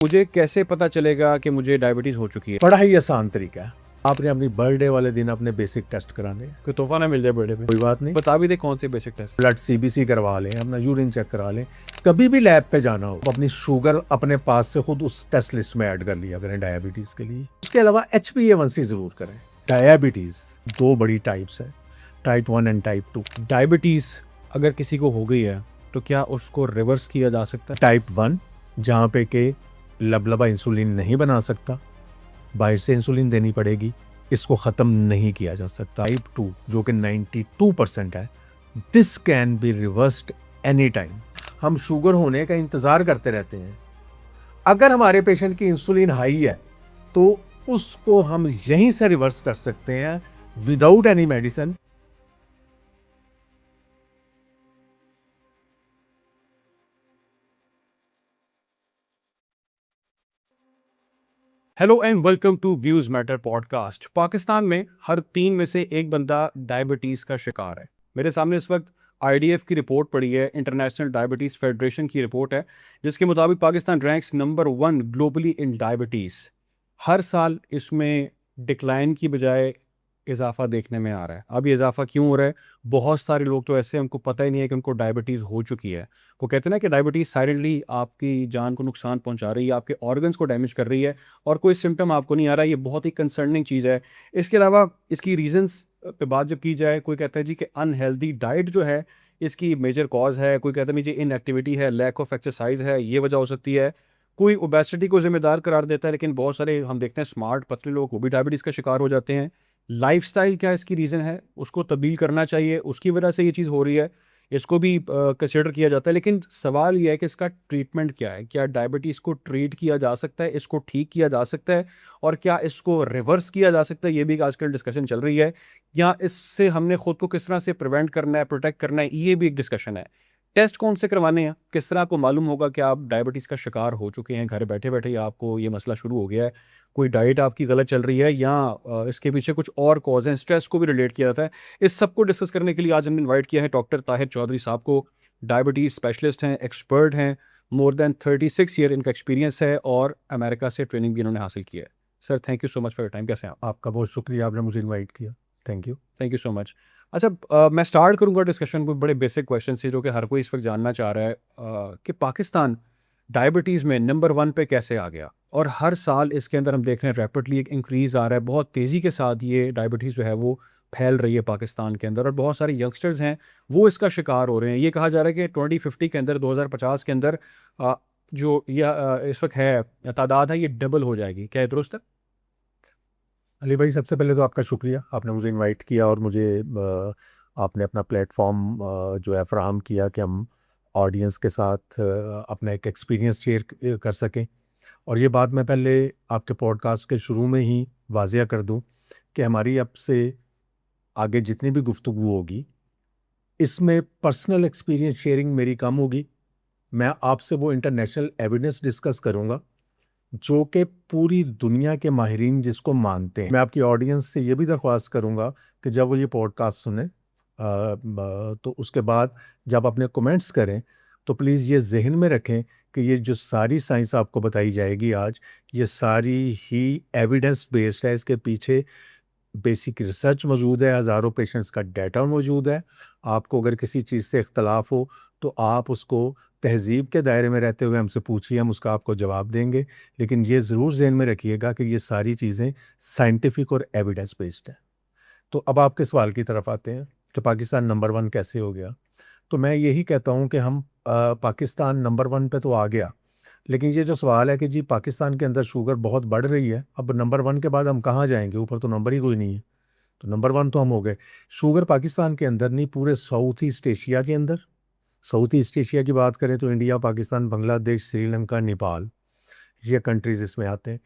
मुझे कैसे पता चलेगा कि मुझे डायबिटीज हो चुकी है? बड़ा ही आसान तरीका है। आपने अपनी बर्थडे वाले दिन अपने बेसिक टेस्ट कराने हैं। कोई तोहफा ना मिल जाए बर्थडे पे? कोई बात नहीं, बता भी दे कौन से बेसिक टेस्ट। ब्लड सीबीसी करवा लें, अपना यूरिन चेक करा लें। कभी भी लैब पे जाना हो, अपनी शुगर अपने पास से खुद उस टेस्ट लिस्ट में ऐड कर लिया करें डायबिटीज के लिए। उसके अलावा HbA1c जरूर करें। डायबिटीज दो बड़ी टाइप्स है, टाइप 1 एंड टाइप 2। डायबिटीज अगर किसी को हो गई है तो क्या उसको रिवर्स किया जा सकता है? टाइप 1 जहाँ पे के लबलबा इंसुलिन नहीं बना सकता, बाहर से इंसुलिन देनी पड़ेगी, इसको ख़त्म नहीं किया जा सकता। टाइप 2 जो कि 92% है, this can be reversed any time. हम शुगर होने का इंतज़ार करते रहते हैं। अगर हमारे पेशेंट की इंसुलिन हाई है तो उसको हम यहीं से रिवर्स कर सकते हैं without any medicine. Hello and welcome to views matter podcast. Pakistan में हर 3 में से एक बंदा डायबिटीज का शिकार है। मेरे सामने इस वक्त IDF की रिपोर्ट पड़ी है, इंटरनेशनल डायबिटीज फेडरेशन की रिपोर्ट है, जिसके मुताबिक Pakistan ranks number 1 globally in diabetes. हर साल इसमें डिक्लाइन की बजाय इजाफा देखने में आ रहा है। अब ये इजाफा क्यों हो रहा है? बहुत सारे लोग तो ऐसे हैं, उनको पता ही नहीं है कि उनको डायबिटीज़ हो चुकी है। वो कहते हैं ना कि डायबिटीज़ साइलेंटली आपकी जान को नुकसान पहुंचा रही है, आपके ऑर्गन्स को डैमेज कर रही है और कोई सिम्टम आपको नहीं आ रहा है। ये बहुत ही कंसर्निंग चीज़ है। इसके अलावा इसकी रीजंस पे बात जब की जाए, कोई कहता है जी कि अनहेल्दी डाइट जो है इसकी मेजर कॉज है, कोई कहता है जी इनएक्टिविटी है, लैक ऑफ एक्सरसाइज है, ये वजह हो सकती है, कोई ओबेसिटी को जिम्मेदार करार देता है। लेकिन बहुत सारे हम देखते हैं स्मार्ट पतले लोग, वो भी डायबिटीज़ का शिकार हो जाते हैं। लाइफ़स्टाइल क्या इसकी रीज़न है, उसको तब्दील करना चाहिए, उसकी वजह से ये चीज़ हो रही है, इसको भी कंसिडर किया जाता है। लेकिन सवाल ये है कि इसका ट्रीटमेंट क्या है? क्या डायबिटीज़ को ट्रीट किया जा सकता है, इसको ठीक किया जा सकता है, और क्या इसको रिवर्स किया जा सकता है? ये भी एक आजकल डिस्कशन चल रही है। या इससे हमने खुद को किस तरह से प्रिवेंट करना है, प्रोटेक्ट करना है, ये भी एक डिस्कशन है। टेस्ट कौन से करवाने हैं, किस तरह को मालूम होगा कि आप डायबिटीज़ का शिकार हो चुके हैं, घर बैठे बैठे ही आपको ये मसला शुरू हो गया है, कोई डाइट आपकी गलत चल रही है, या इसके पीछे कुछ और कॉज हैं, स्ट्रेस को भी रिलेट किया जाता है। इस सब को डिस्कस करने के लिए आज हमने इनवाइट किया है डॉक्टर ताहिर चौधरी साहब को। डायबिटीज़ स्पेशलिस्ट हैं, एक्सपर्ट हैं, मोर देन 36 ईयर इनका एक्सपीरियंस है और अमेरिका से ट्रेनिंग भी इन्होंने हासिल की है। Sir, thank you so much for your time. कैसे हैं आप? आपका बहुत शुक्रिया, आपने मुझे इनवाइट किया। Thank you. Thank you so much. अच्छा, मैं स्टार्ट करूंगा डिस्कशन को बड़े बेसिक क्वेश्चन से, जो कि हर कोई इस वक्त जानना चाह रहा है, कि पाकिस्तान डायबिटीज़ में नंबर 1 पे कैसे आ गया? और हर साल इसके अंदर हम देख रहे हैं रैपिडली एक इंक्रीज़ आ रहा है, बहुत तेज़ी के साथ ये डायबिटीज़ जो है वो फैल रही है पाकिस्तान के अंदर, और बहुत सारे यंगस्टर्स हैं वो इसका शिकार हो रहे हैं। ये कहा जा रहा है कि 2050 के अंदर, 2050 के अंदर जो यह इस वक्त है तादाद है, ये डबल हो जाएगी। क्या ये दुरुस्त है? अली भाई, सबसे पहले तो आपका शुक्रिया, आपने मुझे इनवाइट किया और मुझे आपने अपना प्लेटफॉर्म जो है फराहम किया कि हम ऑडियंस के साथ अपना एक एक्सपीरियंस शेयर कर सकें। और ये बात मैं पहले आपके पॉडकास्ट के शुरू में ही वाजिया कर दूं कि हमारी अब से आगे जितनी भी गुफ्तगू होगी, इसमें पर्सनल एक्सपीरियंस शेयरिंग मेरी कम होगी। मैं आपसे वो इंटरनेशनल एविडेंस डिस्कस करूंगा जो कि पूरी दुनिया के माहिरीन जिसको मानते हैं। मैं आपकी ऑडियंस से ये भी दरख्वास्त करूंगा कि जब वो ये पॉडकास्ट सुने तो उसके बाद जब अपने कमेंट्स करें तो प्लीज़ ये जहन में रखें कि ये जो सारी साइंस आपको बताई जाएगी आज, ये सारी ही एविडेंस बेस्ड है। इसके पीछे बेसिक रिसर्च मौजूद है, हज़ारों पेशेंट्स का डाटा मौजूद है। आपको अगर किसी चीज़ से इख्तलाफ हो तो आप उसको तहज़ीब के दायरे में रहते हुए हमसे पूछिए, हम उसका आपको जवाब देंगे। लेकिन ये ज़रूर ज़हन में रखिएगा कि ये सारी चीज़ें साइंटिफिक और एविडेंस बेस्ड है। तो अब आपके सवाल की तरफ आते हैं कि पाकिस्तान नंबर 1 कैसे हो गया। तो मैं यही कहता हूँ कि हम पाकिस्तान नंबर 1 पे तो आ गया, लेकिन ये जो सवाल है कि जी पाकिस्तान के अंदर शुगर बहुत बढ़ रही है, अब नंबर 1 के बाद हम कहाँ जाएंगे? ऊपर तो नंबर ही कोई नहीं है। तो नंबर 1 तो हम हो गए। शुगर पाकिस्तान के अंदर नहीं, पूरे साउथ ईस्ट एशिया के अंदर। साउथ ईस्ट एशिया की बात करें तो इंडिया, पाकिस्तान, बांग्लादेश, श्रीलंका, नेपाल, ये कंट्रीज़ इसमें आते हैं।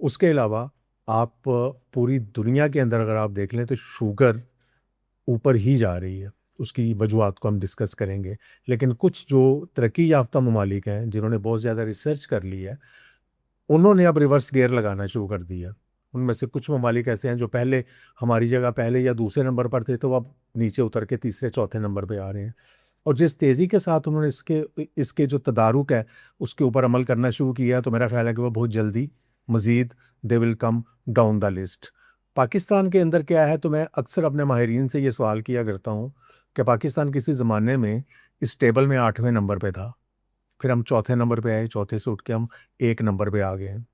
उसके अलावा आप पूरी दुनिया के अंदर अगर आप देख लें तो शुगर ऊपर ही जा रही है। उसकी वजूहात को हम डिस्कस करेंगे। लेकिन कुछ जो तरक्की याफ्ता ममालिक हैं जिन्होंने बहुत ज़्यादा रिसर्च कर ली है, उन्होंने अब रिवर्स गियर लगाना शुरू कर दिया। उनमें से कुछ ममालिक ऐसे हैं जो पहले हमारी जगह पहले या दूसरे नंबर पर थे, तो अब नीचे उतर के तीसरे चौथे नंबर पे आ रहे हैं। और जिस तेज़ी के साथ उन्होंने इसके जो तदारुक है उसके ऊपर अमल करना शुरू किया, तो मेरा ख्याल है कि वो बहुत जल्दी मज़ीद they will come down the list. Pakistan के अंदर क्या है, तो मैं अक्सर अपने माहिरीन से ये सवाल किया करता हूँ कि पाकिस्तान किसी ज़माने में इस टेबल में 8वें नंबर पे था, फिर हम चौथे नंबर पे आए, चौथे से उठ के हम 1 नंबर पे आ गए हैं।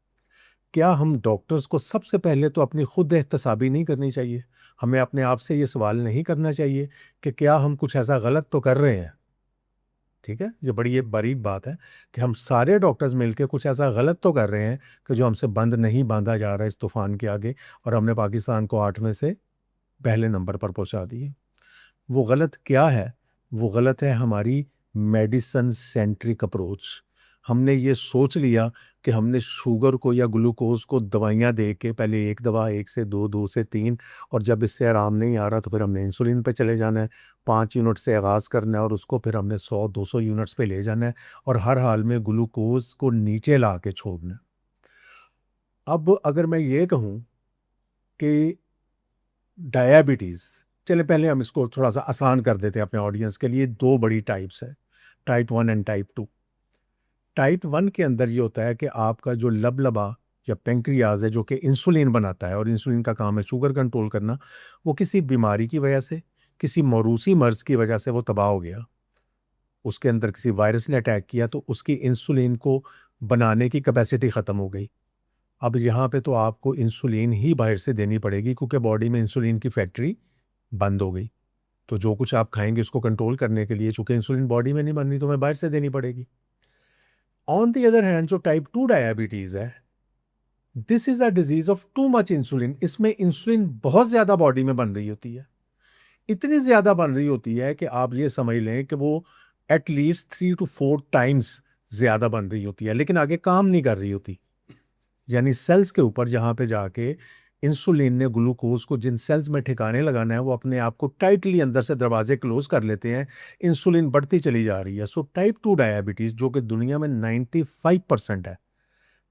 क्या हम डॉक्टर्स को सबसे पहले तो अपनी खुद एहतसाबी नहीं करनी चाहिए? हमें अपने आप से ये सवाल नहीं करना चाहिए कि क्या हम कुछ ऐसा गलत तो कर रहे हैं? ठीक है, ये बारीक बात है कि हम सारे डॉक्टर्स मिलके कुछ ऐसा गलत तो कर रहे हैं कि जो हमसे बंद नहीं बांधा जा रहा है इस तूफान के आगे, और हमने पाकिस्तान को 8 में से पहले नंबर पर पहुंचा दिए। वो गलत क्या है? वो गलत है हमारी मेडिसन सेंट्रिक अप्रोच। हमने ये सोच लिया कि हमने शुगर को या ग्लूकोज को दवाइयाँ दे के पहले 1 दवा, 1 से 2, 2 से 3, और जब इससे आराम नहीं आ रहा तो फिर हमने इंसुलिन पे चले जाना है, 5 यूनिट से आगाज़ करना है और उसको फिर हमने 100-200 यूनिट्स पे ले जाना है, और हर हाल में ग्लूकोज को नीचे ला के छोड़ना है। अब अगर मैं ये कहूँ कि डायबिटीज़, चले पहले हम इसको थोड़ा सा आसान कर देते हैं अपने ऑडियंस के लिए। 2 बड़ी टाइप्स है, टाइप 1 एंड टाइप 2। टाइप 1 के अंदर ये होता है कि आपका जो लबलबा या पेंक्रियाज है जो कि इंसुलिन बनाता है, और इंसुलिन का काम है शुगर कंट्रोल करना, वो किसी बीमारी की वजह से, किसी मौरूसी मर्ज की वजह से वो तबाह हो गया। उसके अंदर किसी वायरस ने अटैक किया तो उसकी इंसुलिन को बनाने की कैपेसिटी ख़त्म हो गई। अब यहाँ पे तो आपको इंसुलिन ही बाहर से देनी पड़ेगी, क्योंकि बॉडी में इंसुलिन की फैक्ट्री बंद हो गई। तो जो कुछ आप खाएंगे उसको कंट्रोल करने के लिए, चूंकि इंसुलिन बॉडी में नहीं बन रही, तो हमें बाहर से देनी पड़ेगी। ऑन द अदर हैंड, जो टाइप 2 डायबिटीज़ है, this is a disease of too much insulin. इसमें इंसुलिन बहुत ज़्यादा बॉडी में बन रही होती है, इतनी ज़्यादा बन रही होती है कि आप ये समझ लें कि वो एटलीस्ट 3 to 4 टाइम्स ज़्यादा बन रही होती है, लेकिन आगे काम नहीं कर रही होती। यानी सेल्स के ऊपर जहाँ पे जाके इंसुलिन ने ग्लूकोज को जिन सेल्स में ठिकाने लगाना है, वो अपने आप को टाइटली अंदर से दरवाजे क्लोज कर लेते हैं, इंसुलिन बढ़ती चली जा रही है। सो टाइप 2 डायबिटीज़, जो कि दुनिया में 95% है,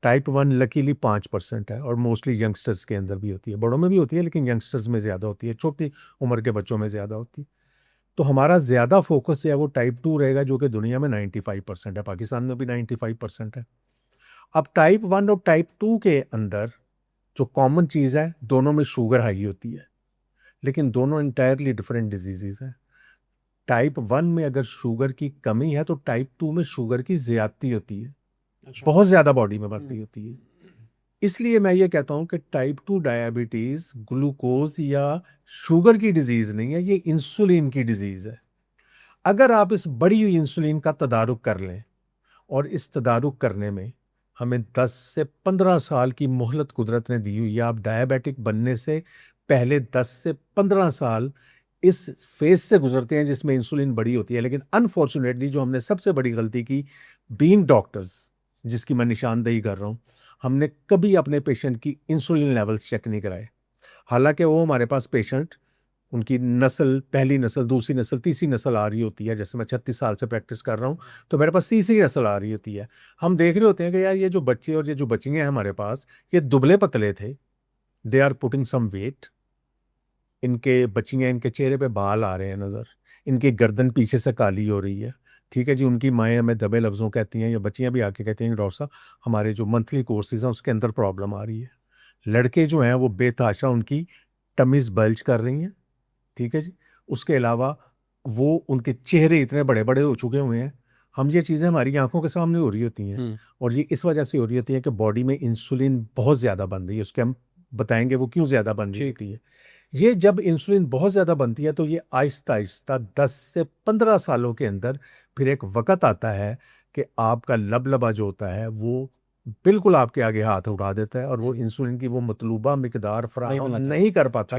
टाइप 1 लकीली 5% है, और मोस्टली यंगस्टर्स के अंदर भी होती है, बड़ों में भी होती है लेकिन यंगस्टर्स में ज़्यादा होती है, छोटी उम्र के बच्चों में ज़्यादा होती है। तो हमारा ज़्यादा फोकस जो है वो टाइप 2 रहेगा, जो कि दुनिया में 95% है, पाकिस्तान में भी 95% है। अब टाइप 1 और टाइप 2 के अंदर जो कॉमन चीज़ है, दोनों में शुगर हाई होती है, लेकिन दोनों इंटायरली डिफरेंट डिजीज़ हैं। टाइप 1 में अगर शुगर की कमी है तो टाइप 2 में शुगर की ज़्यादती होती है, बहुत ज़्यादा बॉडी में बढ़ रही होती है। इसलिए मैं ये कहता हूँ कि टाइप 2 डायबिटीज़ ग्लूकोज या शुगर की डिजीज़ नहीं है, ये इंसुलिन की डिजीज़ है। अगर आप इस बढ़ी हुई इंसुलिन का तदारुक कर लें, और इस तदारुक करने में हमें 10 से 15 साल की मोहलत कुदरत ने दी हुई है, आप डायबिटिक बनने से पहले 10 से 15 साल इस फेज से गुजरते हैं जिसमें इंसुलिन बड़ी होती है। लेकिन अनफॉर्चुनेटली जो हमने सबसे बड़ी गलती की, बीइंग डॉक्टर्स, जिसकी मैं निशानदेही कर रहा हूँ, हमने कभी अपने पेशेंट की इंसुलिन लेवल्स चेक नहीं कराए। हालांकि वो हमारे पास पेशेंट, उनकी नस्ल, पहली नस्ल, दूसरी नस्ल, तीसरी नस्ल आ रही होती है। जैसे मैं 36 साल से प्रैक्टिस कर रहा हूँ, तो मेरे पास तीसरी नस्ल आ रही होती है। हम देख रहे होते हैं कि यार ये जो बच्चे और ये जो बच्चियाँ हैं हमारे पास, ये दुबले पतले थे, they are putting some weight, इनके बच्चियाँ, इनके चेहरे पे बाल आ रहे हैं नज़र, इनकी गर्दन पीछे से काली हो रही है। ठीक है जी, उनकी माएँ हमें दबे लफ्ज़ों कहती हैं, या बच्चियाँ भी आके कहती हैं कि डॉक्टर साहब हमारे जो मंथली कोर्सेज हैं उसके अंदर प्रॉब्लम आ रही है। लड़के जो हैं वो बेतहाशा उनकी टमीज़ बल्ज कर रही हैं। ठीक है जी। उसके अलावा वो उनके चेहरे इतने बड़े-बड़े हो चुके हुए हैं, हम ये चीज़ें हमारी आँखों के सामने हो रही होती हैं, और ये इस वजह से हो रही होती है कि बॉडी में इंसुलिन बहुत ज़्यादा बन रही है। उसके हम बताएँगे वो क्यों ज़्यादा बन रही होती है। ये जब इंसुलिन बहुत ज़्यादा बनती है तो ये आहिस्ता-आहिस्ता 10 से 15 सालों के अंदर फिर एक वक़्त आता है कि आपका लबलबा जो होता है वो बिल्कुल आपके आगे हाथ उठा देता है, और वो इंसुलिन की वो मतलूबा मिकदार फ़राहम नहीं कर पाता।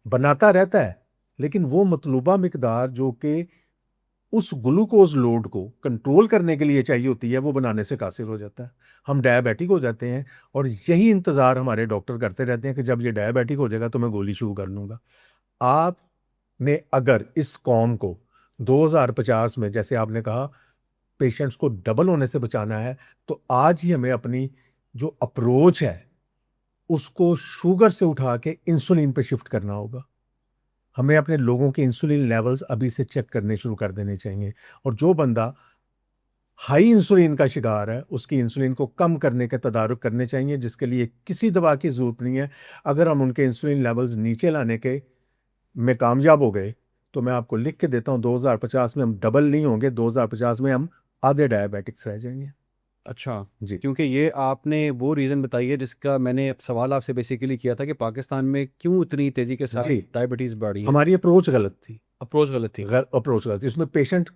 बनाता रहता है, लेकिन वो मतलूबा मिकदार जो कि उस ग्लूकोज लोड को कंट्रोल करने के लिए चाहिए होती है, वो बनाने से कासिर हो जाता है। हम डायबिटिक हो जाते हैं, और यही इंतज़ार हमारे डॉक्टर करते रहते हैं कि जब ये डायबिटिक हो जाएगा तो मैं गोली शुरू कर लूँगा। आपने अगर इस कौम को 2050 में, जैसे आपने कहा, पेशेंट्स को डबल होने से बचाना है, तो आज ही हमें अपनी जो अप्रोच है उसको शुगर से उठा के इंसुलिन पे शिफ्ट करना होगा। हमें अपने लोगों के इंसुलिन लेवल्स अभी से चेक करने शुरू कर देने चाहिए। और जो बंदा हाई इंसुलिन का शिकार है उसकी इंसुलिन को कम करने के तदारुक करने चाहिए, जिसके लिए किसी दवा की ज़रूरत नहीं है। अगर हम उनके इंसुलिन लेवल्स नीचे लाने के में कामयाब हो गए तो मैं आपको लिख के देता हूँ 2050 में हम डबल नहीं होंगे, 2050 में हम आधे डायबिटिक्स रह जाएंगे। अच्छा, जी क्योंकि ये आपने वो रीज़न बताई है जिसका मैंने सवाल आपसे बेसिकली किया था कि पाकिस्तान में क्यों इतनी तेज़ी के साथ जी डायबिटीज़ बढ़ी है। हमारी अप्रोच गलत थी। अप्रोच गलत थी। अप्रोच गलत थी, उसमें पेशेंट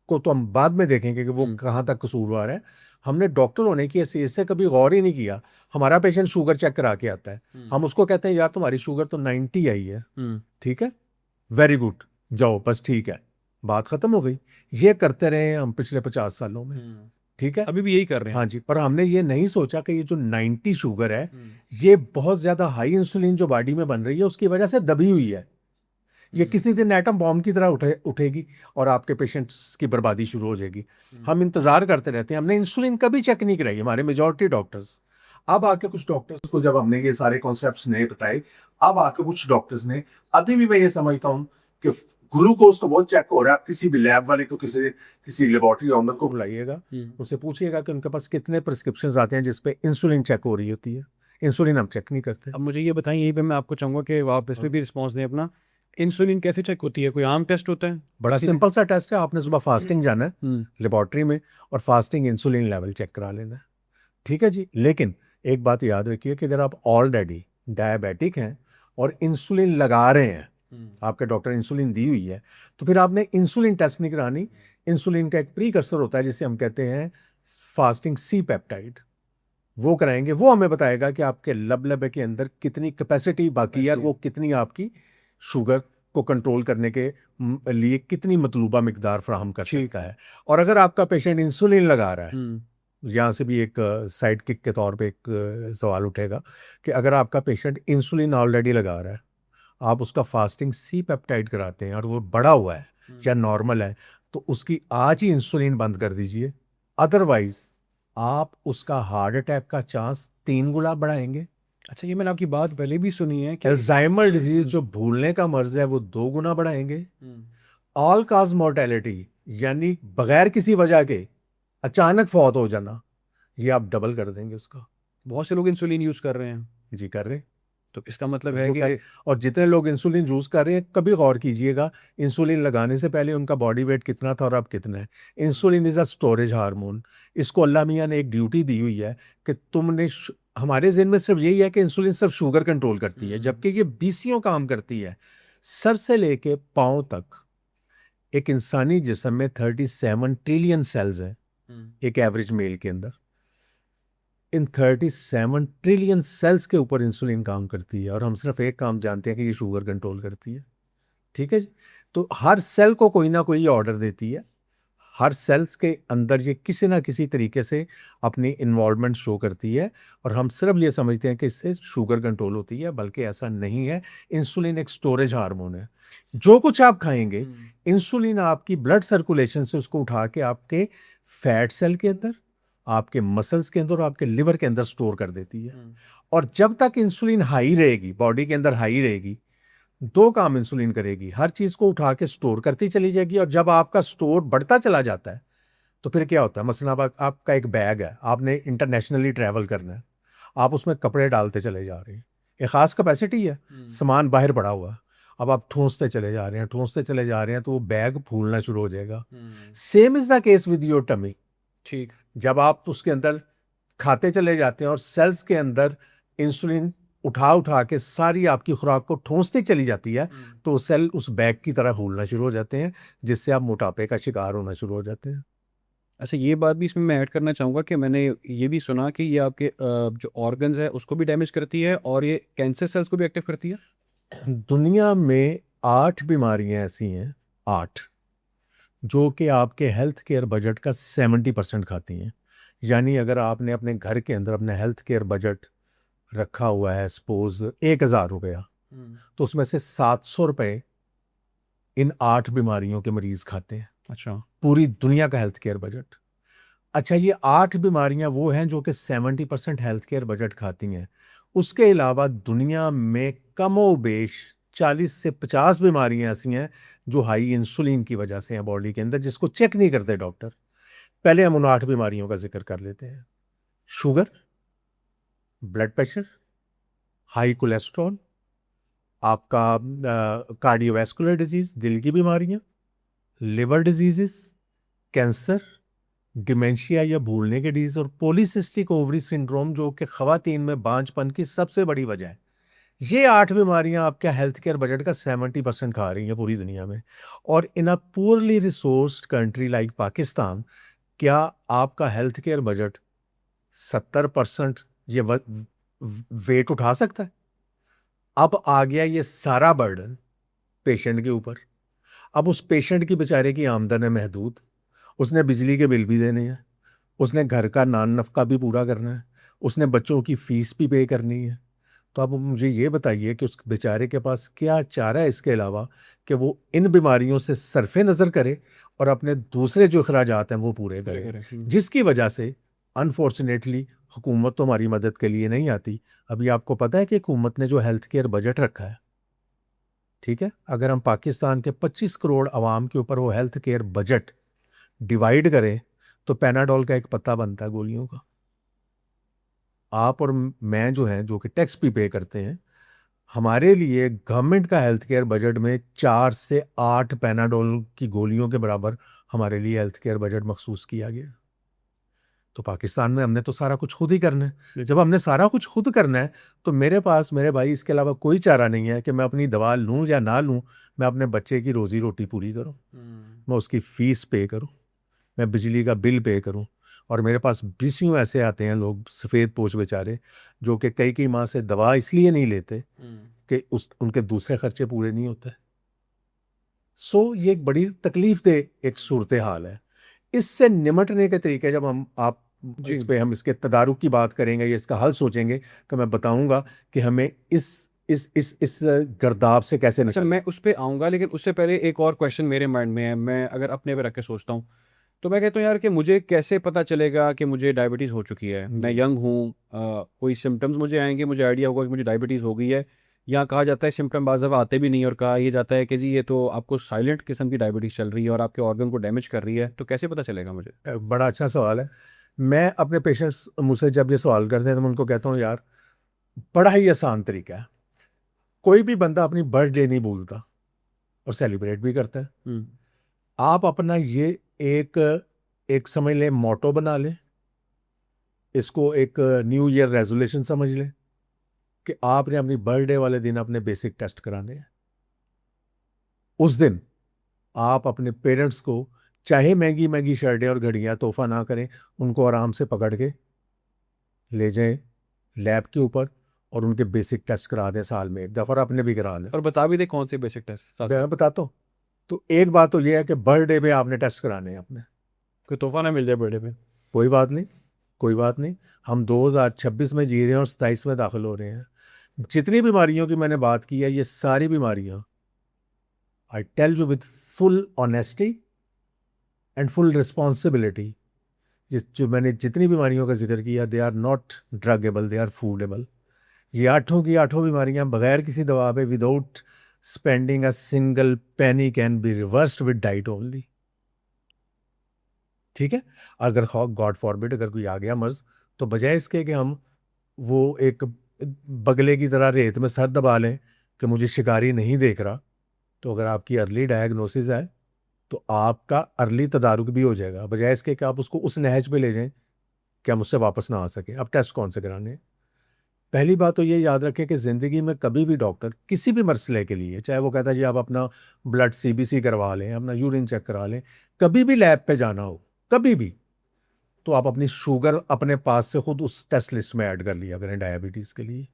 को तो हम बाद में देखेंगे कि वो कहाँ तक कसूरवार है। हमने डॉक्टर होने की हैसियत से कभी गौर ही नहीं किया। हमारा पेशेंट शुगर चेक करा के आता है, हम उसको कहते हैं यार तुम्हारी शुगर तो 90 आई है, ठीक है, वेरी गुड, जाओ बस ठीक है, बात खत्म हो गई। ये करते रहे हम पिछले 50 सालों में, ठीक है। अभी भी यही कर रहे हैं। हाँ जी, पर हमने ये नहीं सोचा कि ये जो 90 शुगर है ये बहुत ज्यादा हाई इंसुलिन जो बॉडी में बन रही है उसकी वजह से दबी हुई है। ये किसी दिन एटम बॉम्ब की तरह उठेगी और आपके पेशेंट्स की बर्बादी शुरू हो जाएगी। हम इंतजार करते रहते हैं, हमने इंसुलिन कभी चेक नहीं कराई, हमारे मेजॉरिटी डॉक्टर्स। अब आके कुछ डॉक्टर्स को जब हमने ये सारे कॉन्सेप्ट्स नहीं बताए, अब आके कुछ डॉक्टर्स ने, अभी भी मैं ये समझता हूँ कि ग्लूकोज तो बहुत चेक हो रहा है, किसी भी लैब वाले को, किसी लेबोरेटरी ऑनर को बुलाइएगा, उससे पूछिएगा कि उनके पास कितने प्रिस्क्रिप्शन आते हैं जिसपे इंसुलिन चेक हो रही होती है। इंसुलिन हम चेक नहीं करते। अब मुझे ये बताएं, यही पे मैं आपको चाहूँगा कि आप इस पर भी रिस्पॉन्स दें अपना। इंसुलिन कैसे चेक होती है? कोई आम टेस्ट होता है? बड़ा किसी सिंपल सा टेस्ट है, आपने सुबह फास्टिंग जाना है हम्म, लेबोरेटरी में और फास्टिंग इंसुलिन लेवल चेक करा लेना है, ठीक है जी। लेकिन एक बात याद रखिए कि अगर आप ऑलरेडी डायबिटिक हैं और इंसुलिन लगा रहे हैं, आपके डॉक्टर इंसुलिन दी हुई है, तो फिर आपने इंसुलिन टेस्ट नहीं करानी। इंसुलिन का एक प्रीकर्सर होता है जिसे हम कहते हैं फास्टिंग सी पेप्टाइड, वो कराएंगे। वो हमें बताएगा कि आपके लबलबे के अंदर कितनी कैपेसिटी बाकी है और वो कितनी आपकी शुगर को कंट्रोल करने के लिए कितनी मतलूबा मिकदार फराहम कर सकता है। और अगर आपका पेशेंट इंसुलिन लगा रहा है, यहाँ से भी एक साइड किक के तौर पे एक सवाल उठेगा कि अगर आपका पेशेंट इंसुलिन ऑलरेडी लगा रहा है, आप उसका फास्टिंग सी पेप्टाइड कराते हैं और वो बढ़ा हुआ है या नॉर्मल है, तो उसकी आज ही इंसुलिन बंद कर दीजिए। अदरवाइज आप उसका हार्ट अटैक का चांस 3 गुना बढ़ाएंगे। अच्छा, ये मैंने आपकी बात पहले भी सुनी है कि अल्जाइमर डिजीज जो भूलने का मर्ज है वो 2 गुना बढ़ाएंगे। ऑल काज मोर्टेलिटी यानी बगैर किसी वजह के अचानक फौत हो जाना, ये आप डबल कर देंगे उसका। बहुत से लोग इंसुलिन यूज़ कर रहे हैं, जी कर रहे हैं। तो इसका मतलब है जो कि और जितने लोग इंसुलिन यूज कर रहे हैं कभी गौर कीजिएगा इंसुलिन लगाने से पहले उनका बॉडी वेट कितना था और अब कितना है। Insulin is a storage hormone. इसको अल्लाह मियाँ ने एक ड्यूटी दी हुई है कि तुमने हमारे ज़हन में सिर्फ यही है कि इंसुलिन सिर्फ शुगर कंट्रोल करती है, जबकि ये बीसियों काम करती है। सर से लेके पाँव तक एक इंसानी जिस्म में 37 ट्रिलियन सेल्स हैं एक एवरेज मेल के अंदर। इन 37 ट्रिलियन सेल्स के ऊपर इंसुलिन काम करती है और हम सिर्फ एक काम जानते हैं कि ये शुगर कंट्रोल करती है, ठीक है जी। तो हर सेल को कोई ना कोई ऑर्डर देती है, हर सेल्स के अंदर ये किसी ना किसी तरीके से अपनी इन्वॉल्वमेंट शो करती है और हम सिर्फ ये समझते हैं कि इससे शुगर कंट्रोल होती है, बल्कि ऐसा नहीं है। इंसुलिन एक स्टोरेज हार्मोन है। जो कुछ आप खाएंगे इंसुलिन आपकी ब्लड सर्कुलेशन से उसको उठा के आपके फैट सेल के अंदर, आपके मसल्स के अंदर और आपके लिवर के अंदर स्टोर कर देती है। और जब तक इंसुलिन हाई रहेगी, बॉडी के अंदर हाई रहेगी, 2 काम इंसुलिन करेगी, हर चीज को उठा के स्टोर करती चली जाएगी। और जब आपका स्टोर बढ़ता चला जाता है तो फिर क्या होता है, मसलन आपका एक बैग है, आपने इंटरनेशनली ट्रैवल करना है, आप उसमें कपड़े डालते चले जा रहे हैं, एक खास कैपेसिटी है, सामान बाहर पड़ा हुआ है, अब आप ठूंसते चले जा रहे हैं, ठूंसते चले जा रहे हैं, तो वो बैग फूलना शुरू हो जाएगा। Same is the case with your tummy. ठीक, जब आप उसके अंदर खाते चले जाते हैं और सेल्स के अंदर इंसुलिन उठा उठा के सारी आपकी खुराक को ठूंसती चली जाती है, तो सेल उस बैग की तरह फूलना शुरू हो जाते हैं, जिससे आप मोटापे का शिकार होना शुरू हो जाते हैं। अच्छा, ये बात भी इसमें मैं ऐड करना चाहूँगा कि मैंने ये भी सुना कि ये आपके जो ऑर्गन्स है उसको भी डैमेज करती है और ये कैंसर सेल्स को भी एक्टिव करती है। दुनिया में 8 बीमारियां ऐसी हैं, 8, जो कि आपके हेल्थ केयर बजट का 70% खाती हैं। यानी अगर आपने अपने घर के अंदर अपने हेल्थ केयर बजट रखा हुआ है सपोज 1,000 रुपया, तो उसमें से 700 रुपये इन 8 बीमारियों के मरीज खाते हैं। अच्छा, पूरी दुनिया का हेल्थ केयर बजट। अच्छा, ये 8 बीमारियां वो हैं जो कि 70% हेल्थ केयर बजट खाती हैं। उसके अलावा दुनिया में कमोबेश 40 से 50 बीमारियां ऐसी हैं जो हाई इंसुलिन की वजह से हैं बॉडी के अंदर, जिसको चेक नहीं करते डॉक्टर। पहले हम उन 8 बीमारियों का जिक्र कर लेते हैं। Sugar, blood pressure, high cholesterol, आपका कार्डियोवैस्कुलर डिजीज, दिल की बीमारियां, लिवर डिजीजेस, कैंसर, डिमेंशिया या भूलने के डिजीज, और पॉलीसिस्टिक ओवरी सिंड्रोम जो कि खवातीन में बांझपन की सबसे बड़ी वजह है। ये 8 बीमारियां आपके हेल्थ केयर बजट का 70% खा रही हैं पूरी दुनिया में। और इन अ poorly resourced country like Pakistan, क्या आपका हेल्थ केयर बजट 70% ये वेट उठा सकता है? अब आ गया ये सारा बर्डन पेशेंट के ऊपर। अब उस पेशेंट की बेचारे की आमदन है महदूद, उसने बिजली के बिल भी देने हैं, उसने घर का नान नफका भी पूरा करना है, उसने बच्चों की फीस भी पे करनी है। तो अब मुझे ये बताइए कि उस बेचारे के पास क्या चारा है इसके अलावा कि वो इन बीमारियों से सरफे नज़र करे और अपने दूसरे जो अखराजात हैं वो पूरे करे, जिसकी वजह से अनफॉर्चुनेटली हुकूमत तो हमारी मदद के लिए नहीं आती। अभी आपको पता है कि हुकूमत ने जो हेल्थ केयर बजट रखा है, ठीक है, अगर हम पाकिस्तान के 25 करोड़ आवाम के ऊपर वो हेल्थ केयर बजट डिवाइड करें तो पैनाडोल का एक पत्ता बनता है गोलियों का। आप और मैं जो हैं, जो कि टैक्स भी पे करते हैं, हमारे लिए गवर्नमेंट का हेल्थ केयर बजट में 4 से 8 पैनाडोल की गोलियों के बराबर हमारे लिए हेल्थ केयर बजट मखसूस किया गया। तो पाकिस्तान में हमने तो सारा कुछ खुद ही करना है। जब हमने सारा कुछ खुद करना है तो मेरे पास, मेरे भाई, इसके अलावा कोई चारा नहीं है कि मैं अपनी दवा लूँ या ना लूँ, मैं अपने बच्चे की रोजी रोटी पूरी करूँ, मैं उसकी फ़ीस पे करूँ, मैं बिजली का बिल पे करूँ। और मेरे पास बीसियों ऐसे आते हैं लोग, सफ़ेद पोश बेचारे, जो कि कई माह से दवा इसलिए नहीं लेते कि उनके दूसरे खर्चे पूरे नहीं होते। सो ये एक बड़ी तकलीफ दे एक सूरत हाल है। इससे निमटने के तरीके जब इस पे हम इसके तदारुक की बात करेंगे या इसका हल सोचेंगे तो मैं बताऊंगा कि हमें इस गर्दाब से कैसे अच्छा, मैं उस पर आऊँगा, लेकिन उससे पहले एक और क्वेश्चन मेरे माइंड में है। मैं अगर अपने पे रख के सोचता हूँ तो मैं कहता हूँ यार कि मुझे कैसे पता चलेगा कि मुझे डायबिटीज़ हो चुकी है। मैं यंग हूँ, कोई सिम्टम्स मुझे आएंगे, मुझे आइडिया होगा कि मुझे डायबिटीज़ हो गई है। यहाँ कहा जाता है सिम्टम बाज़ दफ़ा आते भी नहीं, और कहा यह जाता है कि जी ये तो आपको साइलेंट किस्म की डायबिटीज़ चल रही है और आपके ऑर्गन को डैमेज कर रही है। तो कैसे पता चलेगा मुझे? बड़ा अच्छा सवाल है। मैं अपने पेशेंट्स मुझसे जब ये सवाल करते हैं तो मैं उनको कहता हूँ यार, बड़ा ही आसान तरीका है। कोई भी बंदा अपनी बर्थडे नहीं भूलता और सेलिब्रेट भी करता है। आप अपना ये एक एक समझ लें, मोटो बना लें, इसको एक न्यू ईयर रेजोल्यूशन समझ लें कि आपने अपनी बर्थडे वाले दिन अपने बेसिक टेस्ट कराने हैं। उस दिन आप अपने पेरेंट्स को चाहे महंगी महंगी शर्टें और घड़ियां तोहफा ना करें, उनको आराम से पकड़ के ले जाएं लैब के ऊपर और उनके बेसिक टेस्ट करा दें साल में एक दफ़ा, अपने भी करा दें। और बता भी दे कौन से बेसिक टेस्ट? मैं बताता हूँ। तो एक बात तो यह है कि बर्थडे में आपने टेस्ट कराने हैं अपने। कोई तोहफा ना मिल जाए बर्थडे पे? कोई बात नहीं, कोई बात नहीं। हम 2026 में जी रहे हैं और 27 में दाखिल हो रहे हैं। जितनी बीमारियों की मैंने बात की है, ये सारी बीमारियां, I tell you with full honesty and full responsibility, जो मैंने जितनी बीमारियों का जिक्र किया, they are not drugable, they are foodable. ये 8 की 8 बीमारियां बगैर किसी दवा पे, without spending a single penny, can be reversed with diet only. ठीक है? अगर गॉड फॉरबिड अगर कोई आ गया मर्ज, तो बजाय इसके कि हम वो एक बगले की तरह रेत में सर दबा लें कि मुझे शिकारी नहीं देख रहा, तो अगर आपकी अर्ली डायग्नोसिस है तो आपका अर्ली तदारुक भी हो जाएगा, बजाय इसके कि आप उसको उस नहज पे ले जाएं कि हम उससे वापस ना आ सके। अब टेस्ट कौन से कराने हैं? पहली बात तो ये याद रखें कि ज़िंदगी में कभी भी डॉक्टर किसी भी मसले के लिए, चाहे वो कहता है जी आप अपना ब्लड CBC करवा लें, अपना यूरिन चेक करा लें, कभी भी लैब पे जाना हो, कभी भी, तो आप अपनी शुगर अपने पास से खुद उस टेस्ट लिस्ट में ऐड कर लिया करें डायबिटीज़ के लिए।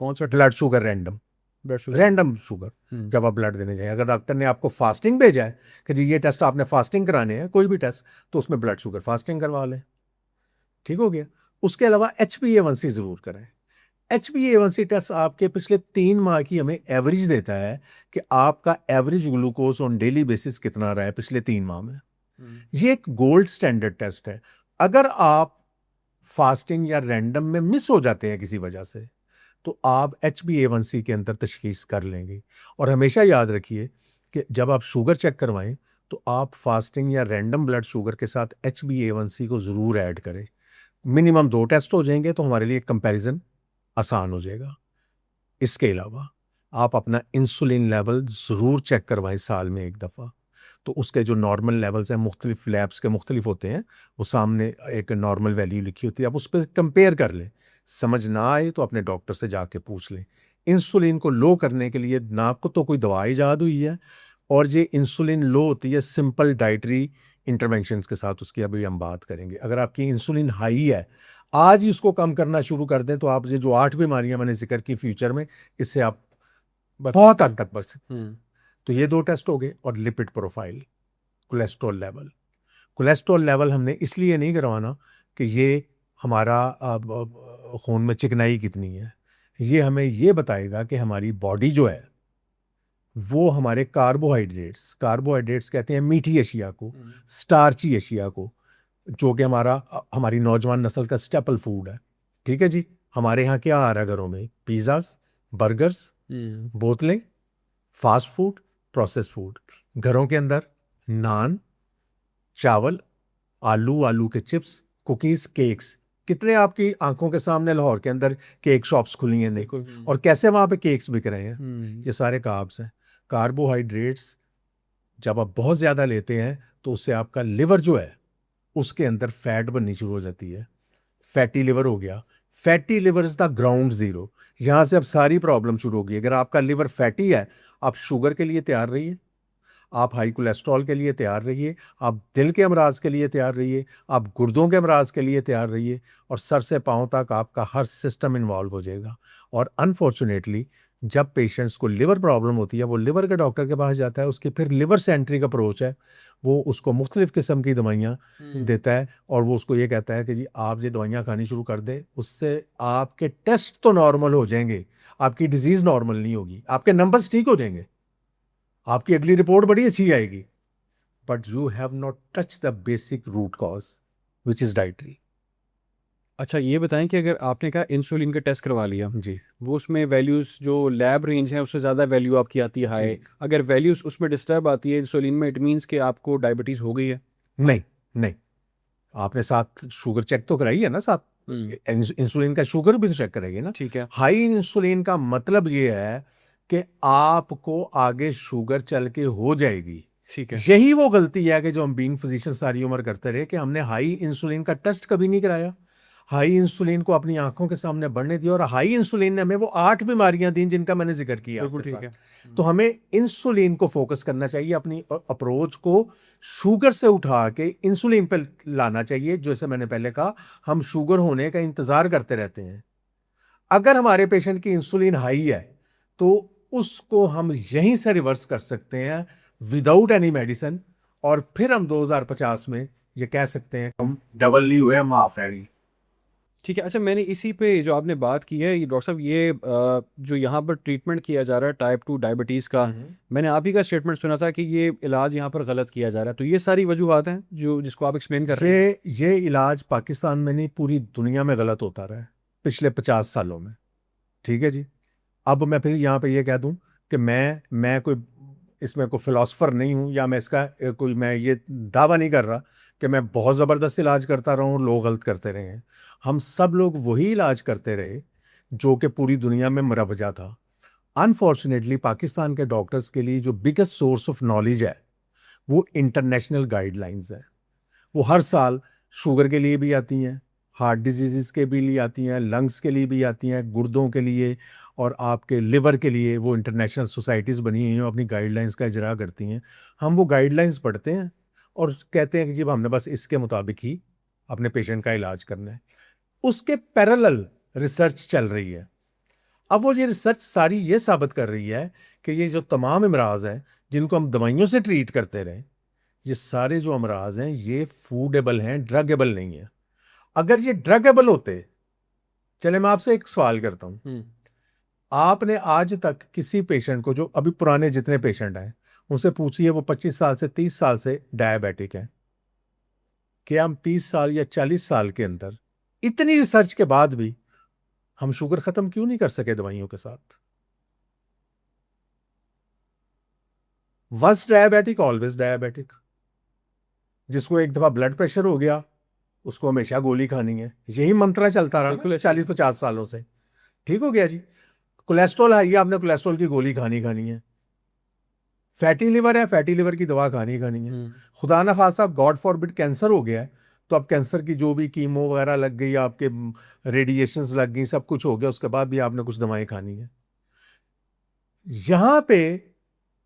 कौन सा blood sugar random, blood sugar? Random sugar जब आप ब्लड देने जाएं, अगर डॉक्टर ने आपको फास्टिंग भेजा है कि जी ये टेस्ट आपने फास्टिंग कराने हैं, कोई भी टेस्ट, तो उसमें ब्लड शुगर फास्टिंग करवा लें। ठीक हो गया? उसके अलावा HbA1c ज़रूर करें। HbA1c टेस्ट आपके पिछले 3 माह की हमें एवरेज देता है कि आपका average glucose on daily basis कितना रहा है पिछले 3 माह में। ये एक गोल्ड स्टैंडर्ड टेस्ट है। अगर आप फास्टिंग या रैंडम में मिस हो जाते हैं किसी वजह से, तो आप HbA1c के अंदर तशखीस कर लेंगे। और हमेशा याद रखिए कि जब आप शुगर चेक करवाएं तो आप फास्टिंग या रैंडम ब्लड शुगर के साथ HbA1c को ज़रूर ऐड करें। मिनिमम 2 टेस्ट हो जाएंगे तो हमारे लिए कंपैरिजन आसान हो जाएगा। इसके अलावा आप अपना इंसुलिन लेवल ज़रूर चेक करवाएं साल में 1 दफ़ा। तो उसके जो नॉर्मल लेवल्स हैं, मुख्तलिफ लैब्स के मुख्तलिफ होते हैं, वो सामने एक नॉर्मल वैल्यू लिखी होती है, आप उस पर कंपेयर कर लें। समझ ना आए तो अपने डॉक्टर से जाके पूछ लें। इंसुलिन को लो करने के लिए ना तो कोई दवा ईजाद हुई है, और ये इंसुलिन लो होती है सिंपल डाइटरी इंटरवेंशंस के साथ, उसकी अभी हम बात करेंगे। अगर आपकी इंसुलिन हाई है, आज ही उसको कम करना शुरू कर दें तो आप ये जो 8 बीमारियां मैंने जिक्र की फ्यूचर में, इससे आप बहुत हद तक बच सकते हैं। तो ये 2 टेस्ट हो गए। और lipid profile, cholesterol level. Cholesterol level हमने इसलिए नहीं करवाना कि ये हमारा खून में चिकनाई कितनी है, ये हमें ये बताएगा कि हमारी बॉडी जो है वो हमारे कार्बोहाइड्रेट्स कहते हैं मीठी अशिया को, स्टार्ची अशिया को, जो कि हमारी नौजवान नस्ल का स्टेपल फूड है। ठीक है जी। हमारे यहाँ क्या आ रहा है घरों में? पिज़्ज़ास, बर्गर्स, बोतलें, फास्ट फूड, प्रोसेस फूड। घरों के अंदर नान, चावल, आलू के चिप्स, कुकीज, केक्स। कितने आपकी आंखों के सामने लाहौर के अंदर केक शॉप्स खुली हैं, देखो, और कैसे वहां पे केक्स बिक रहे हैं। ये सारे कार्ब्स हैं। कार्बोहाइड्रेट्स जब आप बहुत ज्यादा लेते हैं तो उससे आपका लिवर जो है उसके अंदर फैट बननी शुरू हो जाती है। फैटी लिवर हो गया। Fatty liver is the ground zero. यहां से अब सारी प्रॉब्लम शुरू होगी। अगर आपका लिवर फैटी है, आप शुगर के लिए तैयार रहिए, आप हाई कोलेस्ट्रॉल के लिए तैयार रहिए, आप दिल के अमराज के लिए तैयार रहिए, आप गुर्दों के अमराज के लिए तैयार रहिए, और सर से पांव तक आपका हर सिस्टम इन्वॉल्व हो जाएगा। और अनफॉर्चुनेटली जब पेशेंट्स को लिवर प्रॉब्लम होती है, वो लिवर के डॉक्टर के पास जाता है, उसकी फिर लिवर सेंट्रिक अप्रोच है, वो उसको मुख्तलिफ किस्म की दवाइयाँ देता है, और वो उसको ये कहता है कि जी आप ये दवाइयाँ खानी शुरू कर दें, उससे आपके टेस्ट तो नॉर्मल हो जाएंगे, आपकी डिजीज़ नॉर्मल नहीं होगी, आपके नंबर्स ठीक हो जाएंगे, आपकी अगली रिपोर्ट बड़ी अच्छी आएगी, but you have not touch the basic root cause which is dietary. अच्छा, ये बताएं कि अगर आपने कहा इंसुलिन का टेस्ट करवा लिया, जी वो उसमें वैल्यूज़ जो लैब रेंज है उससे ज़्यादा वैल्यू आपकी आती है हाई, जी। अगर वैल्यूज़ उसमें डिस्टर्ब आती है इंसुलिन में, इट मीन्स कि आपको डायबिटीज़ हो गई है? नहीं नहीं, आपने साथ शुगर चेक तो कराई है ना, साथ इंसुलिन का शुगर भी तो चेक कराइए ना। ठीक है। हाई इंसुलिन का मतलब ये है कि आपको आगे शुगर चल के हो जाएगी। ठीक है। यही वो गलती है कि जो हम बीइंग फिजिशियन सारी उम्र करते रहे, कि हमने हाई इंसुलिन का टेस्ट कभी नहीं कराया, हाई इंसुलिन को अपनी आंखों के सामने बढ़ने दिया, और हाई इंसुलिन ने हमें वो 8 बीमारियां दी जिनका मैंने जिक्र किया बिल्कुल आपके ठीक है। साथ। तो हमें इंसुलिन को फोकस करना चाहिए, अपनी अप्रोच को शुगर से उठा के इंसुलिन पे लाना चाहिए। जैसे मैंने पहले कहा, हम शुगर होने का इंतजार करते रहते हैं। अगर हमारे पेशेंट की इंसुलिन हाई है तो उसको हम यहीं से रिवर्स कर सकते हैं विदाउट एनी मेडिसिन, और फिर हम 2050 में ये कह सकते हैं हम डबल नहीं हुए, हम हाफ रह गए। ठीक है। अच्छा, मैंने इसी पे जो आपने बात की है, ये डॉक्टर साहब, ये जो यहाँ पर ट्रीटमेंट किया जा रहा है टाइप 2 डायबिटीज़ का, मैंने आप ही का स्टेटमेंट सुना था कि ये इलाज यहाँ पर गलत किया जा रहा है, तो ये सारी वजूहत हैं जो जिसको आप एक्सप्लेन कर रहे हैं? ये इलाज पाकिस्तान में नहीं, पूरी दुनिया में गलत होता रहा है पिछले 50 सालों में। ठीक है जी। अब मैं फिर यहाँ पे ये कह दूं कि मैं कोई इसमें कोई फिलोसफर नहीं हूँ, या मैं इसका कोई मैं ये दावा नहीं कर रहा कि मैं बहुत ज़बरदस्त इलाज करता रहा हूँ, लोग गलत करते रहे हैं। हम सब लोग वही इलाज करते रहे जो कि पूरी दुनिया में मुरवजा था। अनफॉर्चुनेटली पाकिस्तान के डॉक्टर्स के लिए जो बिगेस्ट सोर्स ऑफ नॉलेज है वो इंटरनेशनल गाइडलाइंस है। वो हर साल शुगर के लिए भी आती हैं, हार्ट डिजीज़ के भी लिए आती हैं, लंग्स के लिए भी आती हैं, गुर्दों के लिए और आपके लिवर के लिए वो इंटरनेशनल सोसाइटीज़ बनी हुई हैं, अपनी गाइडलाइंस का इजरा करती हैं। हम वो गाइडलाइंस पढ़ते हैं और कहते हैं कि जी हमने बस इसके मुताबिक ही अपने पेशेंट का इलाज करना है। उसके पैरेलल रिसर्च चल रही है। अब वो ये रिसर्च सारी ये साबित कर रही है कि ये जो तमाम अमराज हैं जिनको हम दवाइयों से ट्रीट करते रहे, ये सारे जो अमराज हैं ये फूडेबल हैं, ड्रगेबल नहीं है। अगर ये ड्रगेबल होते, चले मैं आपसे एक सवाल करता हूं, आपने आज तक किसी पेशेंट को, जो अभी पुराने जितने पेशेंट हैं उनसे पूछिए, वो 25 साल से 30 साल से डायबिटिक हैं, कि हम 30 साल या 40 साल के अंदर इतनी रिसर्च के बाद भी हम शुगर खत्म क्यों नहीं कर सके दवाइयों के साथ? Once diabetic always diabetic. जिसको एक दफा ब्लड प्रेशर हो गया उसको हमेशा गोली खानी है, यही मंत्र चलता रहा बिल्कुल ना ऐसे ही। 40-50 सालों से। ठीक हो गया जी। कोलेस्ट्रॉल है, ये आपने कोलेस्ट्रॉल की गोली खानी है। फैटी लिवर है, फैटी लिवर की दवा खानी है। खुदा ना खासा गॉड फॉरबिड कैंसर हो गया है, तो अब कैंसर की जो भी कीमो वगैरह लग गई, आपके रेडिएशंस लग गई, सब कुछ हो गया, उसके बाद भी आपने कुछ दवाएं खानी है। यहां पे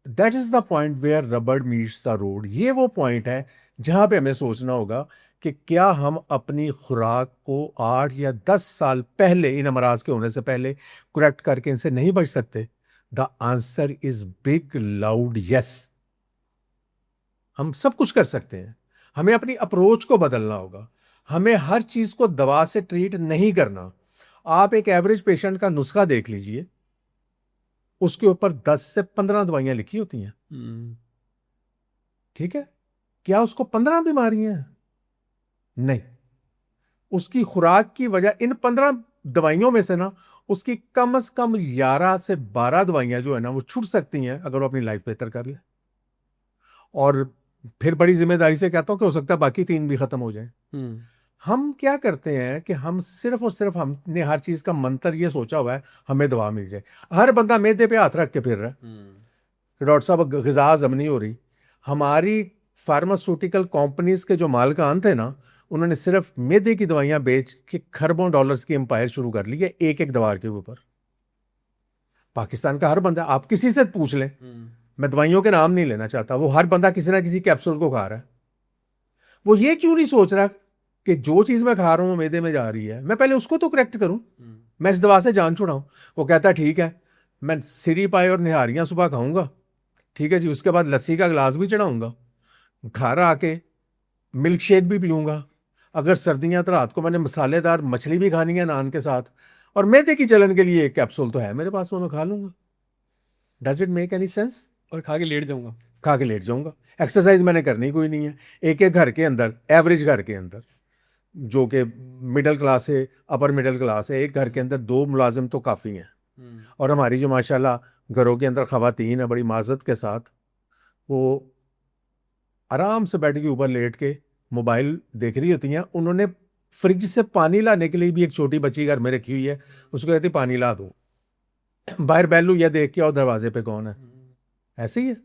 that is the point where rubber meets the road. ये वो पॉइंट है जहां पे हमें सोचना होगा कि क्या हम अपनी खुराक को 8 या 10 साल पहले, इन अमराज के होने से पहले करेक्ट करके इनसे नहीं बच सकते? The answer is big loud yes. हम सब कुछ कर सकते हैं, हमें अपनी अप्रोच को बदलना होगा। हमें हर चीज को दवा से ट्रीट नहीं करना। आप एक एवरेज पेशेंट का नुस्खा देख लीजिए, उसके ऊपर 10 से 15 दवाइयां लिखी होती हैं। ठीक है, क्या उसको 15 बीमारियां हैं? नहीं, उसकी खुराक की वजह, इन 15 दवाइयों में से ना उसकी कम से कम 11 से 12 दवाइयां जो है ना वो छूट सकती हैं अगर वो अपनी लाइफ बेहतर कर ले। और फिर बड़ी जिम्मेदारी से कहता हूं कि हो सकता है बाकी 3 भी खत्म हो जाए। हम क्या करते हैं कि हम सिर्फ और सिर्फ, हमने हर चीज का मंत्र ये सोचा हुआ है हमें दवा मिल जाए। हर बंदा मैदे पे हाथ रख के फिर रहा है कि डॉक्टर साहब ग़िज़ा हज़म नहीं हो रही। हमारी फार्मास्यूटिकल कंपनीज के जो मालिकान थे ना, उन्होंने सिर्फ मैदे की दवाइयां बेच के खरबों डॉलर्स की एम्पायर शुरू कर ली है एक एक दवा के ऊपर। पाकिस्तान का हर बंदा, आप किसी से पूछ लें, मैं दवाइयों के नाम नहीं लेना चाहता, वो हर बंदा किसी ना किसी कैप्सूल को खा रहा है। वो ये क्यों नहीं सोच रहा कि जो चीज मैं खा रहा हूं मैदे में जा रही है, मैं पहले उसको तो करेक्ट करूं, मैं इस दवा से जान छुड़ाऊं। वो कहता है ठीक है, मैं सिरी पाए और निहारियां सुबह खाऊंगा, ठीक है जी, उसके बाद लस्सी का गिलास भी चढ़ाऊंगा, घर आके मिल्क शेक भी पीऊंगा, अगर सर्दियां तो रात को मैंने मसालेदार मछली भी खानी है नान के साथ, और मैदे की जलन के लिए एक कैप्सूल तो है मेरे पास, वो मैं खा लूंगा। Does it make any sense? और खा के लेट जाऊंगा। खा के लेट जाऊंगा। एक्सरसाइज मैंने करनी कोई नहीं है। एक एक घर के अंदर, एवरेज घर के अंदर जो कि मिडिल क्लास है, अपर मिडिल क्लास है, एक घर के अंदर 2 मुलाजिम तो काफ़ी हैं। और हमारी जो माशाल्लाह घरों के अंदर ख़वातीन है, बड़ी माजत के साथ वो आराम से बेड के ऊपर लेट के मोबाइल देख रही होती हैं। उन्होंने फ्रिज से पानी लाने के लिए भी एक छोटी बच्ची घर में रखी हुई है, उसको कहती पानी ला दो, बाहर बैलू या देख के और दरवाजे पे कौन है। ऐसे ही है,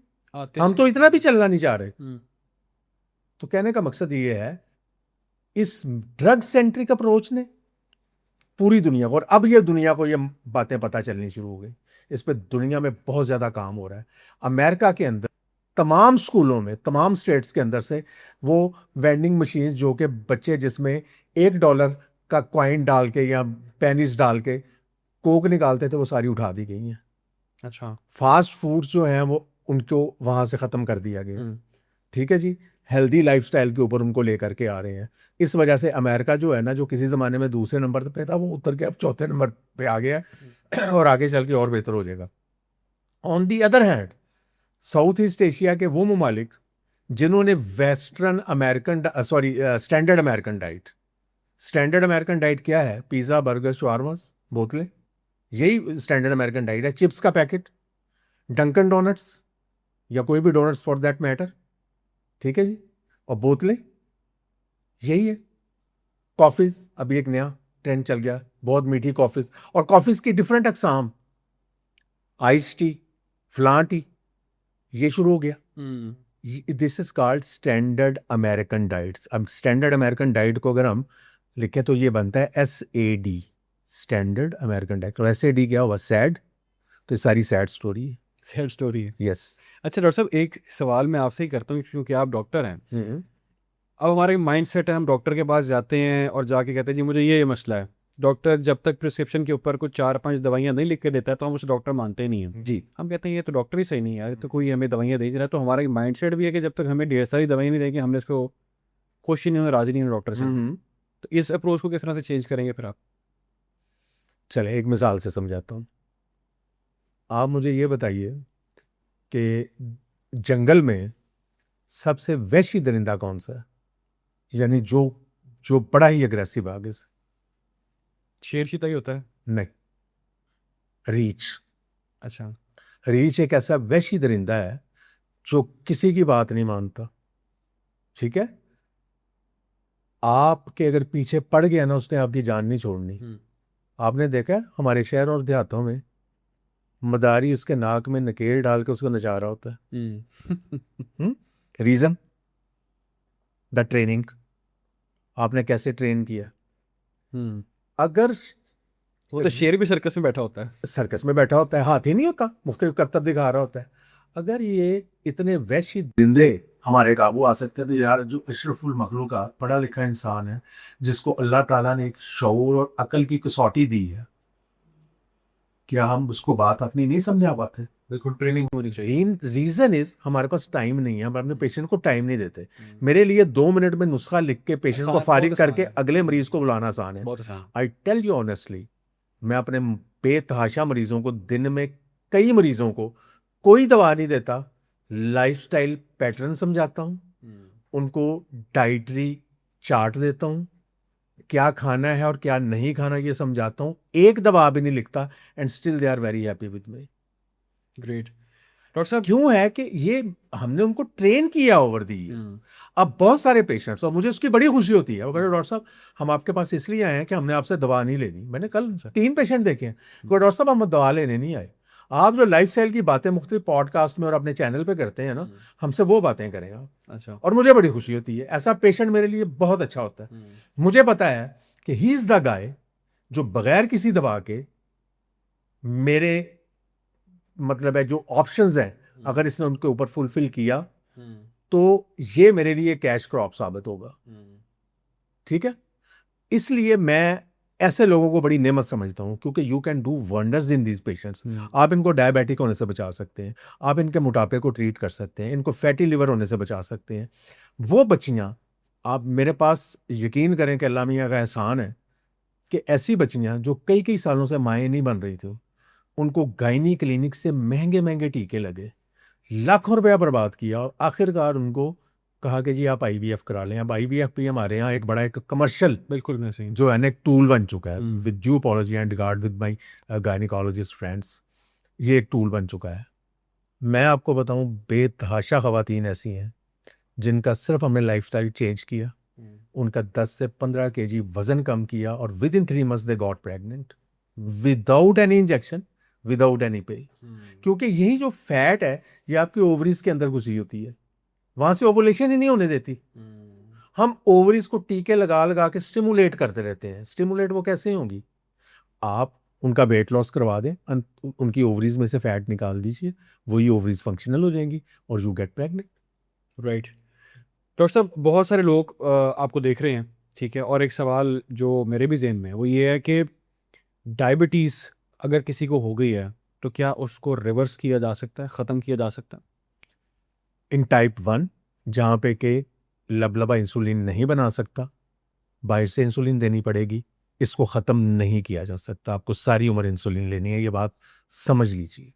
हम तो इतना भी चलना नहीं चाह रहे। तो कहने का मकसद ये है, इस ड्रग सेंट्रिक अप्रोच ने पूरी दुनिया को, और अब ये दुनिया को ये बातें पता चलनी शुरू हो गई, इस पे दुनिया में बहुत ज़्यादा काम हो रहा है। अमेरिका के अंदर तमाम स्कूलों में, तमाम स्टेट्स के अंदर से वो वेंडिंग मशीन जो कि बच्चे जिसमें $1 का कॉइन डाल के या पेनीज डाल के कोक निकालते थे, वो सारी उठा दी गई हैं। अच्छा। फास्ट फूड जो हैं वो उनको वहाँ से ख़त्म कर दिया गया। ठीक है जी, हेल्दी लाइफस्टाइल के ऊपर उनको लेकर के आ रहे हैं। इस वजह से अमेरिका जो है ना, जो किसी ज़माने में दूसरे नंबर पे था, वो उतर के अब चौथे नंबर पे आ गया है और आगे चल के और बेहतर हो जाएगा। On the other hand, south east Asia के वो ममालिक जिन्होंने western American, sorry, standard American diet, standard American diet क्या है? पिज़्ज़ा, बर्गर, शवारमास, बोतलें, यही स्टैंडर्ड अमेरिकन डाइट है। चिप्स का पैकेट, डंकन डोनट्स या कोई भी डोनट्स फॉर दैट मैटर, ठीक है जी, और बोतलें, यही है। कॉफ़ीज़, अभी एक नया ट्रेंड चल गया, बहुत मीठी कॉफ़ीज़, और कॉफ़ीज़ की डिफरेंट अकसाम, आइस टी, फ्लां टी, ये शुरू हो गया। This is called standard American diets. अब स्टैंडर्ड अमेरिकन डाइट को अगर हम लिखें तो ये बनता है SAD, स्टैंडर्ड अमेरिकन डाइट। और SAD क्या हुआ? सैड, तो ये सारी सैड स्टोरी है। सैड स्टोरी है। यस। अच्छा डॉक्टर साहब, एक सवाल मैं आपसे ही करता हूँ क्योंकि आप डॉक्टर हैं। अब हमारे माइंड सेट है, हम डॉक्टर के पास जाते हैं और जाके कहते हैं जी मुझे ये मसला है। डॉक्टर जब तक प्रिस्क्रिप्शन के ऊपर कुछ 4-5 दवाइयाँ नहीं लिख के देता है तो हम उसे डॉक्टर मानते ही नहीं हैं जी। हम कहते हैं ये तो डॉक्टर ही सही नहीं है, ये तो कोई हमें दवाइयाँ दे रहा है। तो हमारा माइंड सेट भी है कि जब तक हमें ढेर सारी दवाइयाँ नहीं देंगे हमने इसको खुश ही नहीं होना, राजी नहीं होना डॉक्टर से। तो इस अप्रोच को किस तरह से चेंज करेंगे फिर आप? चले एक मिसाल से समझाता हूँ। आप मुझे ये बताइए कि जंगल में सबसे वहशी दरिंदा कौन सा है? यानी जो जो बड़ा ही अग्रेसिव आगे से। शेर चीता ही होता है। नहीं, रीछ। अच्छा। रीछ एक ऐसा वहशी दरिंदा है जो किसी की बात नहीं मानता, ठीक है। आपके अगर पीछे पड़ गया ना, उसने आपकी जान नहीं छोड़नी। आपने देखा है हमारे शहर और देहातों में मदारी उसके नाक में नकेल डाल के उसको नचा रहा होता है। Reason, the training. आपने कैसे ट्रेन किया। अगर वो तो शेर भी सर्कस में बैठा होता है। सर्कस में बैठा होता है, हाथी नहीं होता, मुख्तलिफ करतब दिखा रहा होता है। अगर ये इतने वहशी दरिंदे हमारे काबू आ सकते हैं, तो यार जो अशरफुल मखलूका पढ़ा लिखा इंसान है, जिसको अल्लाह ताला ने एक शऊर और अकल की कसौटी दी है, क्या हम उसको बात अपनी नहीं समझा पाते। बिल्कुल, ट्रेनिंग होनी चाहिए। रीजन इज हमारे पास टाइम नहीं है, हम अपने पेशेंट को टाइम नहीं देते। मेरे लिए 2 मिनट में नुस्खा लिख के पेशेंट को आसान, फारिग बहुत आसान करके है। अगले मरीज को बुलाना आसान है। बहुत आसान। आई टेल यू ऑनेस्टली, मैं अपने बेतहाशा मरीजों को, दिन में कई मरीजों को कोई दवा नहीं देता, लाइफस्टाइल पैटर्न समझाता हूँ, उनको डाइटरी चार्ट देता हूँ, क्या खाना है और क्या नहीं खाना ये समझाता हूँ, एक दवा भी नहीं लिखता, and still they are very happy with me. Great. Doctor साहब, क्यों है कि ये हमने उनको ट्रेन किया ओवर दी इयर्स। अब बहुत सारे पेशेंट्स, और मुझे उसकी बड़ी खुशी होती है, वो कहते डॉक्टर साहब हम आपके पास इसलिए आए हैं कि हमने आपसे दवा नहीं लेनी। मैंने कल 3 पेशेंट देखे हैं, डॉक्टर साहब हम दवा लेने नहीं आए, आप जो लाइफ स्टाइल की बातें मुख्तलिफ पॉडकास्ट में और अपने चैनल पे करते हैं ना, हमसे वो बातें करें आप। अच्छा। और मुझे बड़ी खुशी होती है, ऐसा पेशेंट मेरे लिए बहुत अच्छा होता है। मुझे पता है कि ही इज द गाय जो बगैर किसी दवा के मेरे, मतलब है जो ऑप्शंस हैं, अगर इसने उनके ऊपर फुलफिल किया तो ये मेरे लिए कैश क्रॉप साबित होगा, ठीक है। इसलिए मैं ऐसे लोगों को बड़ी नेमत समझता हूं, क्योंकि you can do wonders in these patients. आप इनको डायबिटिक होने से बचा सकते हैं, आप इनके मोटापे को ट्रीट कर सकते हैं, इनको फैटी लिवर होने से बचा सकते हैं। वो बच्चियां, आप मेरे पास यकीन करें कि अल्लाह मियां का एहसान है कि ऐसी बच्चियां जो कई कई सालों से माएँ नहीं बन रही थी, उनको गायनी क्लिनिक से महंगे महंगे टीके लगे, लाखों रुपया बर्बाद किया, और आखिरकार उनको कहा कि जी आप आईवीएफ करा लें। अब आईवीएफ भी हमारे यहाँ एक बड़ा एक कमर्शियल, बिल्कुल मैं सही। जो है ना, एक टूल बन चुका है। With due apology and regard with my gynaecologist friends, ये एक टूल बन चुका है। मैं आपको बताऊं, बेतहाशा खवातीन ऐसी हैं जिनका सिर्फ हमने लाइफस्टाइल चेंज किया, उनका 10 से 15 केजी वजन कम किया, और with in 3 months they got pregnant without any injection, without any पे। क्योंकि यही जो फैट है ये आपकी ओवरीज के अंदर घुसी होती है, वहां से ओवुलेशन ही नहीं होने देती। हम ओवरीज को टीके लगा लगा के स्टिमुलेट करते रहते हैं। स्टिमुलेट वो कैसे होंगी, आप उनका वेट लॉस करवा दें, उनकी ओवरीज में से फैट निकाल दीजिए, वही ओवरीज फंक्शनल हो जाएंगी और you get pregnant. Right. Doctor साहब, बहुत सारे लोग आपको देख रहे हैं, ठीक है, और एक सवाल जो मेरे भी जहन में है वो ये है कि डायबिटीज़ अगर किसी को हो गई है तो क्या उसको रिवर्स किया जा सकता है, ख़त्म किया जा सकता है? इन टाइप 1, जहाँ पे के लबलबा इंसुलिन नहीं बना सकता, बाहर से इंसुलिन देनी पड़ेगी, इसको ख़त्म नहीं किया जा सकता, आपको सारी उम्र इंसुलिन लेनी है, ये बात समझ लीजिए।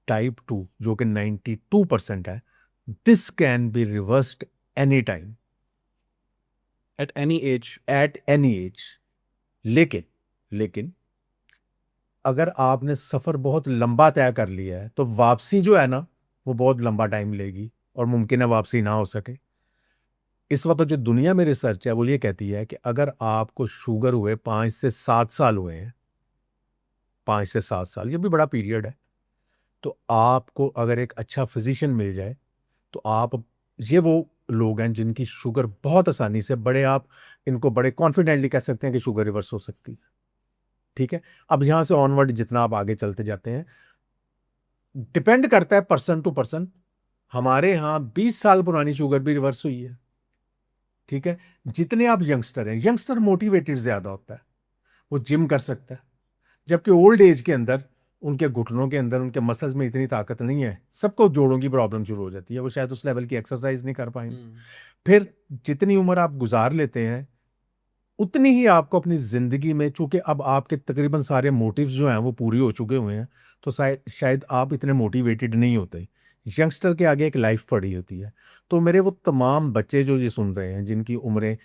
टाइप 2 जो कि 92% है, this can be reversed any time, at any as. At any as. लेकिन अगर आपने सफ़र बहुत लंबा तय कर लिया है, तो वापसी जो है ना, वो बहुत लंबा टाइम लेगी, और मुमकिन है वापसी ना हो सके। इस वक्त जो दुनिया में रिसर्च है वो ये कहती है कि अगर आपको शुगर हुए 5 से 7 साल हुए हैं, 5 से 7 साल, ये भी बड़ा पीरियड है, तो आपको अगर एक अच्छा फिजिशियन मिल जाए, तो आप, ये वो लोग हैं जिनकी शुगर बहुत आसानी से, बड़े आप इनको बड़े कॉन्फिडेंटली कह सकते हैं कि शुगर रिवर्स हो सकती है, ठीक है। अब यहाँ से ऑनवर्ड जितना आप आगे चलते जाते हैं, डिपेंड करता है पर्सन टू पर्सन। हमारे यहाँ 20 साल पुरानी शुगर भी रिवर्स हुई है, ठीक है। जितने आप यंगस्टर हैं, यंगस्टर मोटिवेटेड ज्यादा होता है, वो जिम कर सकता है, जबकि ओल्ड एज के अंदर उनके घुटनों के अंदर, उनके मसल्स में इतनी ताकत नहीं है, सबको जोड़ों की प्रॉब्लम शुरू हो जाती है, वो शायद उस लेवल की एक्सरसाइज नहीं कर पाएंगे। फिर जितनी उम्र आप गुजार लेते हैं, उतनी ही आपको अपनी जिंदगी में, चूंकि अब आपके तकरीबन सारे मोटिव्स जो हैं वो पूरी हो चुके हुए हैं, तो शायद आप इतने मोटिवेटेड नहीं होते। यंगस्टर के आगे एक लाइफ पड़ी होती है। तो मेरे वो तमाम बच्चे जो ये सुन रहे हैं, जिनकी उम्रें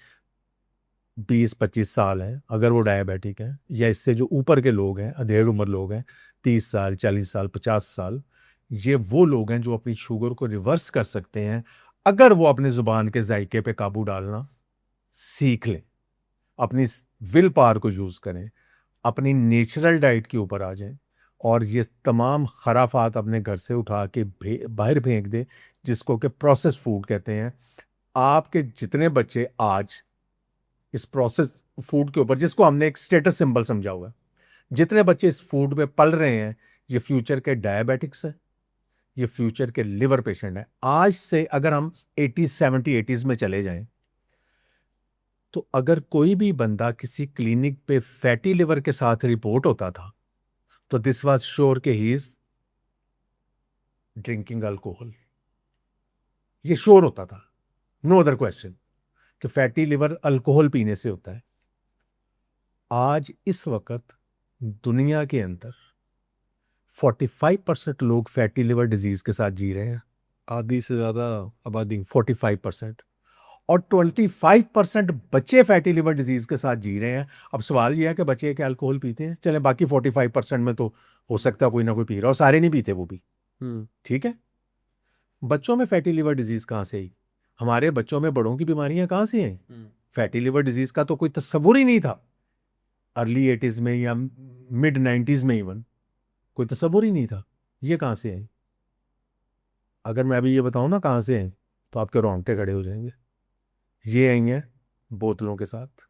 20-25 साल हैं, अगर वो डायबिटिक हैं, या इससे जो ऊपर के लोग हैं, अधेड़ उम्र लोग हैं, 30 साल, 40 साल, 50 साल, ये वो लोग हैं जो अपनी शुगर को रिवर्स कर सकते हैं अगर वो अपनी ज़ुबान के जायके पे काबू डालना सीख लें, अपनी विल पावर को यूज़ करें, अपनी नेचुरल डाइट के ऊपर आ जाएं और ये तमाम खराफात अपने घर से उठा के बाहर फेंक दें, जिसको कि प्रोसेस फूड कहते हैं। आपके जितने बच्चे आज इस प्रोसेस फूड के ऊपर, जिसको हमने एक स्टेटस सिंबल समझा हुआ है, जितने बच्चे इस फूड में पल रहे हैं, ये फ्यूचर के डायबिटिक्स हैं, ये फ्यूचर के लिवर पेशेंट हैं। आज से अगर हम 80s 70 80s में चले जाएं, तो अगर कोई भी बंदा किसी क्लिनिक पे फैटी लिवर के साथ रिपोर्ट होता था, तो दिस वाज श्योर के ही इज ड्रिंकिंग अल्कोहल। ये श्योर होता था, नो अदर क्वेश्चन, कि फैटी लिवर अल्कोहल पीने से होता है। आज इस वक्त दुनिया के अंदर 45% लोग फैटी लिवर डिजीज के साथ जी रहे हैं, आधी से ज़्यादा आबादी। 45%, और 25% बच्चे फैटी लिवर डिजीज के साथ जी रहे हैं। अब सवाल यह है कि बच्चे क्या अल्कोहल पीते हैं? चले, बाकी 45% में तो हो सकता है कोई ना कोई पी रहा हो, सारे नहीं पीते वो भी, ठीक है। बच्चों में फैटी लिवर डिजीज कहाँ से आई? हमारे बच्चों में बड़ों की बीमारियां कहाँ से हैं? फैटी लिवर डिजीज का तो कोई तस्वुर ही नहीं था अर्ली 80s में या मिड 90s में, इवन कोई तस्वुर ही नहीं था। ये कहाँ से आई? अगर मैं अभी ये बताऊं ना कहाँ से आई, तो आपके रोंगटे खड़े हो जाएंगे। ये आई हैं बोतलों के साथ,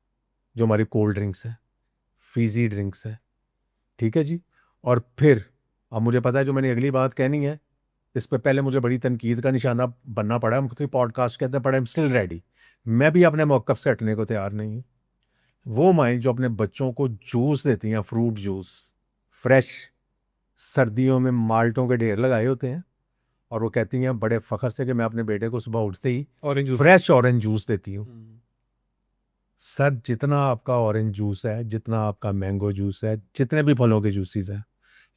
जो हमारी कोल्ड ड्रिंक्स है, फीजी ड्रिंक्स है, ठीक है जी। और फिर अब मुझे पता है जो मैंने अगली बात कहनी है, इस पर पहले मुझे बड़ी तनकीद का निशाना बनना पड़ा, मुख्तलिफ पॉडकास्ट कहते पड़ा, आई एम स्टिल रेडी। मैं भी अपने मौक़िफ़ से हटने को तैयार नहीं हूँ। वो माएँ जो अपने बच्चों को जूस देती हैं, फ्रूट जूस फ्रेश, सर्दियों में माल्टों के ढेर लगाए होते हैं, और वो कहती हैं बड़े फ़ख्र से कि मैं अपने बेटे को सुबह उठते ही orange juice. Fresh orange juice देती हूँ। सर, जितना आपका ऑरेंज जूस है, जितना आपका मैंगो जूस है, जितने भी फलों के जूसेस हैं,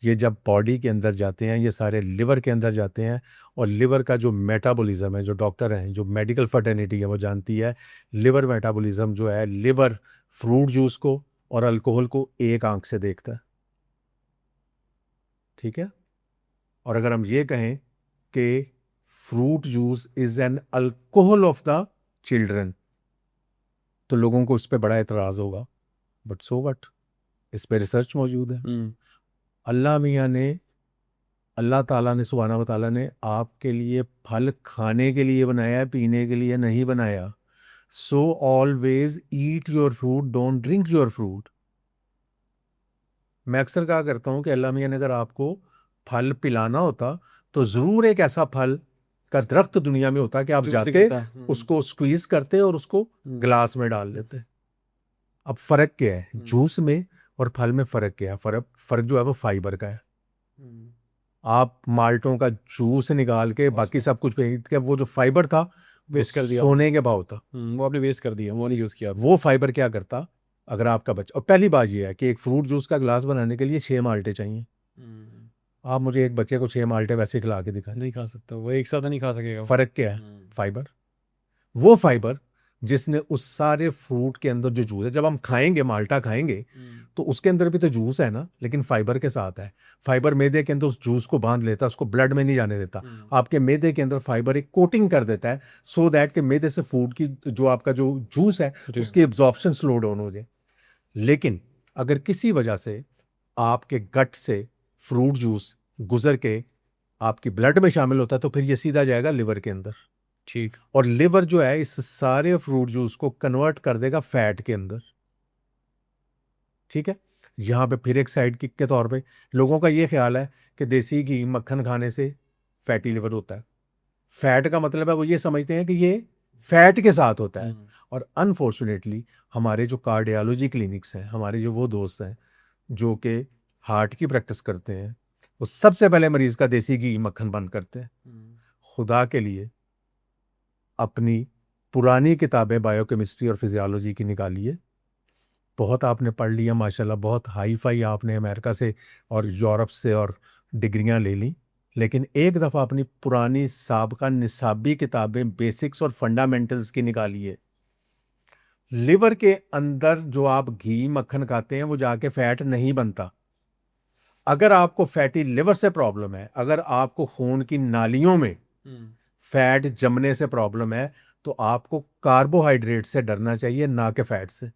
ये जब बॉडी के अंदर जाते हैं, ये सारे लिवर के अंदर जाते हैं, और लिवर का जो मेटाबॉलिज्म है, जो डॉक्टर हैं, जो मेडिकल फर्टेनिटी है, वो जानती है, लिवर मेटाबॉलिज्म जो है, लिवर फ्रूट जूस को और अल्कोहल को एक आंख से देखता है, ठीक है। और अगर हम ये कहें कि fruit juice is an alcohol of the children, तो लोगों को उस पर बड़ा एतराज़ होगा, बट सो वट, इस पर रिसर्च मौजूद है। अल्लाह मियाँ ने, अल्लाह ताला ने, सुब्हाना व ताला ने आपके लिए फल खाने के लिए बनाया है, पीने के लिए नहीं बनाया। So always eat your fruit, don't drink your fruit. मैं अक्सर कहा करता हूँ कि अल्लाह मियाँ ने अगर आपको फल पिलाना होता, तो ज़रूर एक ऐसा फल का दरख्त दुनिया में होता कि आप जाते, उसको स्क्वीज करते और उसको गिलास में डाल लेते। अब फ़र्क क्या है जूस में और फल में? फ़र्क क्या है? फ़र्क जो है वो फाइबर का है। आप माल्टों का जूस निकाल के बाकी सब कुछ फेंक के, वो जो फाइबर था वेस्ट कर दिया, सोने के भाव था, वो आपने वेस्ट कर दिया, वो नहीं यूज़ किया। वो फाइबर क्या करता? अगर आपका बच्चा, और पहली बात ये है कि एक फ्रूट जूस का गिलास बनाने के लिए 6 माल्टे चाहिए। आप मुझे एक बच्चे को 6 माल्टे वैसे खिला के दिखाएं, नहीं खा सकता, वो एक साथ नहीं खा सकेगा। फ़र्क क्या है? फाइबर। वो फाइबर जिसने उस सारे फ्रूट के अंदर जो जूस है, जब हम खाएंगे, माल्टा खाएंगे, तो उसके अंदर भी तो जूस है ना, लेकिन फाइबर के साथ है। फाइबर मैदे के अंदर उस जूस को बांध लेता है, उसको ब्लड में नहीं जाने देता। आपके मैदे के अंदर फाइबर एक कोटिंग कर देता है, सो दैट कि मैदे से फूड की जो आपका जो जूस है उसकी एब्जॉर्प्शन स्लो डाउन हो जाए। लेकिन अगर किसी वजह से आपके गट से फ्रूट जूस गुजर के आपकी ब्लड में शामिल होता है, तो फिर ये सीधा जाएगा लिवर के अंदर, ठीक। और लिवर जो है इस सारे फ्रूट जूस को कन्वर्ट कर देगा फैट के अंदर, ठीक है। यहां पे फिर एक साइड किक के तौर पे लोगों का ये ख्याल है कि देसी घी मक्खन खाने से फैटी लिवर होता है। फैट का मतलब है वो ये समझते हैं कि ये फैट के साथ होता है, और अनफॉर्चुनेटली हमारे जो कार्डियोलॉजी क्लिनिक्स हैं, हमारे जो वो दोस्त हैं जो कि हार्ट की प्रैक्टिस करते हैं, वो सबसे पहले मरीज का देसी घी मक्खन बंद करते हैं। खुदा के लिए अपनी पुरानी किताबें बायोकेमिस्ट्री और फिजियोलॉजी की निकालिए। बहुत आपने पढ़ लिया माशाल्लाह, बहुत हाई फाई आपने अमेरिका से और यूरोप से और डिग्रियां ले ली, लेकिन एक दफ़ा अपनी पुरानी साबका निसाबी किताबें बेसिक्स और फंडामेंटल्स की निकालिए। लिवर के अंदर जो आप घी मक्खन खाते हैं वो जाके फैट नहीं बनता। अगर आपको फैटी लिवर से प्रॉब्लम है, अगर आपको खून की नालियों में फैट जमने से प्रॉब्लम है, तो आपको कार्बोहाइड्रेट से डरना चाहिए, ना कि फैट से।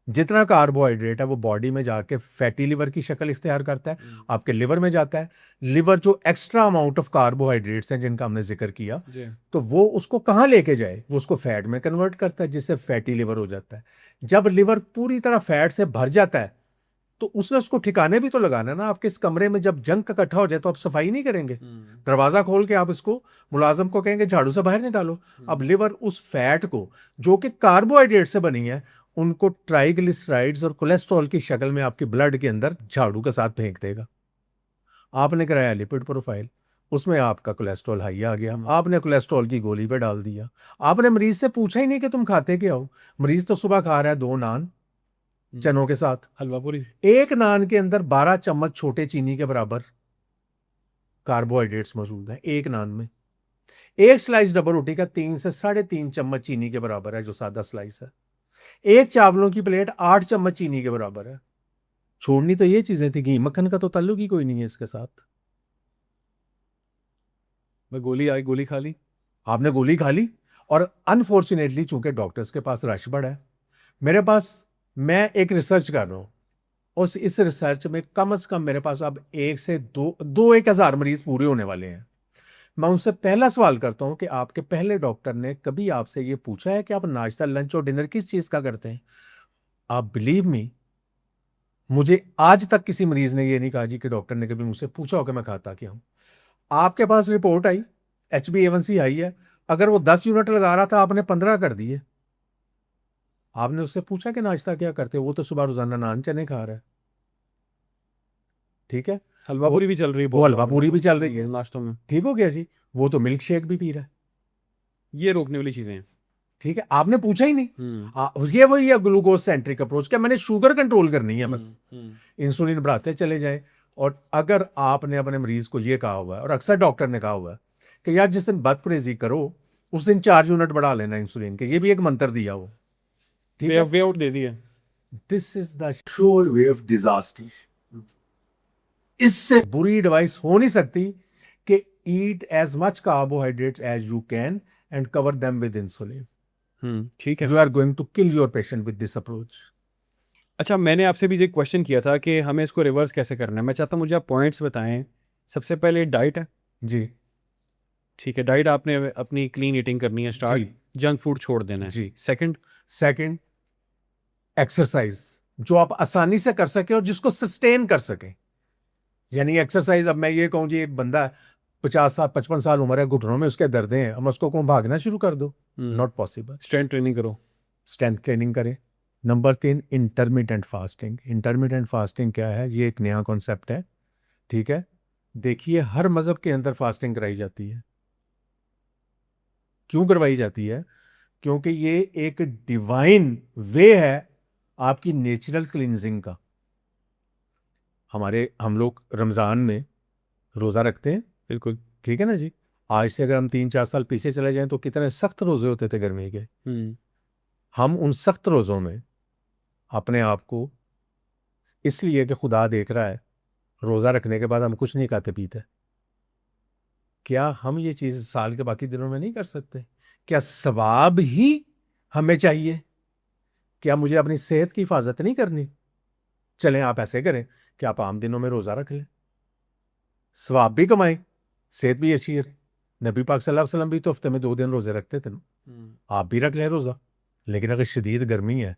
जितना कार्बोहाइड्रेट है वो बॉडी में जाके फैटी लिवर की शक्ल इख्तियार करता है, आपके लिवर में जाता है। लिवर जो एक्स्ट्रा अमाउंट ऑफ कार्बोहाइड्रेट्स हैं जिनका हमने जिक्र किया, तो वो उसको कहाँ लेके जाए, वो उसको फैट में कन्वर्ट करता है, जिससे फैटी लिवर हो जाता है। जब लिवर पूरी तरह फैट से भर जाता है तो उसने उसको ठिकाने भी तो लगाना है ना। आपके इस कमरे में जब जंक इकट्ठा हो जाए तो आप सफाई नहीं करेंगे, दरवाजा खोल के आप इसको मुलाजम को कहेंगे झाड़ू से बाहर निकालो। अब लिवर उस फैट को जो कि कार्बोहाइड्रेट से बनी है, उनको ट्राइग्लिसराइड्स और कोलेस्ट्रॉल की शक्ल में आपके ब्लड के अंदर झाड़ू के साथ फेंक देगा। आपने कराया लिपिड प्रोफाइल, उसमें आपका कोलेस्ट्रॉल हाई आ गया, आपने कोलेस्ट्रॉल की गोली पे डाल दिया। आपने मरीज से पूछा ही नहीं कि तुम खाते क्या हो। मरीज तो सुबह खा रहा है 2 नान चनों के साथ हलवा पूरी, एक नान के अंदर 12 चम्मच छोटे चीनी के बराबर कार्बोहाइड्रेट्स मौजूद हैं एक नान में। एक स्लाइस डबल रोटी का 3 से 3.5 चम्मच चीनी के बराबर है जो सादा स्लाइस है। एक चावलों की प्लेट 8 चम्मच चीनी के बराबर है। छोड़नी तो ये चीजें थी, घी मक्खन का तो ताल्लुक ही कोई नहीं है इसके साथ। मैं गोली आई, गोली खा ली। आपने गोली खा ली, और अनफॉर्चुनेटली चूंकि डॉक्टर्स के पास रश बड़ा है, मेरे पास, मैं एक रिसर्च कर रहा हूं, उस इस रिसर्च में कम से कम मेरे पास अब 1 से 2-1,000 मरीज पूरे होने वाले हैं। मैं उनसे पहला सवाल करता हूं कि आपके पहले डॉक्टर ने कभी आपसे ये पूछा है कि आप नाश्ता, लंच और डिनर किस चीज का करते हैं? आप बिलीव मी, मुझे आज तक किसी मरीज ने ये नहीं कहा जी कि डॉक्टर ने कभी मुझसे पूछा हो कि मैं खाता क्या हूं। आपके पास रिपोर्ट आई, HbA1c आई है, अगर वो 10 यूनिट लगा रहा था आपने 15 कर दिए। आपने उससे पूछा कि नाश्ता क्या करते हो? वो तो सुबह रोजाना नान चने खा रहा है। ठीक है, हलवा वो पूरी भी चल रही है, वो हलवा पूरी भी चल रही है, नाश्तों में। ठीक हो गया जी। वो तो मिल्क शेक भी पी रहा है। ये रोकने वाली चीजें हैं। ठीक है, आपने पूछा ही नहीं। ये वही है ग्लूकोज सेंट्रिक अप्रोच, क्या मैंने शुगर कंट्रोल करनी है बस, इंसुलिन बढ़ाते चले जाए। और अगर आपने अपने मरीज को ये कहा हुआ है, और अक्सर डॉक्टर ने कहा हुआ है कि यार जिस दिन बदपरहेजी करो उस दिन 4 यूनिट बढ़ा लेना इंसुलिन के, ये भी एक मंत्र दिया हो। ठीक है, वे आउट दे दिए। This is the sure way of disaster. इससे बुरी एडवाइस हो नहीं सकती कि eat as much carbohydrate as you can and cover them with insulin. ठीक है। You are going to kill your patient with this approach. अच्छा, मैंने आपसे भी एक क्वेश्चन किया था कि हमें इसको रिवर्स कैसे करना है। मैं चाहता हूँ मुझे आप पॉइंट्स बताएं। सबसे पहले डाइट है। जी ठीक है, डाइट आपने अपनी क्लीन ईटिंग करनी है स्टार्ट, जंक फूड छोड़ देना है। जी। सेकंड एक्सरसाइज जो आप आसानी से कर सके और जिसको सस्टेन कर सके। यानी एक्सरसाइज, अब मैं ये कहूँ जी एक बंदा 50-55 साल उम्र है, घुटनों में उसके दर्द हैं, हम उसको कहूँ भागना शुरू कर दो, नॉट पॉसिबल। स्ट्रेंथ ट्रेनिंग करो। स्ट्रेंथ ट्रेनिंग करें। Number 3, intermittent fasting. Intermittent fasting क्या है? ये एक नया कॉन्सेप्ट है। ठीक है, देखिए हर मजहब के अंदर फास्टिंग कराई जाती है। क्यों करवाई जाती है? क्योंकि ये एक डिवाइन वे है आपकी नेचुरल क्लिनजिंग का। हम लोग रमज़ान में रोज़ा रखते हैं, बिल्कुल। ठीक है ना जी। आज से अगर हम 3-4 साल पीछे चले जाएं तो कितने सख्त रोज़े होते थे गर्मी के। हम उन सख्त रोज़ों में अपने आप को, इसलिए कि खुदा देख रहा है, रोज़ा रखने के बाद हम कुछ नहीं खाते पीते, क्या हम ये चीज़ साल के बाकी दिनों में नहीं कर सकते? क्या सवाब ही हमें चाहिए? क्या मुझे अपनी सेहत की हिफाजत नहीं करनी? चलें आप ऐसे करें कि आप आम दिनों में रोज़ा रख लें, सवाब भी कमाएं, सेहत भी अच्छी है। नबी पाक सल्लल्लाहु अलैहि वसल्लम भी तो हफ्ते में 2 दिन रोज़े रखते थे ना। आप भी रख लें रोज़ा। लेकिन अगर शदीद गर्मी है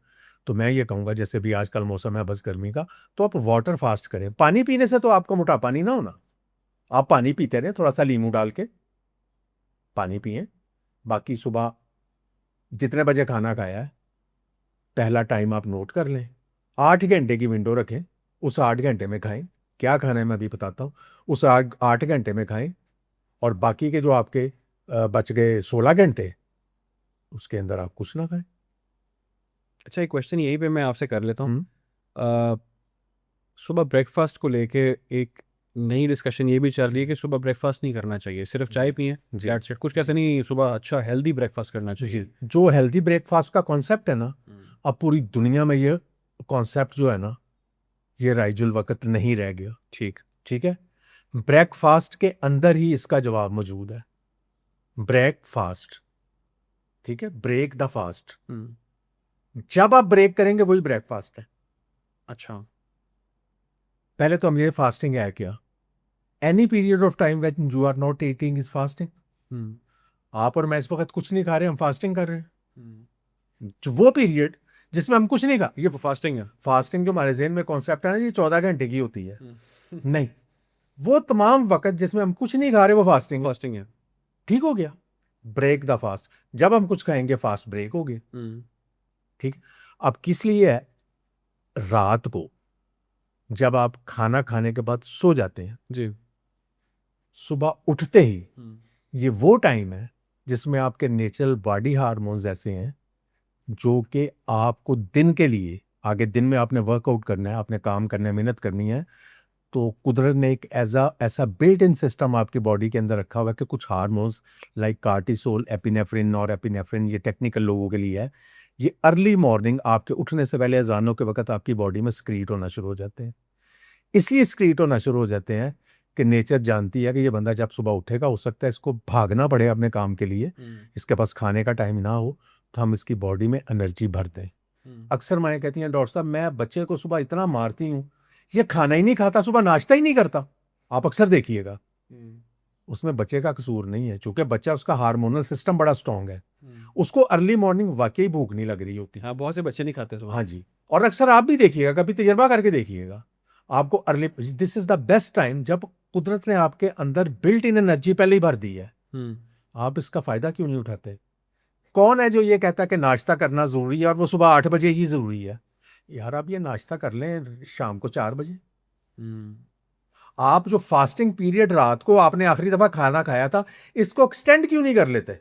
तो मैं ये कहूँगा, जैसे भी आजकल मौसम है बस गर्मी का, तो आप वाटर फास्ट करें। पानी पीने से तो आपको मोटापा नहीं ना होना। आप पानी पीते रहें, थोड़ा सा लीमू डाल के पानी पिए। बाकी सुबह जितने बजे खाना खाया है पहला टाइम आप नोट कर लें, 8 घंटे की विंडो रखें, उस 8 घंटे में खाएं। क्या खाना है मैं अभी बताता हूँ। उस 8 घंटे में खाएं, और बाकी के जो आपके बच गए 16 घंटे, उसके अंदर आप कुछ ना खाएं। अच्छा, एक क्वेश्चन यहीं पे मैं आपसे कर लेता हूँ। सुबह ब्रेकफास्ट को लेके एक नई डिस्कशन ये भी चल रही है कि सुबह ब्रेकफास्ट नहीं करना चाहिए, सिर्फ चाय पिए, जी। That's it. कुछ कहते नहीं सुबह अच्छा हेल्दी ब्रेकफास्ट करना जी, चाहिए। जो हेल्दी ब्रेकफास्ट का कॉन्सेप्ट है ना, अब पूरी दुनिया में ये कॉन्सेप्ट जो है ना, ये राइजुल वक्त नहीं रह गया। ठीक। ठीक है, ब्रेकफास्ट के अंदर ही इसका जवाब मौजूद है। ब्रेकफास्ट, ठीक है, ब्रेक द फास्ट। जब आप ब्रेक करेंगे वही ब्रेकफास्ट है। अच्छा। पहले तो हम ये फास्टिंग है क्या, any period of time when you are not eating is fasting. आप और मैं इस वक्त कुछ नहीं खा रहे, हम फास्टिंग कर रहे हैं। जो वो पीरियड जिसमें हम कुछ नहीं खा, ये फास्टिंग है। फास्टिंग जो हमारे जहन में कॉन्सेप्ट है ना, ये 14 घंटे की होती है। नहीं, वो तमाम वक्त जिसमें हम कुछ नहीं खा रहे वो फास्टिंग फास्टिंग है। ठीक हो गया, ब्रेक द फास्ट। जब हम कुछ खाएंगे फास्ट ब्रेक हो गया। ठीक, अब किस लिए है, रात को जब आप खाना खाने के बाद सो जाते हैं, जी। सुबह उठते ही ये वो टाइम है जिसमें आपके नेचुरल बॉडी हार्मोन्स ऐसे हैं जो कि आपको दिन के लिए, आगे दिन में आपने वर्कआउट करना है, आपने काम करना है, मेहनत करनी है, तो कुदरत ने एक ऐसा बिल्ट इन सिस्टम आपकी बॉडी के अंदर रखा हुआ है कि कुछ हार्मोन्स लाइक कार्टिसोल, एपिनेफ्रिन और एपिनेफ्रिन, ये टेक्निकल लोगों के लिए है, ये अर्ली मॉर्निंग आपके उठने से पहले अजानों के वक्त आपकी बॉडी में स्क्रीट होना शुरू हो जाते हैं। इसलिए स्क्रीट होना शुरू हो जाते हैं कि नेचर जानती है कि ये बंदा जब सुबह उठेगा, हो सकता है इसको भागना पड़े अपने काम के लिए, इसके पास खाने का टाइम ना हो, तो हम इसकी बॉडी में एनर्जी भर दें। अक्सर माएँ कहती हैं, डॉक्टर साहब मैं बच्चे को सुबह इतना मारती हूँ, ये खाना ही नहीं खाता, सुबह नाश्ता ही नहीं करता। आप अक्सर देखिएगा, उसमें बच्चे का कसूर नहीं है, क्योंकि बच्चा, उसका हार्मोनल सिस्टम बड़ा स्ट्रांग है, उसको अर्ली मॉर्निंग वाकई भूख नहीं लग रही होती। हाँ, बहुत से बच्चे नहीं खाते सुबह। हाँ जी, और अक्सर आप भी देखिएगा, कभी तजर्बा करके देखिएगा, आपको early, this is the best time जब कुदरत ने आपके अंदर बिल्ट इन एनर्जी पहले ही भर दी है। आप इसका फायदा क्यों नहीं उठाते? कौन है जो ये कहता है कि नाश्ता करना जरूरी है और वो सुबह 8 बजे ही जरूरी है? यार आप ये नाश्ता कर लें शाम को 4 बजे। आप जो फास्टिंग पीरियड रात को आपने आखिरी दफा खाना खाया था, इसको एक्सटेंड क्यों नहीं कर लेते?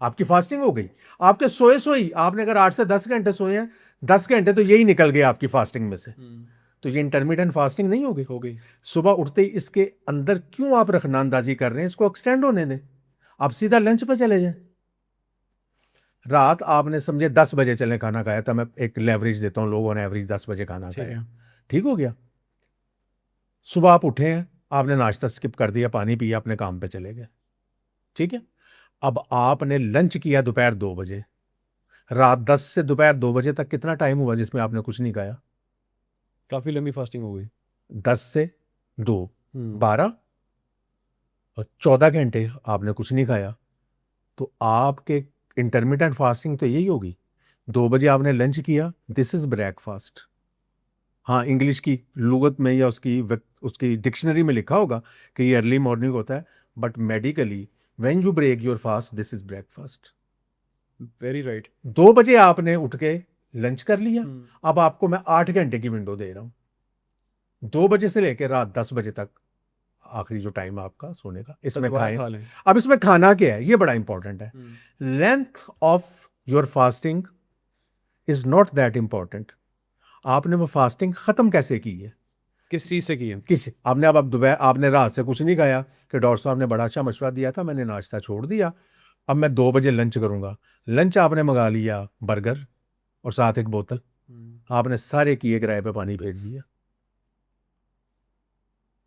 आपकी फास्टिंग हो गई, आपके सोए आपने अगर 8 से 10 घंटे सोए हैं, 10 घंटे तो यही निकल गए आपकी फास्टिंग में से, तो ये इंटरमीडिएट फास्टिंग नहीं हो गई? हो गई। सुबह उठते ही इसके अंदर क्यों आप रखनांदाजी कर रहे हैं? इसको एक्सटेंड होने दें, आप सीधा लंच पे चले जाएं। रात आपने समझे 10 बजे चले खाना खाया था, मैं एक लेवरेज देता हूं, लोगों ने एवरेज 10 बजे खाना खाया, ठीक हो गया। सुबह आप उठे हैं, आपने नाश्ता स्किप कर दिया, पानी पिया, अपने काम पे चले गए, ठीक है। अब आपने लंच किया दोपहर 2 बजे, रात 10 से दोपहर 2 बजे तक कितना टाइम हुआ जिसमें आपने कुछ नहीं खाया? काफी लंबी फास्टिंग हो गई। 10 से 2, 12 और 14 घंटे आपने कुछ नहीं खाया, तो आपके इंटरमीडिएट फास्टिंग तो यही होगी। 2 बजे आपने लंच किया, दिस इज ब्रेकफास्ट। हाँ, इंग्लिश की लुगत में या उसकी डिक्शनरी में लिखा होगा कि ये अर्ली मॉर्निंग होता है, but medically when you break your fast this is breakfast. Very right. 2 बजे आपने उठ के लंच कर लिया, अब आपको मैं 8 घंटे की विंडो दे रहा हूं, 2 बजे से लेकर रात 10 बजे तक, आखिरी जो टाइम आपका सोने का, इसमें खाएं। अब इसमें खाना क्या है, ये बड़ा इंपॉर्टेंट है। Length of your fasting is not that important, आपने वो फास्टिंग खत्म कैसे की है, किस चीज से की है? किस आपने, अब दोपहर आपने रात से कुछ नहीं खाया कि डॉक्टर साहब ने बड़ा अच्छा मशवरा दिया था, मैंने नाश्ता छोड़ दिया, अब मैं 2 बजे लंच करूंगा। लंच आपने मंगा लिया बर्गर और साथ एक बोतल, आपने सारे किए किराए पे पानी फेर दिया।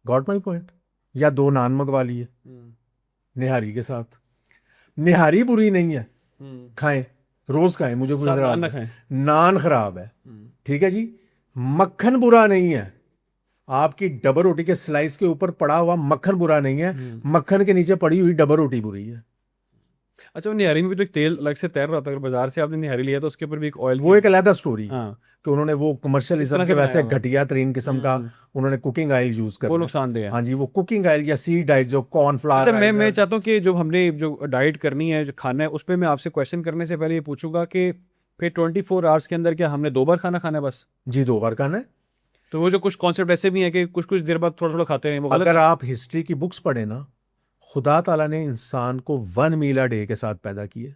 Got my point? या 2 नान मंगवा लिए निहारी के साथ। निहारी बुरी नहीं है, खाएं, रोज खाएं, मुझे कोई एतराज नहीं। नान खराब है, ठीक है जी। मक्खन बुरा नहीं है, आपकी डबल रोटी के स्लाइस के ऊपर पड़ा हुआ मक्खन बुरा नहीं है, मक्खन के नीचे पड़ी हुई डबल रोटी बुरी है। अच्छा, वो निहारी में भी तो एक तेल अलग से तैर रहा था, अगर बाजार से आपने निहारी लिया तो उसके ऊपर भी एक ऑयल, वो एक अलग स्टोरी। हाँ, कि उन्होंने वो कमर्शियल हिसाब से वैसे घटिया तरीन किस्म का उन्होंने कुकिंग ऑयल यूज कर, वो नुकसानदेह है। हाँ जी, वो कुकिंग ऑयल या सीड ऑयल जो कॉर्नफ्लावर। अच्छा, मैं चाहता हूँ कि जो हमने जो डाइट करनी है, जो खाना है, उस पर मैं आपसे क्वेश्चन करने से पहले ये पूछूंगा कि फिर 24 आवर्स के अंदर क्या हमने 2 बार खाना खाना है बस? जी, 2 बार खाना है। तो वो जो कुछ कॉन्सेप्ट ऐसे भी है कि कुछ कुछ देर बाद थोड़ा थोड़ा खाते रहें, वो गलत? अगर आप हिस्ट्री की बुक्स पढ़े ना, खुदा ताला ने इंसान को 1 मील अ डे के साथ पैदा किए।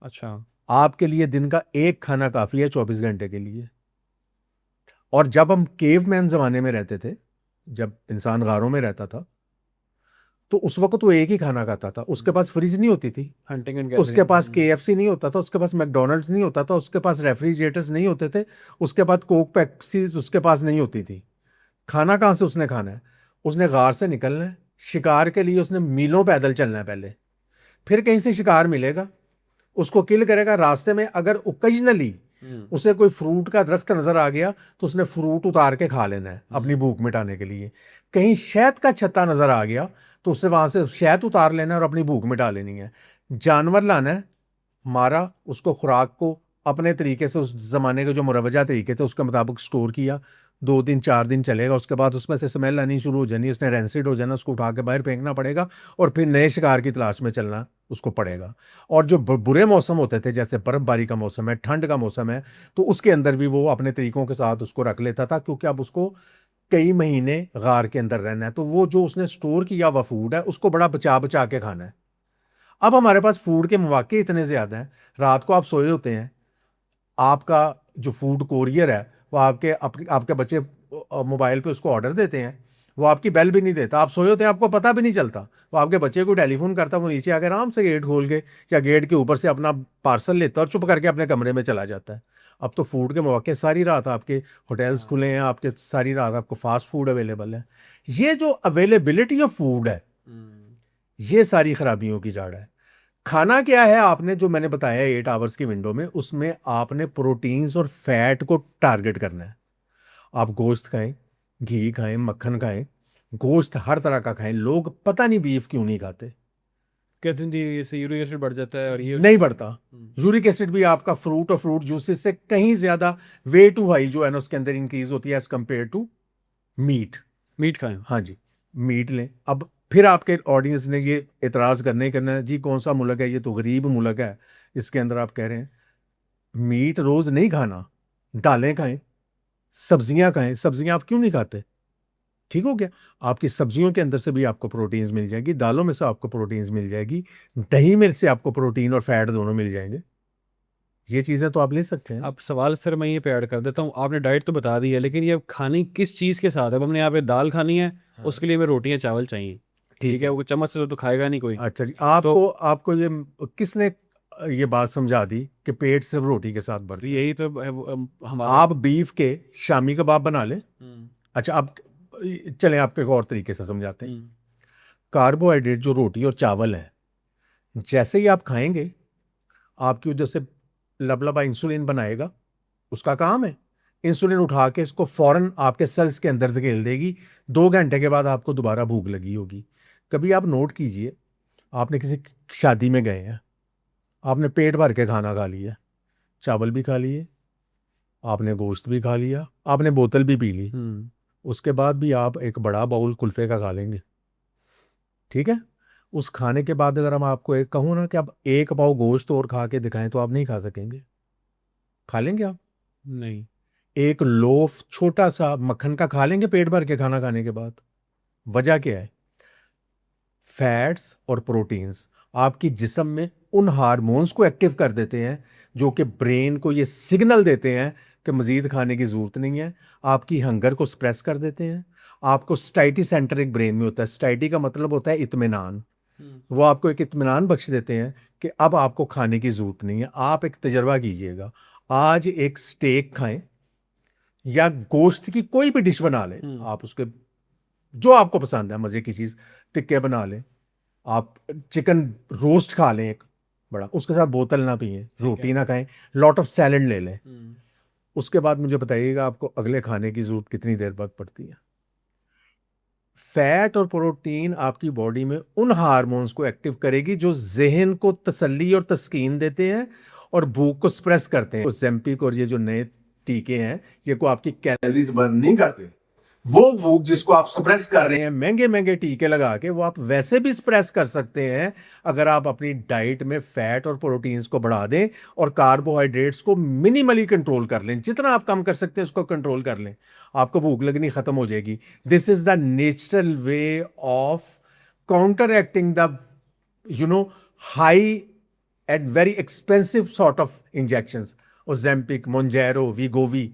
अच्छा, आपके लिए दिन का एक खाना काफी है 24 घंटे के लिए। और जब हम केवमैन जमाने में रहते थे, जब इंसान गारों में रहता था तो उस वक्त वो एक ही खाना खाता था, उसके पास फ्रिज नहीं होती थी, हंटिंग एंड उसके पास KFC नहीं होता था, उसके पास मैकडोनल्ड्स नहीं होता था, उसके पास रेफ्रिजरेटर्स नहीं होते थे, उसके बाद कोक पेप्सी उसके पास नहीं होती थी। खाना कहाँ से उसने खाना है? उसने गार से निकलना है, शिकार के लिए उसने मीलों पैदल चलना है पहले, फिर कहीं से शिकार मिलेगा, उसको किल करेगा। रास्ते में अगर ओकेजनली उसे कोई फ्रूट का दरख्त नजर आ गया तो उसने फ्रूट उतार के खा लेना है अपनी भूख मिटाने के लिए। कहीं शहद का छत्ता नजर आ गया तो उससे वहां से शहद उतार लेना है और अपनी भूख मिटा लेनी है। जानवर लाना है, मारा, उसको खुराक को अपने तरीके से, उस जमाने के जो मुरवजा तरीके थे उसके मुताबिक स्टोर किया, 2 दिन 4 दिन चलेगा, उसके बाद उसमें से स्मेल आनी शुरू हो जानी, उसने रेंसिड हो जाना, उसको उठा के बाहर फेंकना पड़ेगा और फिर नए शिकार की तलाश में चलना उसको पड़ेगा। और जो बुरे मौसम होते थे, जैसे बर्फबारी का मौसम है, ठंड का मौसम है, तो उसके अंदर भी वो अपने तरीकों के साथ उसको रख लेता था, क्योंकि अब उसको कई महीने गार के अंदर रहना है, तो वो जो उसने स्टोर किया हुआ फूड है उसको बड़ा बचा बचा के खाना है। अब हमारे पास फूड के मौके इतने ज़्यादा हैं, रात को आप सोए होते हैं, आपका जो फूड कोरियर है वो आपके बच्चे मोबाइल पे उसको ऑर्डर देते हैं, वो आपकी बेल भी नहीं देता, आप सोए होते हैं, आपको पता भी नहीं चलता, वो आपके बच्चे को टेलीफोन करता, वो नीचे आकर आराम से गेट खोल के या गेट के ऊपर से अपना पार्सल लेता और चुप करके अपने कमरे में चला जाता है। अब तो फूड के मौके सारी रात आपके होटल्स खुले हैं, आपके सारी रात आपको फास्ट फूड अवेलेबल है। ये जो अवेलेबिलिटी ऑफ फूड है, ये सारी खराबियों की जड़ है। खाना क्या है? आपने जो मैंने बताया 8 आवर्स की विंडो में, उसमें आपने प्रोटीन्स और फैट को टारगेट करना है। आप गोश्त खाएं, घी खाएं, मक्खन खाएं, गोश्त हर तरह का खाएं। लोग पता नहीं बीफ क्यों नहीं खाते। कहते हैं जी इससे यूरिक एसिड बढ़ जाता है और ये नहीं बढ़ता। यूरिक एसिड भी आपका फ्रूट और फ्रूट जूसेस से कहीं ज्यादा वे टू हाई जो है ना उसके अंदर इंक्रीज होती है as compare to meat. Meat खाएं। हाँ जी, मीट लें। अब फिर आपके ऑडियंस ने ये एतराज़ करना ही करना है, जी कौन सा मुल्क है, ये तो गरीब मुल्क है, इसके अंदर आप कह रहे हैं मीट रोज़ नहीं खाना, दालें खाएं, सब्जियां खाएं। सब्जियां आप क्यों नहीं खाते? ठीक हो गया, आपकी सब्जियों के अंदर से भी आपको प्रोटीन्स मिल जाएगी, दालों में से आपको प्रोटीन्स मिल जाएगी, दही में से आपको प्रोटीन और फैट दोनों मिल जाएंगे। ये चीज़ें तो आप ले सकते हैं। अब सवाल सर मैं ये पे ऐड कर देता हूँ, आपने डाइट तो बता दी है लेकिन ये खानी किस चीज़ के साथ है? अब हमने यहाँ पे दाल खानी है, उसके लिए हमें रोटियाँ चावल चाहिए, ठीक है, वो चम्मच से तो खाएगा नहीं कोई। अच्छा जी, तो आपको ये किसने ये बात समझा दी कि पेट सिर्फ रोटी के साथ भरता है? यही तो हमारा आप बीफ के शामी कबाब बना लें। अच्छा, आप चलें आपको एक और तरीके से समझाते हैं। कार्बोहाइड्रेट जो रोटी और चावल है, जैसे ही आप खाएंगे आपकी वजह से लबलबा इंसुलिन बनाएगा, उसका काम है। इंसुलिन उठा के इसको फौरन आपके सेल्स के अंदर धकेल देगी, 2 घंटे के बाद आपको दोबारा भूख लगी होगी। कभी आप नोट कीजिए, आपने किसी शादी में गए हैं, आपने पेट भर के खाना खा लिया, चावल भी खा लिए, आपने गोश्त भी खा लिया, आपने बोतल भी पी ली, उसके बाद भी आप एक बड़ा बाउल कुल्फे का खा लेंगे, ठीक है? उस खाने के बाद अगर हम आपको एक कहूँ ना कि आप एक पाव गोश्त और खा के दिखाएं तो आप नहीं खा सकेंगे। खा लेंगे आप? नहीं। एक लोफ छोटा सा मक्खन का खा लेंगे पेट भर के खाना खाने के बाद? वजह क्या है? फैट्स और प्रोटीन्स आपकी जिस्म में उन हार्मोन्स को एक्टिव कर देते हैं जो कि ब्रेन को ये सिग्नल देते हैं कि मजीद खाने की ज़रूरत नहीं है, आपकी हंगर को स्प्रेस कर देते हैं। आपको स्टाइटी सेंटर एक ब्रेन में होता है, स्टाइटी का मतलब होता है इत्मीनान। वो आपको एक इत्मीनान बख्श देते हैं कि अब आपको खाने की ज़रूरत नहीं है। आप एक तजर्बा कीजिएगा, आज एक स्टेक खाएं या गोश्त की कोई भी डिश बना लें, आप उसके जो आपको पसंद है मज़े की चीज़, टिक्के बना लें, आप चिकन रोस्ट खा लें एक बड़ा, उसके साथ बोतल ना पिए, रोटी ना खाएं, लॉट ऑफ सैलड ले लें। उसके बाद मुझे बताइएगा आपको अगले खाने की ज़रूरत कितनी देर बाद पड़ती है। फैट और प्रोटीन आपकी बॉडी में उन हार्मोन्स को एक्टिव करेगी जो जहन को तसल्ली और तस्कीन देते हैं और भूख को स्प्रेस करते हैं। ज़ेम्पिक और ये जो नए टीके हैं, ये को आपकी कैलोरीज बर्न नहीं करते। वो भूख जिसको आप स्प्रेस कर रहे हैं महंगे महंगे टीके लगा के, वो आप वैसे भी स्प्रेस कर सकते हैं अगर आप अपनी डाइट में फैट और प्रोटीन्स को बढ़ा दें और कार्बोहाइड्रेट्स को मिनिमली कंट्रोल कर लें। जितना आप कम कर सकते हैं उसको कंट्रोल कर लें, आपको भूख लगनी खत्म हो जाएगी। This is the natural way of counteracting the high end very expensive sort of injections, Ozempic, Mounjaro, Wegovy,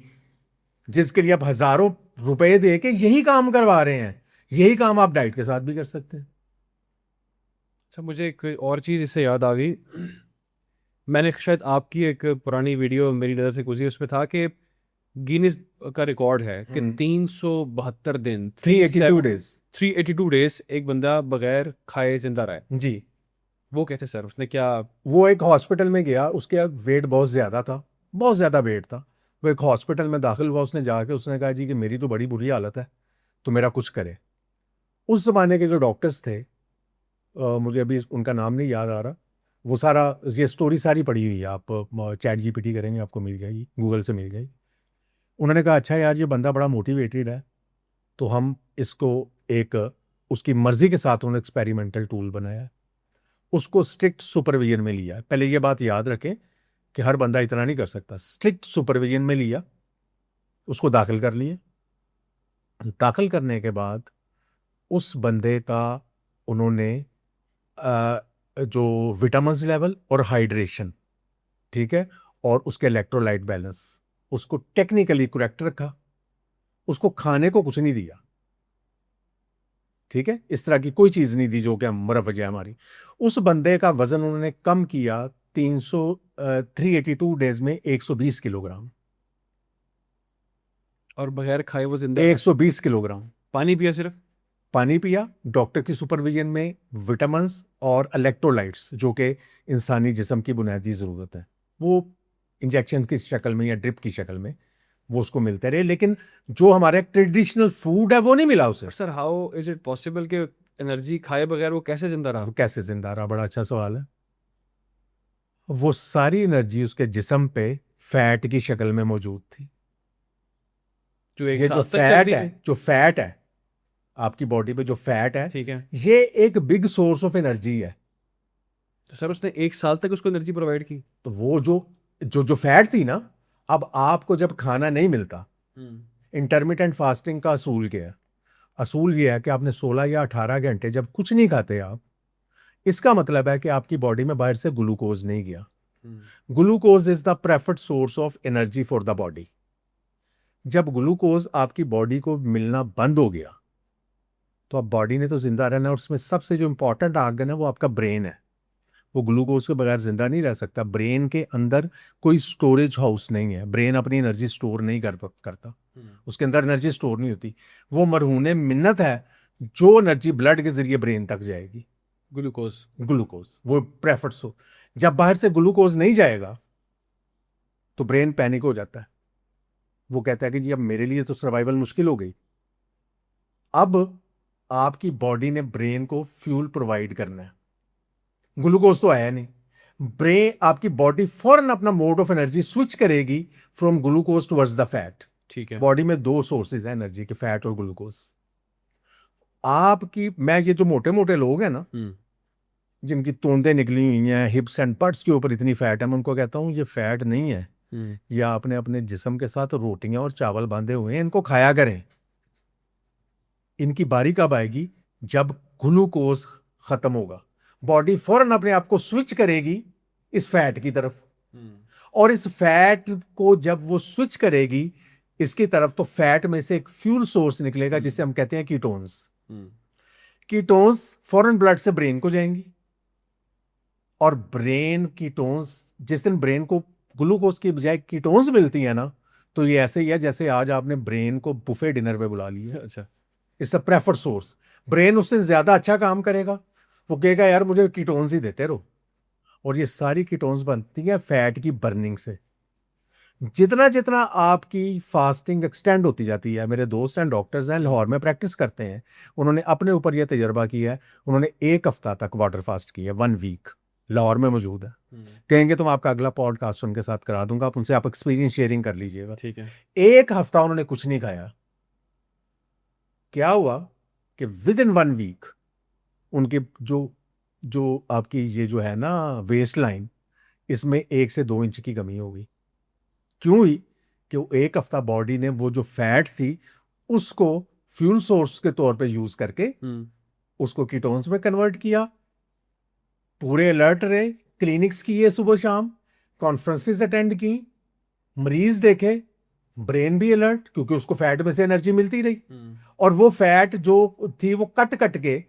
जिसके लिए आप हजारों रुपए दे के यही काम करवा रहे हैं, यही काम आप डाइट के साथ भी कर सकते हैं। अच्छा, मुझे एक और चीज़ इससे याद आ गई। मैंने शायद आपकी एक पुरानी वीडियो मेरी नज़र से गुजरी, उसमें था कि गिनीज का रिकॉर्ड है कि 372 दिन 382 डेज 382 डेज एक बंदा बगैर खाए जिंदा रहा है। जी। वो कैसे सर? उसने क्या? वो एक हॉस्पिटल में गया, उसके वेट बहुत ज़्यादा था, बहुत ज़्यादा वेट था। वो एक हॉस्पिटल में दाखिल हुआ, उसने जाके उसने कहा जी कि मेरी तो बड़ी बुरी हालत है, तो मेरा कुछ करे। उस ज़माने के जो डॉक्टर्स थे, मुझे अभी उनका नाम नहीं याद आ रहा, वो सारा ये स्टोरी सारी पड़ी हुई है, आप चैट जीपीटी करेंगे आपको मिल जाएगी, गूगल से मिल जाएगी। उन्होंने कहा अच्छा यार ये बंदा बड़ा मोटिवेटेड है, तो हम इसको एक उसकी मर्जी के साथ उन्होंने एक्सपेरिमेंटल टूल बनाया है, उसको स्ट्रिक्ट सुपरविजन में लिया। पहले ये बात याद रखें कि हर बंदा इतना नहीं कर सकता। स्ट्रिक्ट सुपरविजन में लिया, उसको दाखिल कर लिए। दाखिल करने के बाद उस बंदे का उन्होंने जो विटामिन्स लेवल और हाइड्रेशन, ठीक है, और उसके इलेक्ट्रोलाइट बैलेंस, उसको टेक्निकली करेक्ट रखा। उसको खाने को कुछ नहीं दिया, ठीक है, इस तरह की कोई चीज नहीं दी जो कि मुरवज है हमारी। उस बंदे का वजन उन्होंने कम किया 382 डेज में 120 किलोग्राम। और बगैर खाए वो जिंदा? 120 किलोग्राम। पानी पिया सिर्फ? पानी पिया, डॉक्टर की सुपरविजन में, विटामिन्स और इलेक्ट्रोलाइट्स जो कि इंसानी जिस्म की बुनियादी ज़रूरत है, वो इंजेक्शन की शक्ल में या ड्रिप की शक्ल में वो उसको मिलते रहे। लेकिन जो हमारे ट्रेडिशनल फूड है वो नहीं मिला उसे। Sir how is it possible कि एनर्जी खाए बगैर वो कैसे जिंदा रहा? वो कैसे जिंदा रहा? बड़ा अच्छा सवाल है। वो सारी एनर्जी उसके जिस्म पे फैट की शक्ल में मौजूद थी। जो एक ये जो साल तक फैट चलती है, थी? जो फैट है आपकी बॉडी पे, जो फैट है, ठीक है। ये एक बिग सोर्स ऑफ एनर्जी है। तो सर उसने एक साल तक उसको एनर्जी प्रोवाइड की? तो वो जो जो जो फैट थी ना, अब आपको जब खाना नहीं मिलता, इंटरमिटेंट फास्टिंग का असूल क्या है? असूल ये है कि आपने 16 या 18 घंटे जब कुछ नहीं खाते आप, इसका मतलब है कि आपकी बॉडी में बाहर से ग्लूकोज नहीं गया। Glucose is the preferred source of energy for the body. जब ग्लूकोज आपकी बॉडी को मिलना बंद हो गया, तो अब बॉडी ने तो जिंदा रहना है, और उसमें सबसे जो इंपॉर्टेंट आर्गन है वो आपका ब्रेन है। वो ग्लूकोज के बगैर जिंदा नहीं रह सकता। ब्रेन के अंदर कोई स्टोरेज हाउस नहीं है, ब्रेन अपनी एनर्जी स्टोर नहीं करता, उसके अंदर एनर्जी स्टोर नहीं होती। वो मरहूने मिन्नत है जो एनर्जी ब्लड के जरिए ब्रेन तक जाएगी, ग्लूकोज वो प्रेफर्ड सो। जब बाहर से ग्लूकोज नहीं जाएगा तो ब्रेन पैनिक हो जाता है, वो कहता है कि जी अब मेरे लिए तो सर्वाइवल मुश्किल हो गई। अब आपकी बॉडी ने ब्रेन को फ्यूल प्रोवाइड करना है, ग्लूकोज तो आया नहीं, ब्रेन आपकी बॉडी फौरन अपना मोड ऑफ एनर्जी स्विच करेगी from glucose towards the fat. ठीक है। बॉडी में दो सोर्सेज है एनर्जी के, फैट और ग्लूकोज। आपकी मैं ये जो मोटे मोटे लोग हैं ना, जिनकी तोंदें निकली हुई हैं, हिप्स एंड बट्स के ऊपर इतनी फैट है, मैं उनको कहता हूं ये फैट नहीं है, या आपने अपने जिस्म के साथ रोटियां और चावल बांधे हुए हैं, इनको खाया करें। इनकी बारी कब आएगी? जब ग्लूकोज खत्म होगा, बॉडी फौरन अपने आप को स्विच करेगी इस फैट की तरफ, और इस फैट को जब वो स्विच करेगी इसकी तरफ, तो फैट में से एक फ्यूल सोर्स निकलेगा जिसे हम कहते हैं कीटोन्स। कीटोन्स फौरन ब्लड से ब्रेन को जाएंगी, और ब्रेन कीटोन्स, जिस दिन ब्रेन को ग्लूकोज की बजाय कीटोन्स मिलती है ना, तो ये ऐसे ही है जैसे आज आपने ब्रेन को बुफे डिनर पे बुला लिया। अच्छा। It's a preferred source. Brain उससे ज्यादा अच्छा काम करेगा, वो कहेगा यार मुझे कीटोन्स ही देते रहो। और ये सारी कीटोन्स बनती हैं फैट की बर्निंग से। जितना जितना आपकी फास्टिंग एक्सटेंड होती जाती है, मेरे दोस्त हैं डॉक्टर्स हैं लाहौर में प्रैक्टिस करते हैं, उन्होंने अपने ऊपर यह तजर्बा किया है। उन्होंने 1 हफ्ता तक वाटर फास्ट किया, 1 वीक, लाहौर में मौजूद है। कहेंगे तो मैं आपका अगला पॉडकास्ट उनके साथ करा दूंगा, आप उनसे आप एक्सपीरियंस शेयरिंग कर लीजिएगा। ठीक है। 1 हफ्ता उन्होंने कुछ नहीं खाया। क्या हुआ कि विद इन 1 वीक उनके जो जो आपकी ये जो है ना वेस्ट लाइन, इसमें 1 से 2 इंच की कमी हो गई। क्यों हुई? कि वो 1 हफ्ता बॉडी ने वो जो फैट थी उसको फ्यूल सोर्स के तौर पे यूज करके उसको कीटोन्स में कन्वर्ट किया। पूरे अलर्ट रहे, क्लिनिक्स किए सुबह शाम, कॉन्फ्रेंसेस अटेंड की, मरीज देखे, ब्रेन भी अलर्ट, क्योंकि उसको फैट में से एनर्जी मिलती रही, और वो फैट जो थी वो कट कट के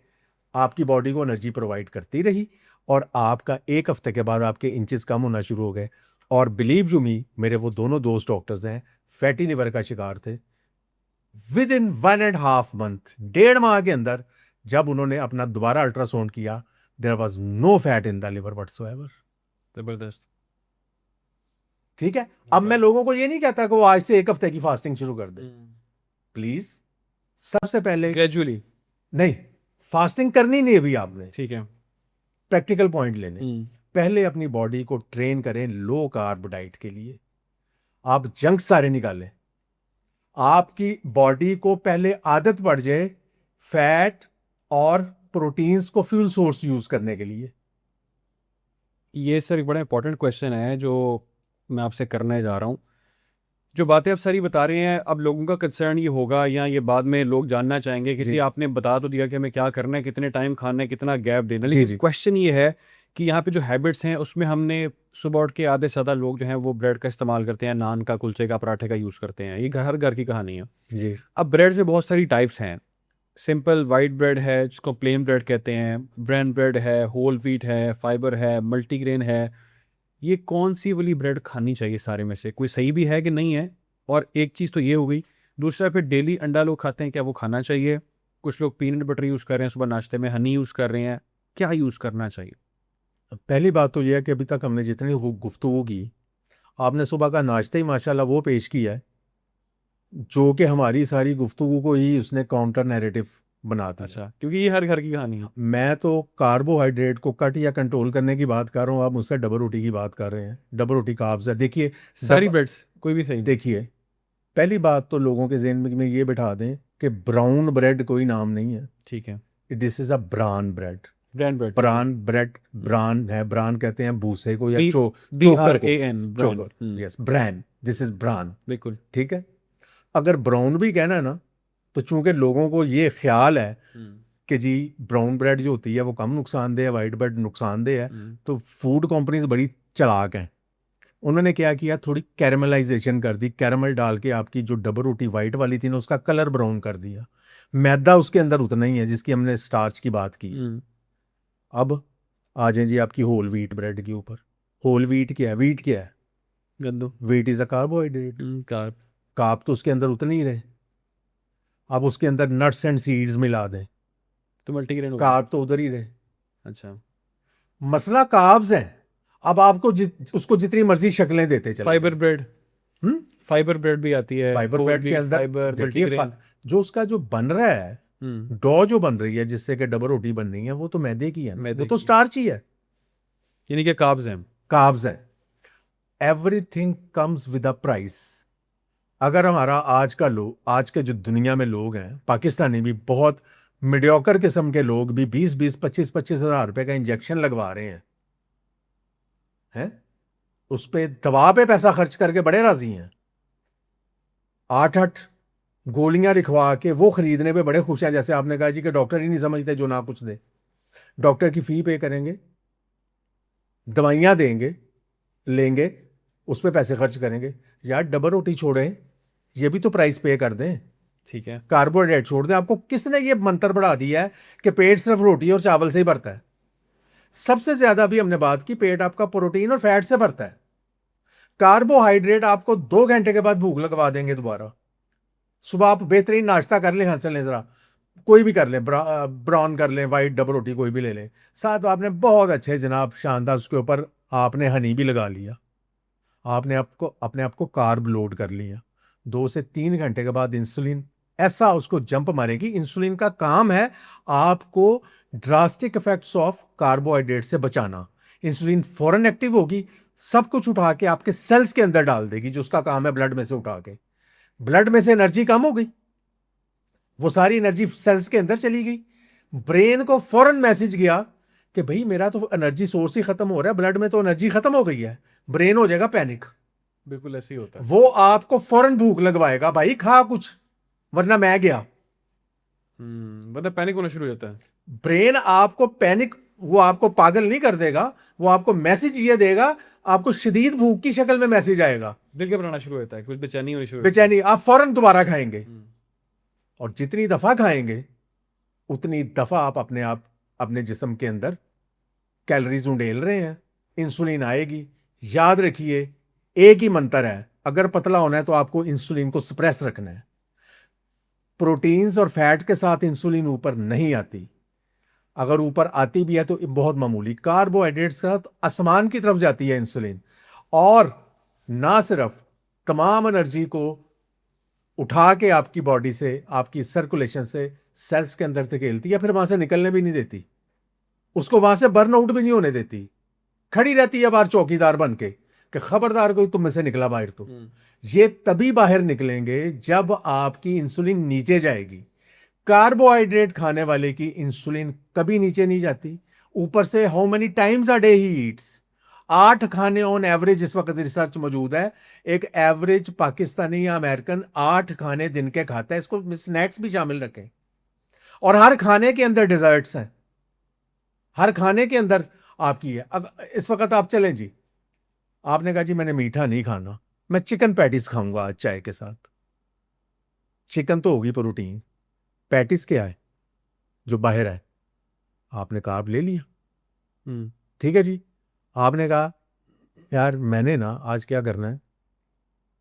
आपकी बॉडी को एनर्जी प्रोवाइड करती रही, और आपका एक हफ्ते के बाद आपके इंचेस कम होना शुरू हो गए। और बिलीव यू मी, मेरे वो दोनों दोस्त डॉक्टर्स हैं, फैटी लिवर का शिकार थे। विद इन 1.5 मंथ, 1.5 माह के अंदर, जब उन्होंने अपना दोबारा अल्ट्रासाउंड किया, there was no fat in the liver whatsoever. जबरदस्त। ठीक है, अब मैं लोगों को ये नहीं कहता कि वो आज से एक हफ्ते की फास्टिंग शुरू कर दे, प्लीज। सबसे पहले ग्रेजुअली। नहीं, फास्टिंग करनी नहीं अभी आपने, ठीक है। प्रैक्टिकल पॉइंट लेने। पहले अपनी बॉडी को ट्रेन करें लो कार्ब डाइट के लिए। आप जंक सारे निकालें, आपकी बॉडी को पहले आदत पड़ जाए फैट और प्रोटीन्स को फ्यूल सोर्स यूज करने के लिए। ये सर एक बड़ा इंपॉर्टेंट क्वेश्चन है जो मैं आपसे करने जा रहा हूँ। जो बातें आप सर ये बता रहे हैं, अब लोगों का कंसर्न ये होगा या ये बाद में लोग जानना चाहेंगे कि जी। जी आपने बता तो दिया कि हमें क्या करना है, कितने टाइम खाना है, कितना गैप देना है, जी, लेकिन जी। क्वेश्चन ये है कि यहाँ पे जो हैबिट्स हैं उसमें हमने सुबह उठ के आधे से ज़्यादा लोग जो हैं वो ब्रेड का इस्तेमाल करते हैं, नान का, कुलचे का, पराठे का यूज़ करते हैं। ये हर घर की कहानी है। जी। अब ब्रेड्स में बहुत सारी टाइप्स हैं। सिंपल वाइट ब्रेड है जिसको प्लेन ब्रेड कहते हैं, ब्राउन ब्रेड है, होल व्हीट है, फाइबर है, मल्टीग्रेन है। ये कौन सी वाली ब्रेड खानी चाहिए सारे में से? कोई सही भी है कि नहीं है? और एक चीज़ तो ये हो गई। दूसरा, फिर डेली अंडा लोग खाते हैं, क्या वो खाना चाहिए? कुछ लोग पीनट बटर यूज़ कर रहे हैं सुबह नाश्ते में, हनी यूज़ कर रहे हैं, क्या यूज़ करना चाहिए? पहली बात तो यह है कि अभी तक हमने जितनी गुफ्तगू की, आपने सुबह का नाश्ता ही माशाल्लाह वो पेश किया है जो कि हमारी सारी गुफ्तगू को ही उसने काउंटर नैरेटिव बना दिया। अच्छा, क्योंकि ये हर घर की कहानी है। मैं तो कार्बोहाइड्रेट को कट या कंट्रोल करने की बात कर रहा हूँ, आप मुझसे डबल रोटी की बात कर रहे हैं। डबल रोटी कार्ब्स है। देखिए सारी ब्रेड्स कोई भी सही नहीं। देखिए, पहली बात तो लोगों के ज़हन में ये बिठा दें कि ब्राउन ब्रेड कोई नाम नहीं है। ठीक है। This is a bran bread. Brand bread. Bran bread, bran है, ब्रान कहते हैं भूसे को या B- चोकर को। BRAN, brand. चोकर, yes, bran, this is bran. बिल्कुल। ठीक है, अगर ब्राउन भी कहना है ना, तो चूंकि लोगों को ये ख्याल है कि जी ब्राउन ब्रेड जो होती है वो कम नुकसानदेह है, वाइट ब्रेड नुकसानदेह है, तो फूड कंपनीज बड़ी चालाक हैं। उन्होंने क्या किया, थोड़ी कैरमलाइजेशन कर दी, कैरमल डाल के आपकी जो डबल रोटी वाइट वाली थी ना उसका कलर ब्राउन कर दिया। मैदा उसके अंदर उतना ही है जिसकी हमने स्टार्च की बात की। अब आ जाए जी आपकी होल व्हीट ब्रेड के ऊपर। होल व्हीट क्या है? व्हीट क्या है? गंदो। Wheat is a carbohydrate. Carb. Carb तो उसके अंदर उतने ही रहे। अब उसके अंदर नट्स एंड सीड्स मिला दें, तो मल्टीग्रेन हो गया। कार्ब तो उधर ही रहे। अच्छा। मसला कार्ब्स है। अब आपको उसको जितनी मर्जी शक्लें देते चले। Fibre bread. हम्म फाइबर ब्रेड भी आती है। फाइबर whole ब्रेड के wheat अंदर फाइबर, देखिए मल्टीग्रेन। जो उसका जो बन रहा है, डो जो बन रही है जिससे कि डबल रोटी बन रही है, वो तो मैदे की है ना, मैदे वो तो की। स्टार्च ही है, यानी कि कार्ब्स हैं। कार्ब्स है। Everything comes with a price. अगर हमारा आज के जो दुनिया में लोग हैं, पाकिस्तानी भी बहुत मीडियोकर किस्म के लोग भी 20-20, 25-25 हज़ार रुपए का इंजेक्शन लगवा रहे हैं, उस पे दवा पे पैसा खर्च करके बड़े राजी हैं। 8-8 गोलियां लिखवा के वो खरीदने पे बड़े खुश हैं, जैसे आपने कहा जी कि डॉक्टर ही नहीं समझते जो ना कुछ दे। डॉक्टर की फी पे करेंगे, दवाइयां देंगे, लेंगे, उस पर पैसे खर्च करेंगे। यार डबल रोटी छोड़ें, ये भी तो प्राइस पे कर दें। ठीक है। कार्बोहाइड्रेट छोड़ दें। आपको किसने ये मंत्र बढ़ा दिया है कि पेट सिर्फ रोटी और चावल से ही भरता है? सबसे ज्यादा भी हमने बात की, पेट आपका प्रोटीन और फैट से भरता है। कार्बोहाइड्रेट आपको 2 घंटे के बाद भूख लगवा देंगे दोबारा। सुबह आप बेहतरीन नाश्ता कर लें, हंस लें जरा, कोई भी कर लें, ब्राउन कर लें, वाइट डबल रोटी कोई भी ले लें, साथ आपने बहुत अच्छे जनाब शानदार उसके ऊपर आपने हनी भी लगा लिया, आपने अपने आप को कार्ब लोड कर लिया। 2 से 3 घंटे के बाद इंसुलिन ऐसा उसको जंप मारेगी। इंसुलिन का काम है आपको ड्रास्टिक इफेक्ट्स ऑफ कार्बोहाइड्रेट से बचाना। इंसुलिन फौरन एक्टिव होगी, सब कुछ उठा के आपके सेल्स के अंदर डाल देगी, जो उसका काम है ब्लड में से उठा के। ब्लड में से एनर्जी कम हो गई, वो सारी एनर्जी सेल्स के अंदर चली गई। ब्रेन को फौरन मैसेज गया कि भाई मेरा तो एनर्जी सोर्स ही खत्म हो रहा है, ब्लड में तो एनर्जी खत्म हो गई है। ब्रेन हो जाएगा पैनिक। बिल्कुल ऐसे ही होता है। वो आपको फौरन भूख लगवाएगा, भाई खा कुछ वरना मैं गया। मतलब पैनिक होना शुरू हो जाता है। ब्रेन आपको पैनिक, वो आपको पागल नहीं कर देगा, वो आपको मैसेज ये देगा, आपको शदीद भूख की शक्ल में मैसेज आएगा, दिल घबराना शुरू होता है, कुछ बेचैनी होनी शुरू बेचैनी, आप फौरन दोबारा खाएंगे। होती है। और जितनी दफा खाएंगे उतनी दफा आप अपने जिस्म के अंदर कैलोरीज उंडेल रहे हैं, इंसुलिन आएगी। याद रखिए, एक ही मंत्र है, अगर पतला होना है तो आपको इंसुलिन को सप्रेस रखना है। प्रोटीन्स और फैट के साथ इंसुलिन ऊपर नहीं आती, अगर ऊपर आती भी है तो बहुत मामूली। कार्बोहाइड्रेट्स के साथ आसमान की तरफ जाती है इंसुलिन, और ना सिर्फ तमाम एनर्जी को उठा के आपकी बॉडी से, आपकी सर्कुलेशन से सेल्स के अंदर धकेलती है, फिर वहां से निकलने भी नहीं देती, उसको वहां से बर्न आउट भी नहीं होने देती, खड़ी रहती है बाहर चौकीदार बन के कि खबरदार कोई तुम में से निकला बाहर तो। ये तभी बाहर निकलेंगे जब आपकी इंसुलिन नीचे जाएगी। कार्बोहाइड्रेट खाने वाले की इंसुलिन कभी नीचे नहीं जाती। ऊपर से how many times a day he eats, 8 खाने ऑन एवरेज इस वक्त रिसर्च मौजूद है। एक एवरेज पाकिस्तानी या अमेरिकन 8 खाने दिन के खाता है, इसको स्नैक्स भी शामिल रखें। और हर खाने के अंदर डिजर्ट्स हैं, हर खाने के अंदर आपकी है। अब इस वक्त आप चलें जी, आपने कहा जी मैंने मीठा नहीं खाना, मैं चिकन पैटीज खाऊंगा आज चाय के साथ। चिकन तो होगी प्रोटीन, पैटीज क्या है जो बाहर है, आपने कार्ब ले लिया, ठीक है जी। आपने कहा यार मैंने ना आज क्या करना है,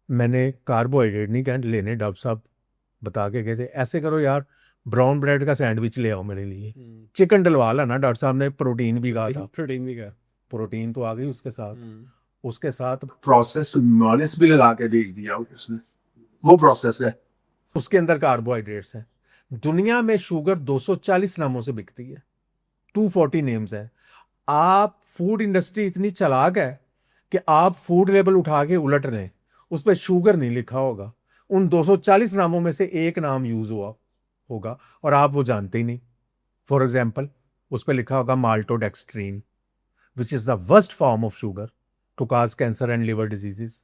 मैंने कार्बोहाइड्रेट नहीं कह लेने, डॉक्टर साहब बता के गए थे, ऐसे करो यार ब्राउन ब्रेड का सैंडविच ले आओ मेरे लिए, चिकन डलवा ला ना, डॉक्टर साहब ने प्रोटीन भी कहा था, प्रोटीन भी क्या, प्रोटीन तो आ गई उसके साथ, उसके साथ प्रोसेस्ड मॉलिस भी लगा के भेज दिया उसने, वो प्रोसेस है, उसके अंदर कार्बोहाइड्रेट्स हैं। दुनिया में शुगर 240 नामों से बिकती है, 240 नेम्स है। आप फूड इंडस्ट्री इतनी चालाक है कि आप फूड लेबल उठा के उलट रहे, उस पर शुगर नहीं लिखा होगा, उन 240 नामों में से एक नाम यूज हुआ होगा और आप वो जानते ही नहीं। फॉर एग्जाम्पल उस पर लिखा होगा maltodextrin, which is the worst form of sugar to cause cancer and liver diseases.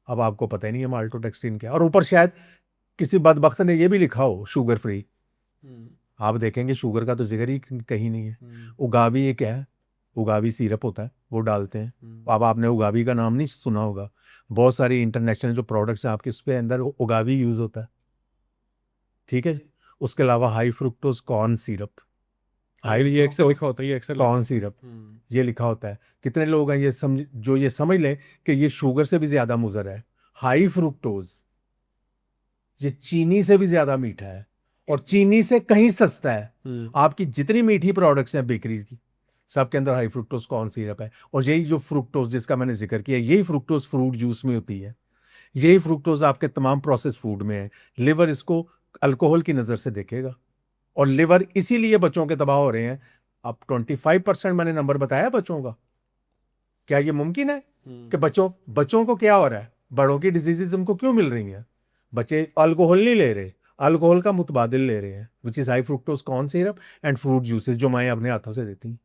अब आपको पता ही नहीं है माल्टोडेक्सट्रीन क्या, और ऊपर शायद किसी बदबख्त ने यह भी लिखा हो शुगर फ्री। आप देखेंगे शुगर का तो जिक्र ही कहीं नहीं है। उगावी ये क्या है, उगावी सिरप होता है, वो डालते हैं। अब आपने उगावी का नाम नहीं सुना होगा, बहुत सारी इंटरनेशनल जो प्रोडक्ट्स हैं आपके उस पर अंदर उगावी यूज होता है, ठीक है। उसके अलावा हाई फ्रुक्टोज कॉर्न सिरप, ये अक्सर लिखा होता है, ये अक्सर कॉर्न सिरप ये लिखा होता है। कितने लोग हैं ये समझ लें कि ये शुगर से भी ज्यादा मुज़र है। हाई फ्रुक्टोज ये चीनी से भी ज्यादा मीठा है और चीनी से कहीं सस्ता है। आपकी जितनी मीठी प्रोडक्ट्स हैं बेकरीज की, सबके अंदर हाई फ्रुक्टोज कॉर्न सिरप है। और यही जो फ्रुक्टोज जिसका मैंने जिक्र किया, यही फ्रुक्टोज फ्रूट जूस में होती है, यही फ्रुक्टोज आपके तमाम प्रोसेस फूड में है। लिवर इसको अल्कोहल की नज़र से देखेगा, और लिवर इसीलिए बच्चों के तबाह हो रहे हैं। अब 25% मैंने नंबर बताया बच्चों का, क्या ये मुमकिन है कि बच्चों को क्या हो रहा है, बड़ों की डिजीजेज उनको क्यों मिल रही हैं? बच्चे अल्कोहल नहीं ले रहे, अल्कोहल का मुतबादिल ले रहे हैं, which is high fructose corn syrup and fruit juices जो माएँ अपने हाथों से देती हैं।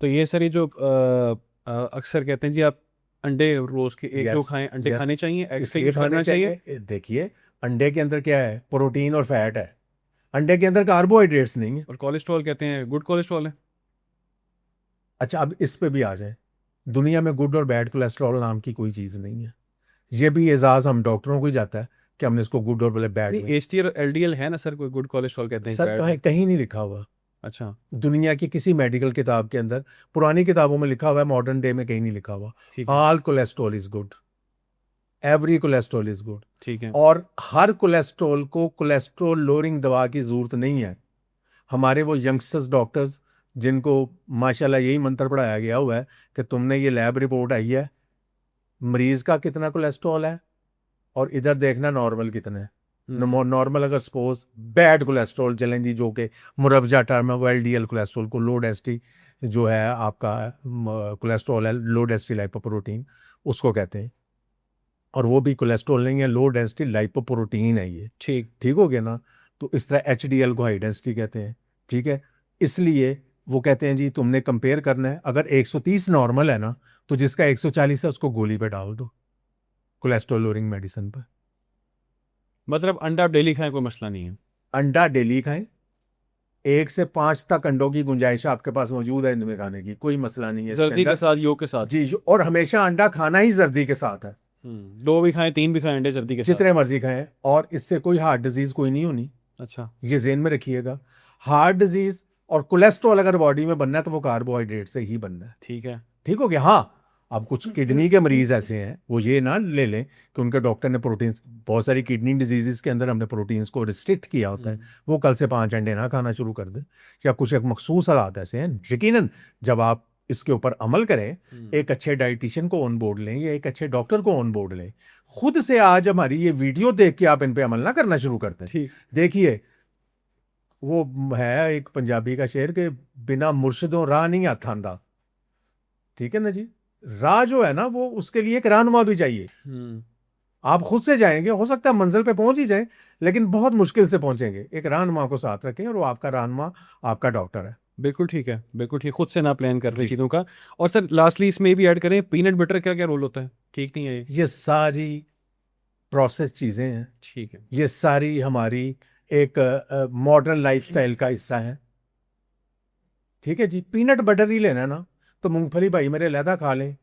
तो ये सर ये जो अक्सर कहते हैं जी आप अंडे रोज के एक दो खाएं, अंडे खाने चाहिए, एग से यूज करना चाहिए। देखिए अंडे के अंदर क्या है, प्रोटीन और फैट है, अंडे के अंदर कार्बोहाइड्रेट्स नहीं है। और कोलेस्ट्रॉल कहते हैं गुड कोलेस्ट्रॉल है। अच्छा अब इस पे भी आ जाए, दुनिया में गुड और बैड कोलेस्ट्रॉल नाम की कोई चीज़ नहीं है। ये भी एजाज हम डॉक्टरों को ही जाता है कि हमने इसको गुड और बैड में। एचटीएल और एलडीएल है ना सर, कोई गुड कोलेस्ट्रॉल कहते हैं सर कहीं नहीं लिखा हुआ। अच्छा, दुनिया की किसी मेडिकल किताब के अंदर, पुरानी किताबों में लिखा हुआ है, मॉडर्न डे में कहीं नहीं लिखा हुआ। All cholesterol is good, every cholesterol is good, ठीक है। और हर कोलेस्ट्रॉल को कोलेस्ट्रॉल लोअरिंग दवा की जरूरत नहीं है। हमारे वो यंगस्टर्स डॉक्टर्स जिनको माशाल्लाह यही मंत्र पढ़ाया गया हुआ है कि तुमने ये लैब रिपोर्ट आई है, मरीज का कितना कोलेस्ट्रॉल है और इधर देखना नॉर्मल कितना है। नॉर्मल अगर सपोज बैड कोलेस्ट्रॉल चलें जी, जो कि मुरवजा टर्म है, वो एलडीएल कोलेस्ट्रॉल को, लो डेंसिटी जो है आपका कोलेस्ट्रॉल है, लो डेंसिटी लाइपोप्रोटीन उसको कहते हैं, और वो भी कोलेस्ट्रॉल नहीं है, लो डेंसिटी लाइपोप्रोटीन है ये। ठीक हो गया ना। तो इस तरह एचडीएल को हाई डेंसिटी कहते हैं, ठीक है। इसलिए वो कहते हैं जी तुमने कंपेयर करना है, अगर 130 नॉर्मल है ना, तो जिसका 140 है उसको गोली पे डाल दो, कोलेस्ट्रॉल लोअरिंग मेडिसिन पर। मतलब अंडा आप डेली खाएं कोई मसला नहीं है, अंडा डेली खाएं, 1 से 5 तक अंडों की गुंजाइश आपके पास मौजूद है इनमें खाने की, कोई मसला नहीं है इसके जर्दी के अंदर। साथ, योग के साथ। जी, और हमेशा अंडा खाना ही जर्दी के साथ है, 2 भी खाएं 3 भी खाएं अंडे जर्दी के साथ। जितने मर्जी खाएं, और इससे कोई हार्ट डिजीज कोई नहीं होनी, अच्छा। ये जेहन में रखिएगा। हार्ट डिजीज और कोलेस्ट्रॉल अगर बॉडी में बनना है तो वो कार्बोहाइड्रेट से ही बनना है। ठीक है। ठीक हो गया। हाँ, अब कुछ किडनी के मरीज ऐसे हैं, वो ये ना ले लें कि उनके डॉक्टर ने प्रोटीन, बहुत सारी किडनी डिजीजेस के अंदर हमने प्रोटीन्स को रिस्ट्रिक्ट किया होता है, वो कल से 5 अंडे ना खाना शुरू कर दें। या कुछ एक मखसूस हालात ऐसे हैं, यकीनन जब आप इसके ऊपर अमल करें, एक अच्छे डाइटिशियन को ऑन बोर्ड लें या एक अच्छे डॉक्टर को ऑन बोर्ड लें, खुद से आज हमारी ये वीडियो देख के आप इन पे अमल ना करना शुरू करते हैं। ठीक। देखिए, वो है एक पंजाबी का शेर के बिना मुर्शिदों राह नहीं आता आंदा। ठीक है ना जी, राह जो है ना, वो उसके लिए एक रहनुमा भी चाहिए। आप खुद से जाएंगे, हो सकता है मंजिल पे पहुंच ही जाएं, लेकिन बहुत मुश्किल से पहुंचेंगे। एक रहनुमा को साथ रखें, और वो आपका रहनुमा आपका डॉक्टर है। बिल्कुल ठीक है, बिल्कुल ठीक, खुद से ना प्लान कर रहे जी। चीज़ों का। और सर लास्टली इसमें भी ऐड करें, पीनट बटर क्या क्या रोल होता है? ठीक नहीं है ये? ये सारी प्रोसेस चीज़ें हैं, ठीक है। ये सारी हमारी एक मॉडर्न लाइफस्टाइल का हिस्सा है। ठीक है जी, पीनट बटर ही लेना है ना, तो मूंगफली भाई मेरे अलहदा खा लें,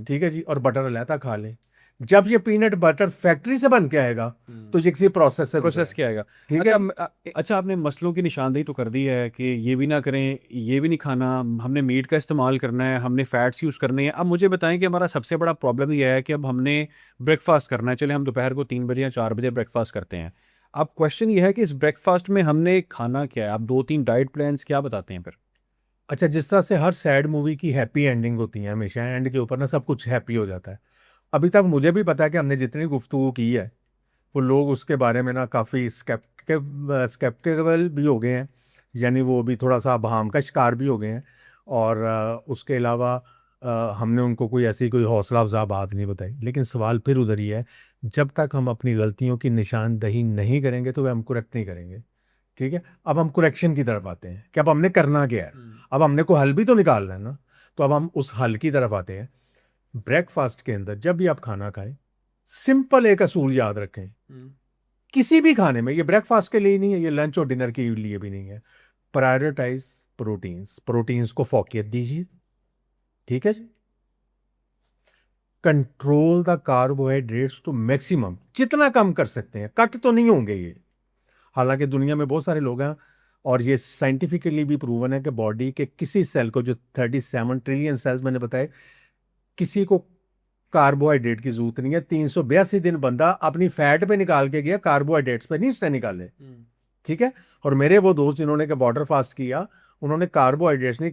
ठीक है जी, और बटर अलहदा खा लें। जब ये पीनट बटर फैक्ट्री से बन के आएगा तो ये किसी प्रोसेस से प्रोसेस क्या आएगा? ठीक अच्छा, है। अच्छा, आपने मसलों की निशानदेही तो कर दी है कि ये भी ना करें, ये भी नहीं खाना, हमने मीट का इस्तेमाल करना है, हमने फैट्स यूज़ करने हैं। अब मुझे बताएं कि हमारा सबसे बड़ा प्रॉब्लम ये है कि अब हमने ब्रेकफास्ट करना है। चले हम दोपहर को 3 बजे या 4 बजे ब्रेकफास्ट करते हैं। अब क्वेश्चन ये है कि इस ब्रेकफास्ट में हमने खाना क्या है? आप 2-3 डाइट प्लान्स क्या बताते हैं फिर? अच्छा, जिस तरह से हर सैड मूवी की हैप्पी एंडिंग होती है, हमेशा एंड के ऊपर ना सब कुछ हैप्पी हो जाता है। अभी तक मुझे भी पता है कि हमने जितनी गुफ्तगू की है, वो लोग उसके बारे में ना काफ़ी स्केप्टिकल भी हो गए हैं, यानी वो भी थोड़ा सा बहाम का शिकार भी हो गए हैं। और उसके अलावा हमने उनको कोई ऐसी कोई हौसला अफजा बात नहीं बताई। लेकिन सवाल फिर उधर ही है, जब तक हम अपनी गलतियों की निशानदही नहीं करेंगे तो वे हम करेक्ट नहीं करेंगे। ठीक है, अब हम करेक्शन की तरफ आते हैं कि अब हमने करना क्या है। अब हमने को हल भी तो निकालना है ना, तो अब हम उस हल की तरफ आते हैं। ब्रेकफास्ट के अंदर जब भी आप खाना खाएं, सिंपल एक असूल याद रखें, किसी भी खाने में, ये ब्रेकफास्ट के लिए नहीं है, ये लंच और डिनर के लिए भी नहीं है, प्रायोरिटाइज प्रोटीन्स, प्रोटीन्स को फोकियत दीजिए। ठीक है जी, control the carbohydrates to maximum, जितना कम कर सकते हैं, कट तो नहीं होंगे ये। हालांकि दुनिया में बहुत सारे लोग हैं, और ये साइंटिफिकली भी प्रूवन है कि बॉडी के किसी सेल को, जो 37 ट्रिलियन सेल्स मैंने बताए, किसी को कार्बोहाइड्रेट की जरूरत नहीं है। 382 दिन बंदा अपनी फैट पे निकाल के गया, कार्बोहाइड्रेट्स पे नहीं उसने निकाले। ठीक है, और मेरे वो दोस्त जिन्होंने के बॉर्डर फास्ट किया, उन्होंने कार्बोहाइड्रेट्स नहीं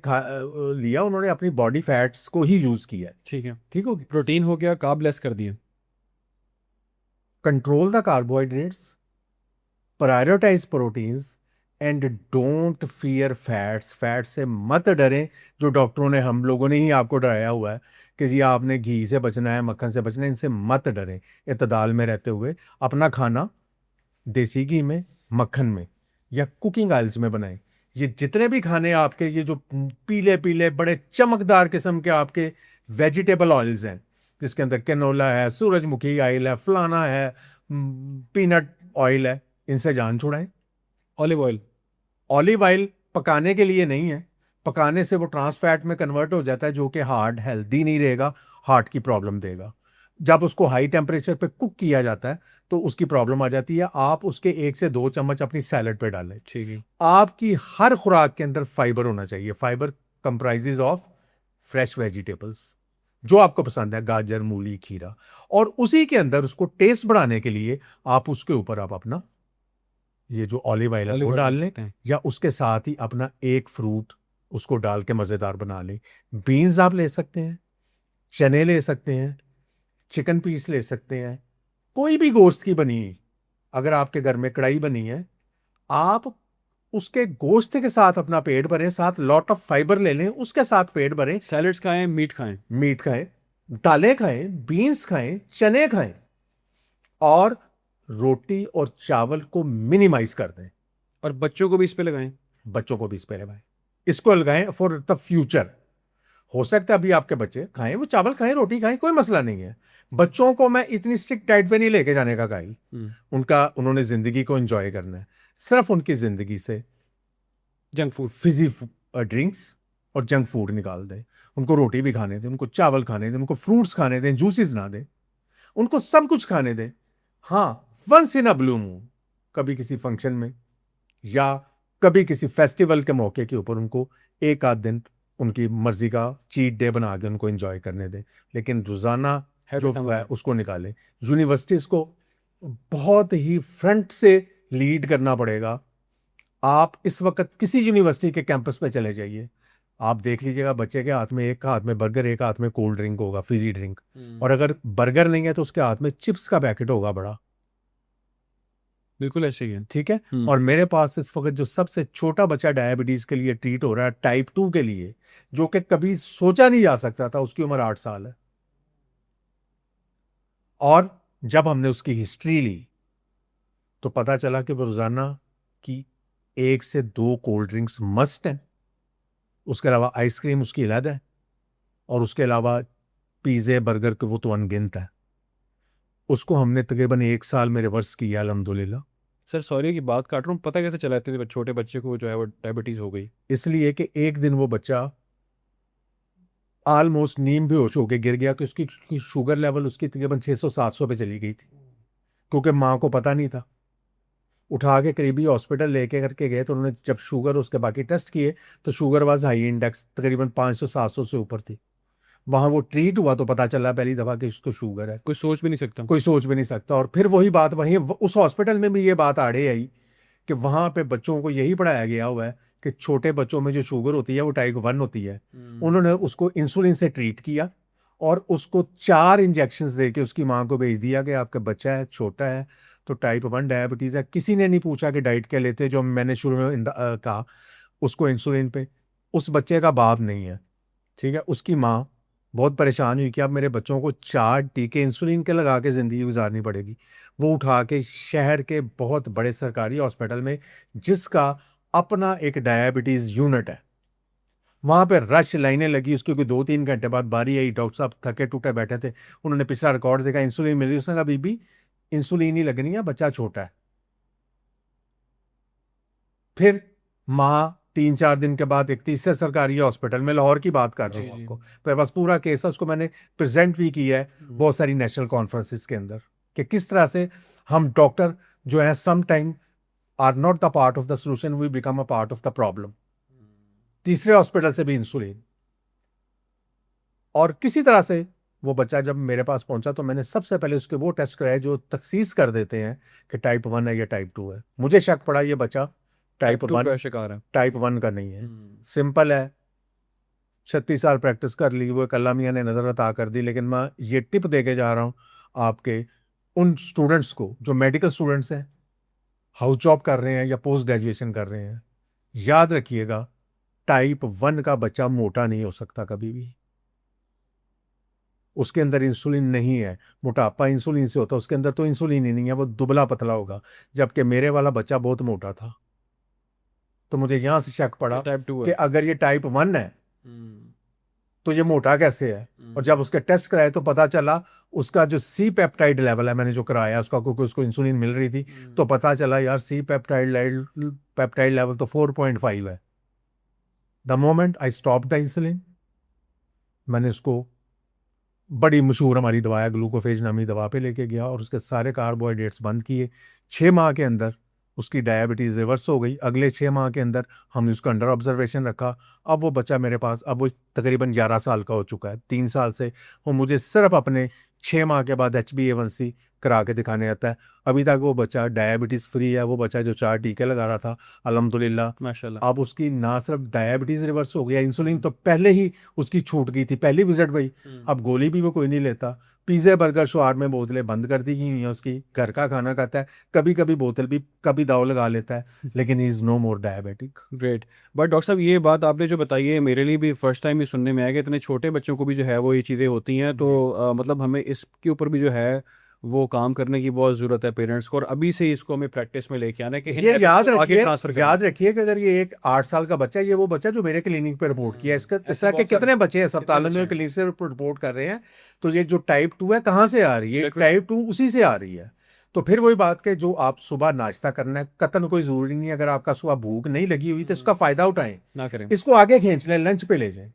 लिया, उन्होंने अपनी बॉडी फैट्स को ही यूज किया। ठीक है। ठीक होगी, प्रोटीन हो गया, कार्ब लेस कर दिए। Control the carbohydrates, prioritise proteins, and don't fear fats, fat से मत डरें, जो डॉक्टरों ने, हम लोगों ने ही आपको डराया हुआ है कि जी आपने घी से बचना है, मक्खन से बचना है। इनसे मत डरें, इत्तदाल में रहते हुए अपना खाना देसी घी में, मक्खन में या कुकिंग ऑयल्स में बनाएं। ये जितने भी खाने आपके, ये जो पीले पीले बड़े चमकदार किस्म के आपके वेजिटेबल ऑयल्स हैं, जिसके अंदर कैनोला है, सूरजमुखी ऑयल है, फलाना है, पीनट ऑयल है, इनसे जान छुड़ाएं। Olive oil. ऑलिव ऑयल पकाने के लिए नहीं है, पकाने से वो ट्रांस फैट में कन्वर्ट हो जाता है, जो कि हार्ट हेल्दी नहीं रहेगा, हार्ट की प्रॉब्लम देगा। जब उसको हाई टेम्परेचर पे कुक किया जाता है तो उसकी प्रॉब्लम आ जाती है। आप उसके 1 से 2 चम्मच अपनी सैलड पे डालें। ठीक है। आपकी हर खुराक के अंदर फाइबर होना चाहिए। Fibre comprises of fresh vegetables, जो आपको पसंद है, गाजर, मूली, खीरा, और उसी के अंदर उसको टेस्ट बढ़ाने के लिए आप उसके ऊपर आप अपना ये जो ऑलिव ऑयल है वो डाल लें, या उसके साथ ही अपना एक फ्रूट उसको डाल के मज़ेदार बना लें। बीन्स आप ले सकते हैं, चने ले सकते हैं, चिकन पीस ले सकते हैं, कोई भी गोश्त की बनी, अगर आपके घर में कढ़ाई बनी है, आप उसके गोश्त के साथ अपना पेट भरें, साथ लॉट ऑफ फाइबर ले लें, उसके साथ पेट भरें। सैलड्स खाएं, मीट खाएं, मीट खाएं, दालें खाएं, बीन्स खाएं, चने खाएं, और रोटी और चावल को मिनिमाइज कर दें। और बच्चों को भी इस पे लगाएं। बच्चों को भी इस पे लगाएं, इसको लगाएं फॉर द फ्यूचर। हो सकता है अभी आपके बच्चे खाएं, वो चावल खाएं, रोटी खाएं, कोई मसला नहीं है। बच्चों को मैं इतनी स्ट्रिक्ट डाइट पे नहीं लेके जाने का कायल, उन्होंने जिंदगी को एंजॉय करना है। सिर्फ उनकी जिंदगी से जंक फूड। फिजी ड्रिंक्स और जंक फूड निकाल दें। उनको रोटी भी खाने दें, उनको चावल खाने दें, उनको फ्रूट्स खाने दें, जूसेस ना दें, उनको सब कुछ खाने दें। हाँ, once in a blue moon, कभी किसी फंक्शन में या कभी किसी फेस्टिवल के मौके के ऊपर उनको एक आध दिन उनकी मर्जी का चीट डे बना के उनको एंजॉय करने दें, लेकिन रोजाना जो है उसको निकालें। यूनिवर्सिटीज़ को बहुत ही फ्रंट से लीड करना पड़ेगा। आप इस वक्त किसी यूनिवर्सिटी के कैंपस पे चले जाइए, आप देख लीजिएगा बच्चे के हाथ में, एक हाथ में बर्गर, एक हाथ में कोल्ड ड्रिंक होगा, फिजी ड्रिंक, और अगर बर्गर नहीं है तो उसके हाथ में चिप्स का पैकेट होगा बड़ा। बिल्कुल ऐसे ही है। ठीक है। और मेरे पास इस वक्त जो सबसे छोटा बच्चा डायबिटीज के लिए ट्रीट हो रहा है, टाइप 2 के लिए, जो कि कभी सोचा नहीं जा सकता था, उसकी उम्र 8 साल है। और जब हमने उसकी हिस्ट्री ली तो पता चला कि वो रोजाना की 1 से 2 कोल्ड ड्रिंक्स मस्ट हैं, उसके अलावा आइसक्रीम उसकी अलग है, और उसके अलावा पिज़्ज़े बर्गर के वो तो अनगिनत है। उसको हमने तकरीबन 1 साल में रिवर्स किया अल्हम्दुलिल्लाह। सर सॉरी की बात काट रहा हूँ, पता कैसे चला इतने छोटे बच्चे को जो है वो डायबिटीज हो गई? इसलिए कि एक दिन वो बच्चा ऑलमोस्ट नीम बेहोश होकर गिर गया कि उसकी शुगर लेवल उसकी तकरीबन 600-700 पे चली गई थी, क्योंकि माँ को पता नहीं था। उठा के करीबी हॉस्पिटल लेके करके गए तो उन्होंने जब शुगर उसके बाकी टेस्ट किए तो शुगर वाज हाई इंडेक्स, तकरीबन 500-700 से ऊपर थी। वहाँ वो ट्रीट हुआ तो पता चला पहली दफ़ा कि उसको शुगर है। कोई सोच भी नहीं सकता। कोई सोच भी नहीं सकता। और फिर वही बात वहीं उस हॉस्पिटल में भी ये बात आड़े आई कि वहाँ पे बच्चों को यही पढ़ाया गया हुआ है कि छोटे बच्चों में जो शुगर होती है वो टाइप 1 होती है। उन्होंने उसको इंसुलिन से ट्रीट किया और उसको 4 इंजेक्शंस दे के उसकी माँ को भेज दिया कि आपका बच्चा है, छोटा है, तो टाइप 1 डायबिटीज़ है। किसी ने नहीं पूछा कि डाइट क्या लेते, जो मैंने शुरू में कहा उसको इंसुलिन पे। उस बच्चे का बाप नहीं है, ठीक है। उसकी माँ बहुत परेशान हुई कि अब मेरे बच्चों को 4 टीके इंसुलिन के लगा के ज़िंदगी गुजारनी पड़ेगी। वो उठा के शहर के बहुत बड़े सरकारी हॉस्पिटल में, जिसका अपना एक डायबिटीज़ यूनिट है, वहाँ पे रश लाइनें लगी। उसकी कोई 2-3 घंटे बाद बारी आई। डॉक्टर साहब थके टूटे बैठे थे, उन्होंने पिछला रिकॉर्ड देखा, इंसुलिन मिल रही। उसने कहा बीबी इंसुलिन ही लगनी है, बच्चा छोटा है। फिर माँ 3-4 दिन के बाद एक तीसरे सरकारी हॉस्पिटल में, लाहौर की बात कर रहा हूँ आपको, मेरे पास पूरा केस है, उसको मैंने प्रेजेंट भी किया है बहुत सारी नेशनल कॉन्फ्रेंसिस के अंदर, कि किस तरह से हम डॉक्टर जो है some time are not the part of the solution, we become a part of the problem. तीसरे हॉस्पिटल से भी इंसुलिन, और किसी तरह से वो बच्चा जब मेरे पास पहुंचा तो मैंने सबसे पहले उसके वो टेस्ट कराए जो तखसीस कर देते हैं कि टाइप 1 है या टाइप 2 है। मुझे शक पड़ा ये बच्चा टाइप 1 का शिकार है, टाइप 1 का नहीं है। सिंपल है, 36 साल प्रैक्टिस कर ली, वो एक अल्लाह मियां ने नज़र अता कर दी। लेकिन मैं ये टिप दे के जा रहा हूँ आपके उन स्टूडेंट्स को जो मेडिकल स्टूडेंट्स हैं, हाउस जॉब कर रहे हैं या पोस्ट ग्रेजुएशन कर रहे हैं, याद रखिएगा टाइप 1 का बच्चा मोटा नहीं हो सकता कभी भी। उसके अंदर इंसुलिन नहीं है। मोटापा इंसुलिन से होता है, उसके अंदर तो इंसुलिन ही नहीं है, वो दुबला पतला होगा। जबकि मेरे वाला बच्चा बहुत मोटा था, तो मुझे यहां से शक पड़ा टाइप 2 कि है। अगर ये टाइप 1 है तो ये मोटा कैसे है। और जब उसके टेस्ट कराए तो पता चला उसका जो सी पेप्टाइड लेवल है, मैंने जो कराया उसका, क्योंकि उसको इंसुलिन मिल रही थी, तो पता चला यार सी पेप्टाइड लेवल तो 4.5 है। The moment I stop the insulin, मैंने उसको बड़ी मशहूर हमारी दवा है ग्लूकोफेज नामी दवा पे लेके गया और उसके सारे कार्बोहाइड्रेट्स बंद किए। 6 माह के अंदर उसकी डायबिटीज़ रिवर्स हो गई। अगले 6 माह के अंदर हमने उसको अंडर ऑब्जर्वेशन रखा। अब वो बच्चा मेरे पास, अब वो तकरीबन 11 साल का हो चुका है। 3 साल से वो मुझे सिर्फ अपने 6 माह के बाद HbA1c करा के दिखाने आता है। अभी तक वो बच्चा डायबिटीज़ फ्री है। वो बच्चा जो 4 टीके लगा रहा था, अल्हम्दुलिल्लाह माशाल्लाह। अब उसकी ना सिर्फ डायबिटीज़ रिवर्स हो गया, इंसुलिन तो पहले ही उसकी छूट गई थी पहली विजिट भाई। अब गोली भी वो कोई नहीं लेता। पिज़्ज़ा बर्गर शवारमे बोतलें बंद कर दी गई हैं उसकी, घर का खाना खाता है, कभी कभी बोतल भी कभी दाव लगा लेता है, लेकिन he is no more diabetic. Great. But doctor साहब ये बात आपने जो बताई है मेरे लिए भी फर्स्ट टाइम ये सुनने में आया कि इतने छोटे बच्चों को भी जो है वो ये चीज़ें होती हैं। तो मतलब हमें इसके ऊपर भी जो है वो काम करने की बहुत ज़रूरत है पेरेंट्स को, और अभी से इसको हमें प्रैक्टिस में लेके आना है कि ये याद ट्रांसफर रखिए कि अगर ये एक 8 साल का बच्चा है, ये वो बच्चा जो मेरे क्लिनिक पे रिपोर्ट किया, इसका ऐसे इसका के बहुत सारे कितने बच्चे हैं अस्पतालों बच्चे में हैं। क्लिनिक से रिपोर्ट कर रहे हैं। तो ये जो टाइप 2 है कहाँ से आ रही है? बिल्कुल। टाइप 2 उसी से आ रही है। तो फिर वही बात कि जो आप सुबह नाश्ता करना है, कतन कोई ज़रूरी नहीं है, अगर आपका सुबह भूख नहीं लगी हुई तो इसका फ़ायदा उठाएं, ना करें। इसको आगे खींच लें, लंच पे ले जाएं,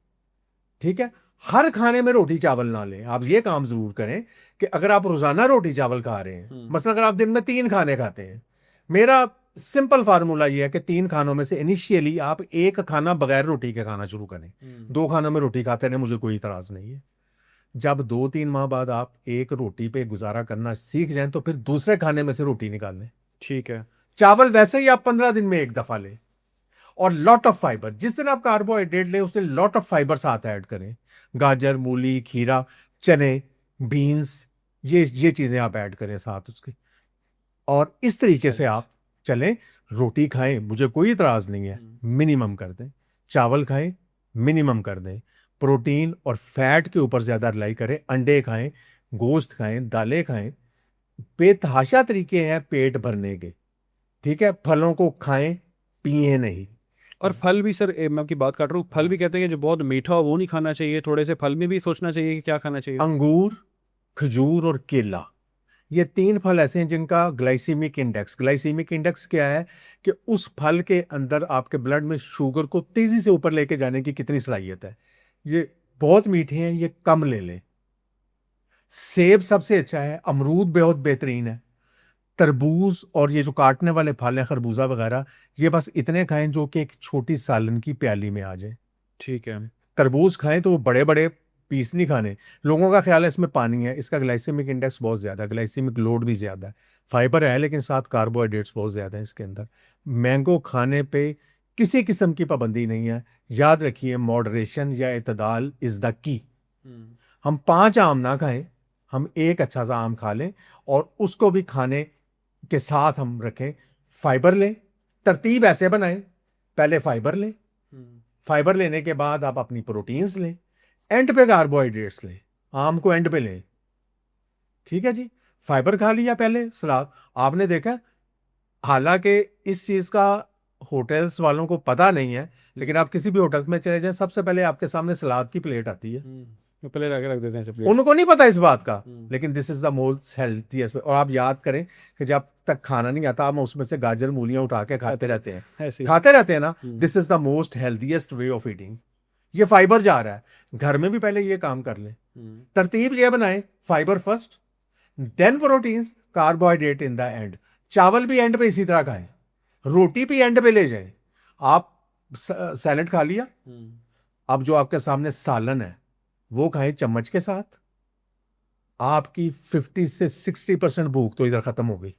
ठीक है। हर खाने में रोटी चावल ना लें। आप ये काम ज़रूर करें कि अगर आप रोज़ाना रोटी चावल खा रहे हैं, मसलन अगर आप दिन में 3 खाने खाते हैं, मेरा सिंपल फार्मूला ये है कि 3 खानों में से इनिशियली आप 1 खाना बगैर रोटी के खाना शुरू करें। 2 खानों में रोटी खाते रहें, मुझे कोई इतराज़ नहीं है। जब 2-3 माह बाद आप 1 रोटी पे गुजारा करना सीख जाएं तो फिर दूसरे खाने में से रोटी निकाल लें। ठीक है। चावल वैसे ही आप 15 दिन में 1 दफ़ा लें, और लॉट ऑफ फाइबर, जिस दिन आप कार्बोहाइड्रेट लें उस दिन लॉट ऑफ फाइबर साथ ऐड करें। गाजर, मूली, खीरा, चने, बीन्स, ये चीज़ें आप ऐड करें साथ उसके, और इस तरीके से आप चलें। रोटी खाएं, मुझे कोई इतराज़ नहीं है, मिनिमम कर दें। चावल खाएं, मिनिमम कर दें। प्रोटीन और फैट के ऊपर ज़्यादा रिलाई करें। अंडे खाएं, गोश्त खाएं, दालें खाएं। बेतहाशा तरीके हैं पेट भरने के, ठीक है। फलों को खाएं, पिए नहीं। और फल भी सर, मैं आपकी बात काट रहा हूँ, फल भी कहते हैं कि जो बहुत मीठा हो वो नहीं खाना चाहिए, थोड़े से फल में भी सोचना चाहिए कि क्या खाना चाहिए। अंगूर, खजूर और केला, ये 3 फल ऐसे हैं जिनका ग्लाइसीमिक इंडेक्स क्या है कि उस फल के अंदर आपके ब्लड में शुगर को तेजी से ऊपर लेके जाने की कितनी सलाहियत है। ये बहुत मीठे हैं, ये कम ले लें। सेब सबसे अच्छा है, अमरूद बहुत बेहतरीन है, तरबूज और ये जो काटने वाले फल हैं खरबूजा वगैरह, ये बस इतने खाएं जो कि एक छोटी सालन की प्याली में आ जाए। ठीक है। तरबूज खाएं तो वो बड़े बड़े पीस नहीं खाने। लोगों का ख्याल है इसमें पानी है, इसका ग्लाइसेमिक इंडेक्स बहुत ज़्यादा है, ग्लाइसेमिक लोड भी ज़्यादा है। फाइबर है लेकिन साथ कार्बोहाइड्रेट्स बहुत ज़्यादा है इसके अंदर। मैंगो खाने पे किसी किस्म की पाबंदी नहीं है। याद रखिए, मॉडरेशन या इतदाल इज़ द की। हम 5 आम ना खाएं, हम एक अच्छा सा आम खा लें और उसको भी खाने के साथ हम रखें। फाइबर लें, तरतीब ऐसे बनाएं, पहले फाइबर लें, फाइबर लेने के बाद आप अपनी प्रोटीन्स लें, एंड पे कार्बोहाइड्रेट्स लें, आम को एंड पे लें, ठीक है जी। फाइबर खा लिया, पहले सलाद। आपने देखा, हालांकि इस चीज़ का होटल्स वालों को पता नहीं है, लेकिन आप किसी भी होटल में चले जाएं, सबसे पहले आपके सामने सलाद की प्लेट आती है। पहले लाके रख देते हैं सब। उनको नहीं पता इस बात का, लेकिन this is the most healthiest. और आप याद करें कि जब तक खाना नहीं आता आप उसमें से गाजर मूलियां उठा के खाते रहते हैं ना। This is the most healthiest way of eating. ये फाइबर जा रहा है, घर में भी पहले ये काम कर लें। तरतीब ये बनाएं, fibre first, then proteins, carbohydrate in the end. चावल भी एंड पे इसी तरह खाएं, रोटी भी एंड पे ले जाएं। आप सैलेड खा लिया, अब जो आपके सामने सालन है वो खाएं चम्मच के साथ। आपकी 50 से 60% भूख तो इधर खत्म हो गई।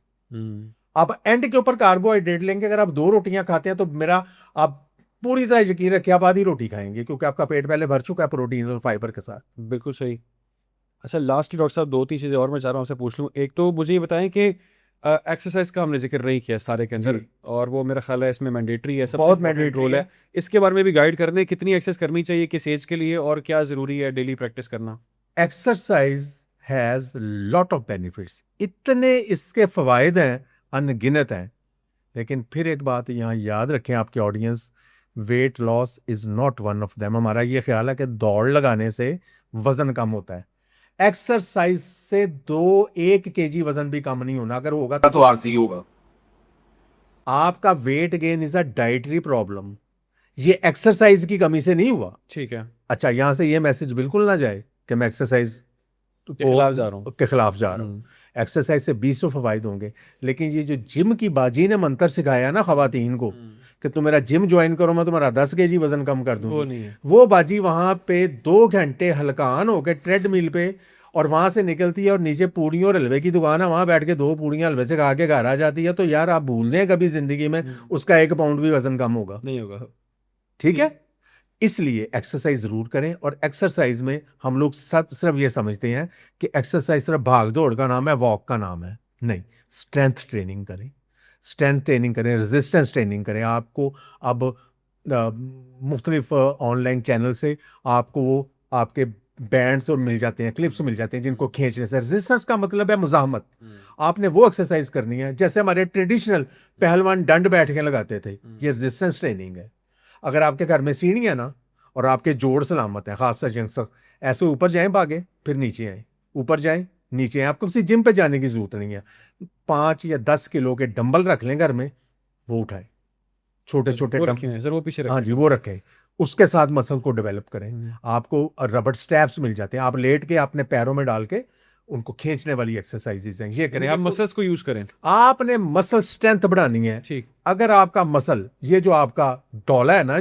आप एंड के ऊपर कार्बोहाइड्रेट लेंगे। अगर आप 2 रोटियां खाते हैं तो मेरा आप पूरी तरह यकीन रखिए आप आधी रोटी खाएंगे, क्योंकि आपका पेट पहले भर चुका है प्रोटीन और फाइबर के साथ। बिल्कुल सही। अच्छा, लास्ट डॉक्टर साहब 2-3 चीज़ें और मैं चाह रहा हूँ आपसे पूछ लूँ। एक तो मुझे ये बताएं कि एक्सरसाइज का हमने जिक्र नहीं किया सारे के अंदर, और वो मेरा ख्याल है इसमें मैंडेटरी है, सबसे बहुत important मैंडेटरी रोल है। इसके बारे में भी गाइड कर दें, कितनी एक्सरसाइज करनी चाहिए किस एज के लिए, और क्या ज़रूरी है डेली प्रैक्टिस करना। Exercise has lot of benefits, इतने इसके फवायद हैं, अनगिनत हैं। लेकिन फिर एक बात यहाँ याद रखें आपके audience, weight loss is not one of them. हमारा ये ख्याल है कि दौड़ लगाने से वजन कम होता है। एक्सरसाइज से 1 kg वजन भी कम नहीं होना, अगर होगा तो आरसी होगा। आपका weight gain is a dietary problem, ये एक्सरसाइज की कमी से नहीं हुआ। ठीक है। अच्छा, यहां से ये मैसेज बिल्कुल ना जाए कि मैं एक्सरसाइज के खिलाफ जा रहा हूँ। के खिलाफ जा रहा हूँ। एक्सरसाइज से 20 फवायद होंगे, लेकिन ये जो जिम की बाजी ने मंत्र सिखाया ना खवातीन को कि तुम मेरा जिम ज्वाइन करो, मैं तुम्हारा 10 kg वजन कम कर दूंगी, वो नहीं है। वो बाजी वहां पे 2 घंटे हलकान होके ट्रेडमिल पे, और वहां से निकलती है और नीचे पूड़ियों और हलवे की दुकान है, वहां बैठ के 2 पूड़ियां हलवे से खा के घर आ जाती है। तो यार आप भूल रहे हैं कभी जिंदगी में उसका 1 पाउंड भी वजन कम होगा नहीं होगा। ठीक है। इसलिए एक्सरसाइज जरूर करें। और एक्सरसाइज में हम लोग सब सिर्फ ये समझते हैं कि एक्सरसाइज सिर्फ भाग दौड़ का नाम है, वॉक का नाम है, नहीं। स्ट्रेंथ ट्रेनिंग करें, स्ट्रेंथ ट्रेनिंग करें, रेजिस्टेंस ट्रेनिंग करें। आपको अब मुख्तलिफ ऑनलाइन चैनल से आपको वो आपके बैंड्स और मिल जाते हैं, क्लिप्स मिल जाते हैं जिनको खींचने से, रेजिस्टेंस का मतलब है मुजाहमत। आपने वो एक्सरसाइज करनी है जैसे हमारे ट्रेडिशनल पहलवान डंड बैठ के लगाते थे, ये रेजिस्टेंस ट्रेनिंग है। अगर आपके घर में सीढ़ी है ना और आपके जोड़ सलामत है, खासकर यंगस्टर, ऐसे ऊपर जाएं भागे, फिर नीचे आए, ऊपर जाएं नीचे हैं, आपको किसी जिम पे जाने की जरूरत नहीं है। 5 या 10 किलो के डंबल रख लें घर में, वो उठाएं, छोटे छोटे वो रखे हैं सर, वो पीछे हाँ रखे जी वो रखें, उसके साथ मसल को डेवलप करें। आपको रबड़ स्ट्रैप्स मिल जाते हैं, आप लेट के अपने पैरों में डाल के उनको खींचने वाली एक्सरसाइजेज हैं, ये करें। आप आपको मसल्स को यूज करें। आपने मसल स्ट्रेंथ बढ़ानी है। ठीक। अगर आपका मसल, ये जो आपका डोला है ना,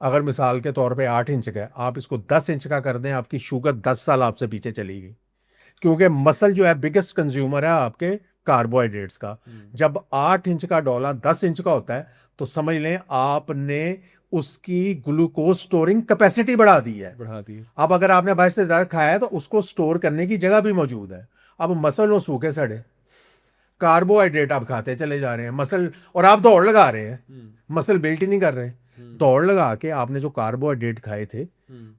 अगर मिसाल के तौर पे 8 इंच का है, आप इसको 10 इंच का कर दें, आपकी शुगर 10 साल आपसे पीछे चलेगी। क्योंकि मसल जो है बिगेस्ट कंज्यूमर है आपके कार्बोहाइड्रेट्स का। जब 8 इंच का डोला 10 इंच का होता है तो समझ लें आपने उसकी ग्लूकोज स्टोरिंग कैपेसिटी बढ़ा दी है। बढ़ा दिए। अब अगर आपने बाहर से ज़्यादा खाया है तो उसको स्टोर करने की जगह भी मौजूद है। अब मसल और सूखे सड़े कार्बोहाइड्रेट आप खाते चले जा रहे हैं मसल, और आप दौड़ लगा रहे हैं, मसल बिल्ट ही नहीं कर रहे। दौड़ लगा के आपने जो कार्बोहाइड्रेट खाए थे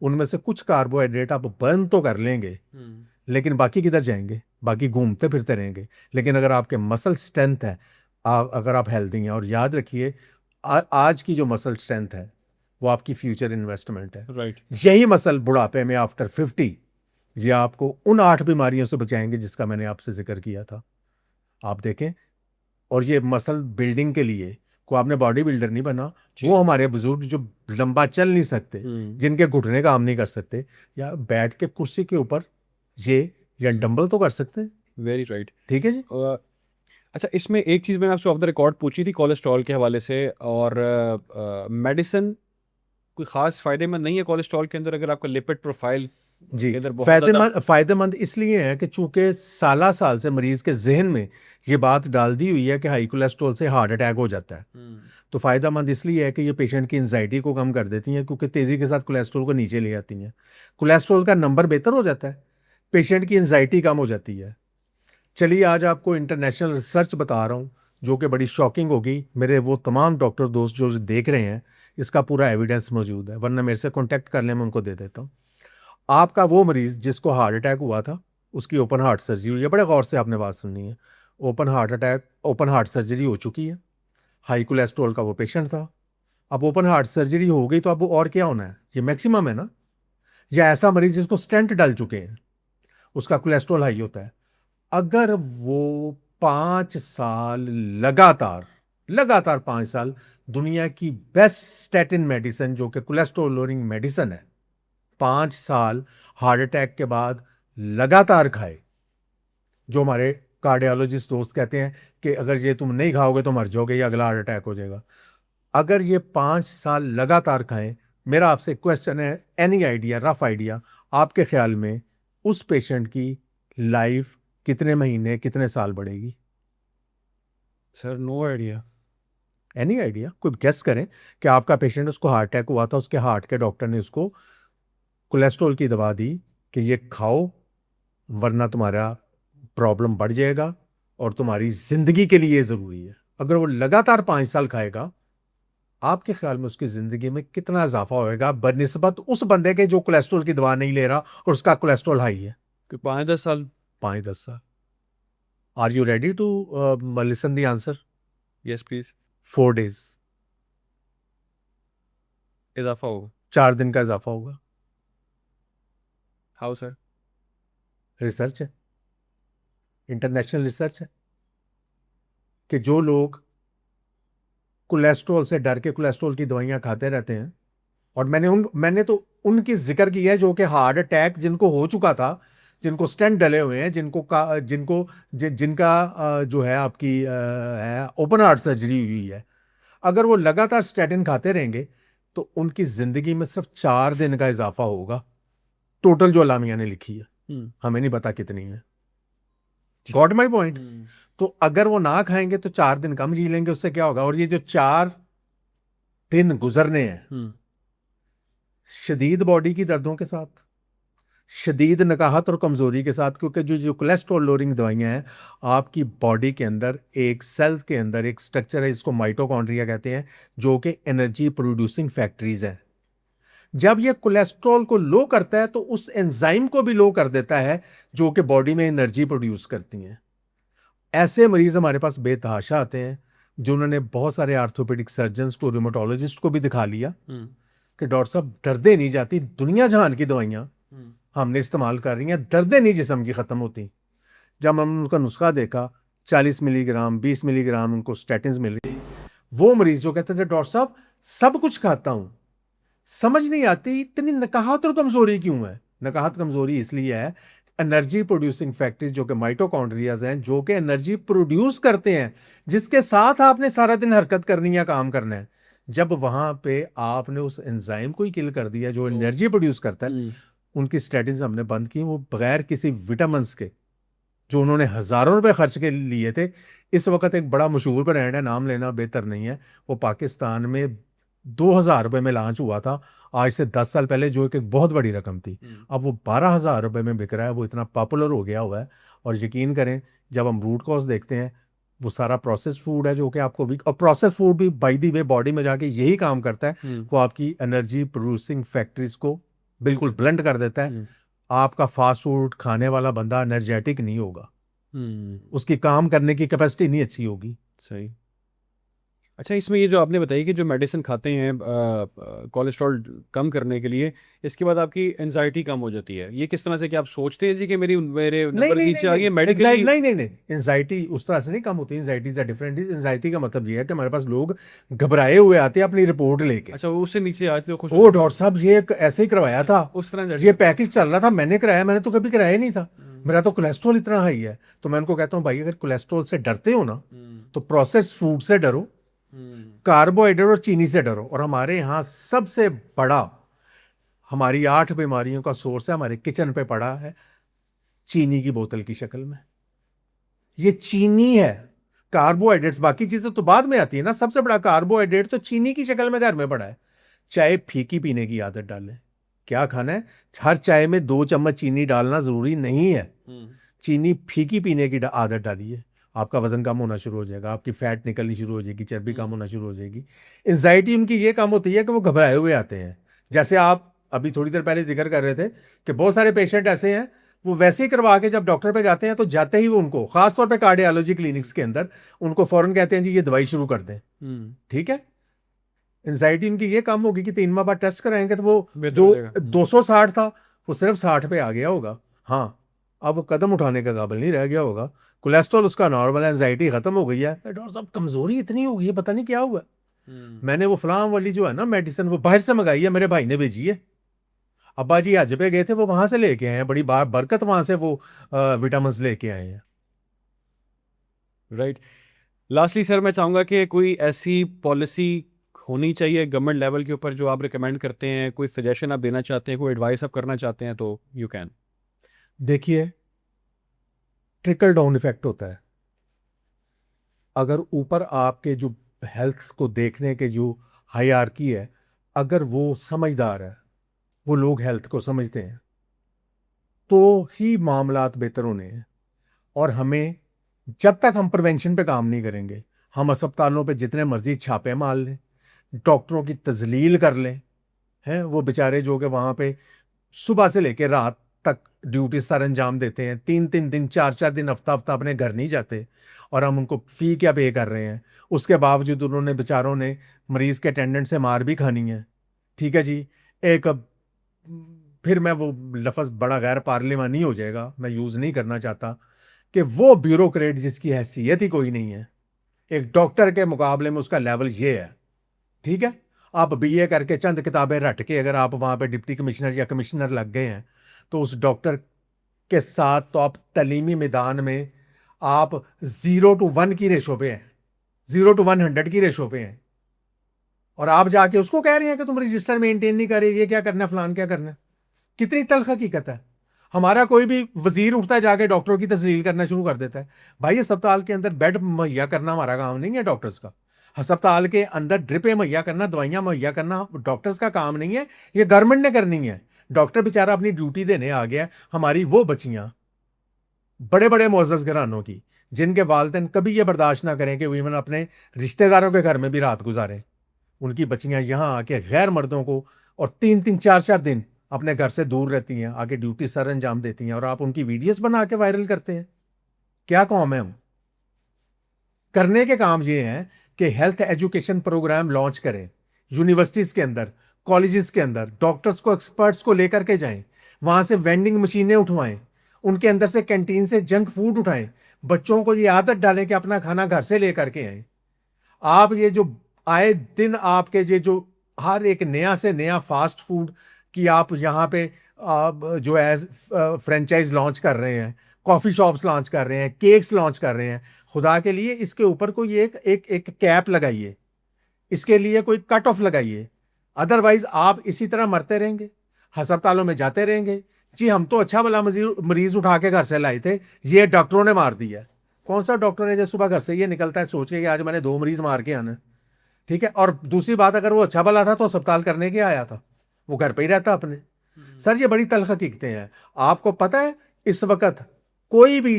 उनमें से कुछ कार्बोहाइड्रेट आप बर्न तो कर लेंगे, लेकिन बाकी किधर जाएंगे? बाकी घूमते फिरते रहेंगे। लेकिन अगर आपके मसल स्ट्रेंथ है, अगर आप हेल्दी हैं, और याद रखिए आज की जो मसल स्ट्रेंथ है वो आपकी फ्यूचर इन्वेस्टमेंट है। राइट। यही मसल बुढ़ापे में आफ्टर 50 ये आपको उन 8 बीमारियों से बचाएंगे जिसका मैंने आपसे जिक्र किया था। आप देखें, और ये मसल बिल्डिंग के लिए को आपने बॉडी बिल्डर नहीं बना, वो हमारे बुजुर्ग जो लंबा चल नहीं सकते, जिनके घुटने काम नहीं कर सकते, या बैठ के कुर्सी के ऊपर ये या डंबल तो कर सकते हैं। Very right. ठीक है जी। अच्छा, इसमें एक चीज़ मैंने आपसे ऑफ द रिकॉर्ड पूछी थी कोलेस्ट्रॉल के हवाले से, और मेडिसिन कोई ख़ास फ़ायदेमंद नहीं है कोलेस्ट्रॉल के अंदर अगर आपका लिपिड प्रोफाइल जी के अंदर बहुत ज़्यादा? फायदेमंद इसलिए है कि चूंकि साल से मरीज के जहन में ये बात डाल दी हुई है कि हाई कोलेस्ट्रॉल से हार्ट अटैक हो जाता है। तो फ़ायदेमंद इसलिए है कि ये पेशेंट की एंजाइटी को कम कर देती हैं, क्योंकि तेज़ी के साथ कोलेस्ट्रॉल को नीचे ले आती हैं। कोलेस्ट्रॉल का नंबर बेहतर हो जाता है, पेशेंट की एंजाइटी कम हो जाती है। चलिए आज आपको इंटरनेशनल रिसर्च बता रहा हूँ जो कि बड़ी शॉकिंग होगी। मेरे वो तमाम डॉक्टर दोस्त जो देख रहे हैं, इसका पूरा एविडेंस मौजूद है, वरना मेरे से कॉन्टैक्ट कर लें, मैं उनको दे देता हूँ। आपका वो मरीज़ जिसको हार्ट अटैक हुआ था, उसकी ओपन हार्ट सर्जरी हुई है। बड़े गौर से आपने बात सुननी है। ओपन हार्ट सर्जरी हो चुकी है। हाई कोलेस्ट्रॉल का वो पेशेंट था। अब ओपन हार्ट सर्जरी हो गई तो अब वो और क्या होना है? ये मैक्सिमम है ना। या ऐसा मरीज जिसको स्टेंट डाल चुके हैं, उसका कोलेस्ट्रॉल हाई होता है। अगर वो 5 साल लगातार 5 साल दुनिया की बेस्ट स्टैटिन मेडिसिन जो कि कोलेस्ट्रॉल लोअरिंग मेडिसिन है, 5 साल हार्ट अटैक के बाद लगातार खाए, जो हमारे कार्डियोलॉजिस्ट दोस्त कहते हैं कि अगर ये तुम नहीं खाओगे तो मर जाओगे या अगला हार्ट अटैक हो जाएगा। अगर ये 5 साल लगातार खाएं, मेरा आपसे क्वेश्चन है, एनी आइडिया, रफ आइडिया, आपके ख्याल में उस पेशेंट की लाइफ कितने महीने कितने साल बढ़ेगी? Sir no idea. Any idea? कोई गेस करें कि आपका पेशेंट, उसको हार्ट अटैक हुआ था, उसके हार्ट के डॉक्टर ने उसको कोलेस्ट्रॉल की दवा दी कि ये खाओ वरना तुम्हारा प्रॉब्लम बढ़ जाएगा और तुम्हारी जिंदगी के लिए ज़रूरी है। अगर वो लगातार 5 साल खाएगा, आपके ख्याल में उसकी ज़िंदगी में कितना इजाफा होएगा बनिस्बत उस बंदे के जो कोलेस्ट्रॉल की दवा नहीं ले रहा और उसका कोलेस्ट्रॉल हाई है? 5-10 साल। 5-10 साल। Are you ready to listen the answer? Yes please. 4 days। इजाफा होगा। 4 दिन का इजाफा होगा। How sir? रिसर्च है, इंटरनेशनल रिसर्च है, कि जो लोग कोलेस्ट्रॉल से डर के कोलेस्ट्रॉल की दवाइयां खाते रहते हैं, और मैंने तो उनकी जिक्र की है जो कि हार्ट अटैक जिनको हो चुका था, जिनको स्टेंट डले हुए हैं, जिनका जो है आपकी ओपन हार्ट सर्जरी हुई है, अगर वो लगातार स्टैटिन खाते रहेंगे तो उनकी जिंदगी में सिर्फ 4 दिन का इजाफा होगा। टोटल जो अलामिया ने लिखी है, हमें नहीं पता कितनी है। Got my point? तो अगर वो ना खाएंगे तो 4 दिन कम जी लेंगे, उससे क्या होगा? और ये जो 4 दिन गुजरने हैं शदीद बॉडी की दर्दों के साथ, शदीद नकाहत और कमज़ोरी के साथ, क्योंकि जो कोलेस्ट्रॉल लोअरिंग दवाइयाँ हैं, आपकी बॉडी के अंदर एक सेल के अंदर एक स्ट्रक्चर है, इसको माइटोकॉन्ड्रिया कहते हैं, जो कि एनर्जी प्रोड्यूसिंग फैक्ट्रीज हैं। जब ये कोलेस्ट्रॉल को लो करता है तो उस एंजाइम को भी लो कर देता है जो कि बॉडी में एनर्जी प्रोड्यूस करती हैं। ऐसे मरीज हमारे पास बेतहाशा आते हैं जिन्होंने बहुत सारे आर्थोपेडिक सर्जन्स को, रूमेटोलॉजिस्ट को भी दिखा लिया कि डॉक्टर साहब दर्दें नहीं जाती, दुनिया जहान की दवाइयाँ हमने इस्तेमाल कर रही हैं, दर्दें नहीं जिस्म की ख़त्म होती। जब हमने उनका नुस्खा देखा 40 मिलीग्राम 20 मिलीग्राम उनको स्टैटिन्स मिल रही, वो मरीज जो कहते थे डॉक्टर साहब सब कुछ खाता हूं, समझ नहीं आती इतनी नकाहत और कमजोरी क्यों है। नकाहत कमजोरी इसलिए है, एनर्जी प्रोड्यूसिंग फैक्टर्स जो कि माइटोकॉन्ड्रियाज हैं, जो कि एनर्जी प्रोड्यूस करते हैं, जिसके साथ आपने सारा दिन हरकत करनी है, काम करना है। जब वहां पे आपने उस एंजाइम को ही किल कर दिया जो एनर्जी प्रोड्यूस करता है, उनकी स्टैटिन्स हमने बंद की, वो बगैर किसी विटामिन के, जो उन्होंने हज़ारों रुपए खर्च के लिए थे। इस वक्त एक बड़ा मशहूर ब्रांड है, नाम लेना बेहतर नहीं है, वो पाकिस्तान में 2000 रुपये में लॉन्च हुआ था, आज से 10 साल पहले, जो एक बहुत बड़ी रकम थी। अब वो 12,000 रुपये में बिक रहा है, वो इतना पॉपुलर हो गया हुआ है। और यकीन करें, जब हम रूट कॉज देखते हैं, वो सारा प्रोसेस फूड है जो कि आपको वीक, और प्रोसेस फूड भी बाय द वे बॉडी में जाके यही काम करता है, वो आपकी एनर्जी प्रोड्यूसिंग फैक्ट्रीज को बिल्कुल ब्लंट कर देता है। आपका फास्ट फूड खाने वाला बंदा एनर्जेटिक नहीं होगा, उसकी काम करने की कैपेसिटी नहीं अच्छी होगी। सही। अच्छा, इसमें ये जो आपने बताई कि जो मेडिसिन खाते हैं कोलेस्ट्रॉल कम करने के लिए, इसके बाद आपकी एंजाइटी कम हो जाती है, ये किस तरह से कि आप सोचते हैं जी कि मेरे नंबर नीचे आ गए मेडिकली? नहीं, एंजाइटी उस तरह से नहीं कम होती। Anxiety is a different. Anxiety का मतलब ये है कि हमारे पास लोग घबराए हुए आते हैं अपनी रिपोर्ट लेके। अच्छा, वो उससे नीचे आते हो खुश ओ डॉक्टर साहब ये ऐसे ही करवाया था, उस तरह ये पैकेज चल रहा था, मैंने कराया, मैंने तो कभी कराया नहीं था, मेरा तो कोलेस्ट्रॉल इतना हाई है। तो मैं उनको कहता हूँ भाई, अगर कोलेस्ट्रॉल से डरते हो ना, तो प्रोसेस्ड फूड से डरो, कार्बोहाइड्रेट और चीनी से डरो। और हमारे यहाँ सबसे बड़ा, हमारी 8 बीमारियों का सोर्स है, हमारे किचन पे पड़ा है, चीनी की बोतल की शक्ल में। ये चीनी है। कार्बोहाइड्रेट्स बाकी चीजें तो बाद में आती है ना, सबसे बड़ा कार्बोहाइड्रेट तो चीनी की शक्ल में घर में पड़ा है। चाय फीकी पीने की आदत डालें। क्या खाना है, हर चाय में 2 चम्मच चीनी डालना जरूरी नहीं है। चीनी फीकी पीने की आदत डालिए, आपका वजन कम होना शुरू हो जाएगा, आपकी फैट निकलनी शुरू हो जाएगी, चर्बी कम होना शुरू हो जाएगी। एंजाइटी उनकी ये कम होती है कि वो घबराए हुए आते हैं। जैसे आप अभी थोड़ी देर पहले जिक्र कर रहे थे कि बहुत सारे पेशेंट ऐसे हैं, वो वैसे ही करवा के जब डॉक्टर पे जाते हैं, तो जाते ही वो उनको, खासतौर पे कार्डियोलॉजी क्लिनिक्स के अंदर, उनको फौरन कहते हैं जी ये दवाई शुरू कर दें। ठीक है, एंजाइटी उनकी ये कम होगी कि 3 माह बाद टेस्ट कराएंगे तो वो जो 260 था वो सिर्फ 60 पे आ गया होगा। हाँ, अब वो कदम उठाने का काबिल नहीं रह गया होगा, कोलेस्ट्रॉल उसका नॉर्मल है, एंजाइटी खत्म हो गई है। डॉक्टर साहब कमजोरी इतनी हो गई है, पता नहीं क्या हुआ। मैंने वो फलां वाली जो है ना मेडिसिन, वो बाहर से मंगाई है, मेरे भाई ने भेजी है। अब्बा जी हज पे गए थे, वो वहां से लेके आए हैं, बड़ी बार बरकत वहां से वो विटामिन लेके आए हैं। राइट। लास्टली सर, मैं चाहूँगा कि कोई ऐसी पॉलिसी होनी चाहिए गवर्नमेंट लेवल के ऊपर जो आप रिकमेंड करते हैं, कोई सजेशन आप देना चाहते हैं, कोई एडवाइस आप करना चाहते हैं, तो यू कैन। देखिए, ट्रिकल डाउन इफेक्ट होता है। अगर ऊपर आपके जो हेल्थ को देखने के जो हायरार्की है, अगर वो समझदार है, वो लोग हेल्थ को समझते हैं, तो ही मामलात बेहतर होने हैं। और हमें, जब तक हम प्रिवेंशन पे काम नहीं करेंगे, हम अस्पतालों पे जितने मर्जी छापे मार लें, डॉक्टरों की तजलील कर लें, हैं वो बेचारे जो कि वहाँ पे सुबह से लेकर रात तक ड्यूटी सर अंजाम देते हैं, 3-3 दिन 4-4 दिन हफ्ता हफ्ता अपने घर नहीं जाते, और हम उनको फ़ी क्या पे कर रहे हैं। उसके बावजूद उन्होंने बेचारों ने मरीज़ के अटेंडेंट से मार भी खानी है। ठीक है जी, एक फिर मैं वो लफ्ज़ बड़ा गैर पार्लिमानी हो जाएगा, मैं यूज़ नहीं करना चाहता, कि वो ब्यूरोक्रेट जिसकी हैसियत ही कोई नहीं है, एक डॉक्टर के मुकाबले में उसका लेवल ये है। ठीक है, आप बीए करके चंद किताबें रट के अगर आप वहाँ पे डिप्टी कमिश्नर या कमिश्नर लग गए हैं, तो उस डॉक्टर के साथ तो आप तलीमी मैदान में आप 0 to 1 की रेशो पे हैं, 0 to 100 की रेशो पे हैं, और आप जाके उसको कह रहे हैं कि तुम रजिस्टर मेंटेन नहीं कर रहे, ये क्या करना है, फलान क्या करना है। कितनी तल्ख हकीकत है। हमारा कोई भी वजीर उठता है जाके डॉक्टरों की तस्लील करना शुरू कर देता है। भाई, अस्पताल के अंदर बेड मुहैया करना हमारा काम नहीं है डॉक्टर्स का। अस्पताल के अंदर ड्रिपें मुहैया करना, दवाइयां मुहैया करना डॉक्टर्स का काम नहीं है, ये गवर्नमेंट ने करनी है। डॉक्टर बेचारा अपनी ड्यूटी देने आ गया। हमारी वो बच्चियां, बड़े बड़े मुअज़्ज़ज़ घरानों की, जिनके वालिदैन कभी ये बर्दाश्त ना करें कि वो इवन अपने रिश्तेदारों के घर में भी रात गुजारें, उनकी बच्चियां यहाँ आके गैर मर्दों को, और 3-3 4-4 दिन अपने घर से दूर रहती हैं, आके ड्यूटी सर अंजाम देती हैं, और आप उनकी वीडियोस बना के वायरल करते हैं। क्या कौम है हम? करने के काम ये हैं कि हेल्थ एजुकेशन प्रोग्राम लॉन्च करें, यूनिवर्सिटीज़ के अंदर, कॉलेजेस के अंदर, डॉक्टर्स को, एक्सपर्ट्स को लेकर के जाएं, वहाँ से वेंडिंग मशीनें उठवाएं, उनके अंदर से कैंटीन से जंक फूड उठाएं, बच्चों को ये आदत डालें कि अपना खाना घर से लेकर के आए। आप ये जो आए दिन आपके ये जो हर एक नया से नया फास्ट फूड की आप यहाँ पे जो एज फ्रेंचाइज लॉन्च कर रहे हैं, कॉफ़ी शॉप्स लॉन्च कर रहे हैं, केक्स लॉन्च कर रहे हैं, खुदा के लिए इसके ऊपर कोई एक कैप लगाइए, इसके लिए कोई कट ऑफ लगाइए। अदरवाइज आप इसी तरह मरते रहेंगे, अस्पतालों में जाते रहेंगे। जी हम तो अच्छा भला मरीज उठा के घर से लाए थे, ये डॉक्टरों ने मार दिया। कौन सा डॉक्टर है जो सुबह घर से ये निकलता है सोच के कि आज मैंने 2 मरीज मार के आना, ठीक है। और दूसरी बात, अगर वो अच्छा भला था तो अस्पताल करने के आया था, वो घर पे ही रहता अपने। सर ये बड़ी तल्ख हकीकतें हैं। आपको पता है इस वक्त कोई भी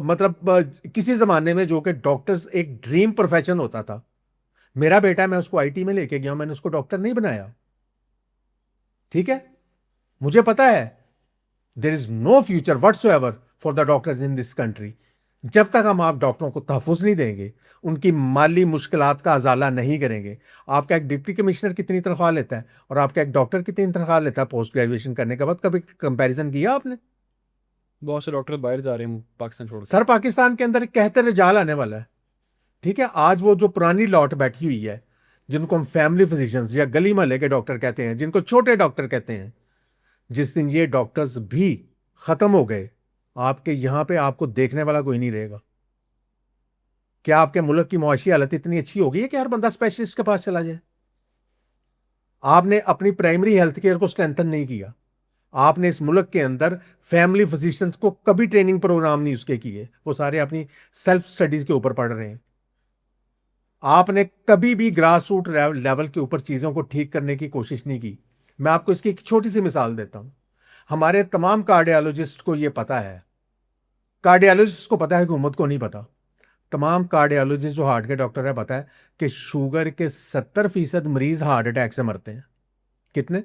मतलब किसी जमाने में जो कि डॉक्टर्स एक ड्रीम प्रोफेशन होता था, मेरा बेटा मैं उसको आईटी में लेके गया, मैंने उसको डॉक्टर नहीं बनाया, ठीक है। मुझे पता है there is no future whatsoever for the doctors in this country जब तक हम आप डॉक्टरों को तहफ़्फ़ुज़ नहीं देंगे, उनकी माली मुश्किलात का अजाला नहीं करेंगे। आपका एक डिप्टी कमिश्नर कितनी तनख्वाह लेता है और आपका एक डॉक्टर कितनी तनख्वाह लेता है पोस्ट ग्रेजुएशन करने के बाद? कभी कंपैरिजन किया आपने? बहुत से डॉक्टर बाहर जा रहे हैं पाकिस्तान छोड़ के। सर पाकिस्तान के अंदर कहते रिजाल आने वाला है, ठीक है। आज वो जो पुरानी लौट बैठी हुई है, जिनको हम फैमिली फिजिशियंस या गली मोहल्ले के डॉक्टर कहते हैं, जिनको छोटे डॉक्टर कहते हैं, जिस दिन ये डॉक्टर्स भी खत्म हो गए, आपके यहां पे आपको देखने वाला कोई नहीं रहेगा। क्या आपके मुल्क की मुआशी हालत इतनी अच्छी हो गई है कि हर बंदा स्पेशलिस्ट के पास चला जाए? आपने अपनी प्राइमरी हेल्थ केयर को स्ट्रेंथन नहीं किया। आपने इस मुल्क के अंदर फैमिली फिजिशियंस को कभी ट्रेनिंग प्रोग्राम नहीं उसके किए, वो सारे अपनी सेल्फ स्टडीज के ऊपर पढ़ रहे हैं। आपने कभी भी ग्रास रूट लेवल के ऊपर चीजों को ठीक करने की कोशिश नहीं की। मैं आपको इसकी एक छोटी सी मिसाल देता हूं। हमारे तमाम कार्डियोलॉजिस्ट को यह पता है, कार्डियोलॉजिस्ट को पता है, हुकूमत को नहीं पता। तमाम कार्डियोलॉजिस्ट जो हार्ट के डॉक्टर है पता है कि शुगर के 70% मरीज हार्ट अटैक से मरते हैं। कितने?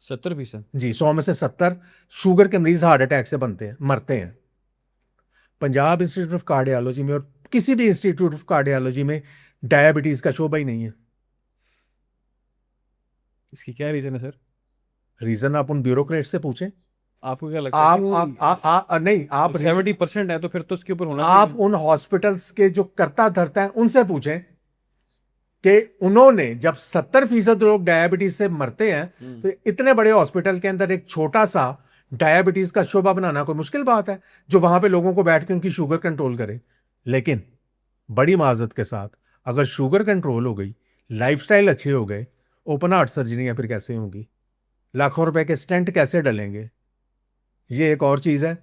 70%? जी, 100 में से 70 शुगर के मरीज हार्ट अटैक से मरते हैं। पंजाब इंस्टीट्यूट ऑफ कार्डियोलॉजी में और किसी भी इंस्टीट्यूट ऑफ कार्डियोलॉजी में डायबिटीज का शोबा ही नहीं है। इसकी क्या रीजन है सर? रीजन आप उन ब्यूरोक्रेट से पूछें। आपको क्या लगता है? नहीं, आप 70% है तो फिर तो उसके ऊपर होना आप चाहिए। उन हॉस्पिटल्स के जो करता धरता है उनसे पूछें कि उन्होंने जब 70% लोग डायबिटीज से मरते हैं तो इतने बड़े हॉस्पिटल के अंदर एक छोटा सा डायबिटीज का शोबा बनाना कोई मुश्किल बात है जो वहां पे लोगों को बैठ के उनकी शुगर कंट्रोल करे? लेकिन बड़ी माजरत के साथ, अगर शुगर कंट्रोल हो गई, लाइफस्टाइल अच्छे हो गए, ओपन हार्ट सर्जरी फिर कैसे होंगी? लाखों रुपए के स्टेंट कैसे डलेंगे? ये एक और चीज है,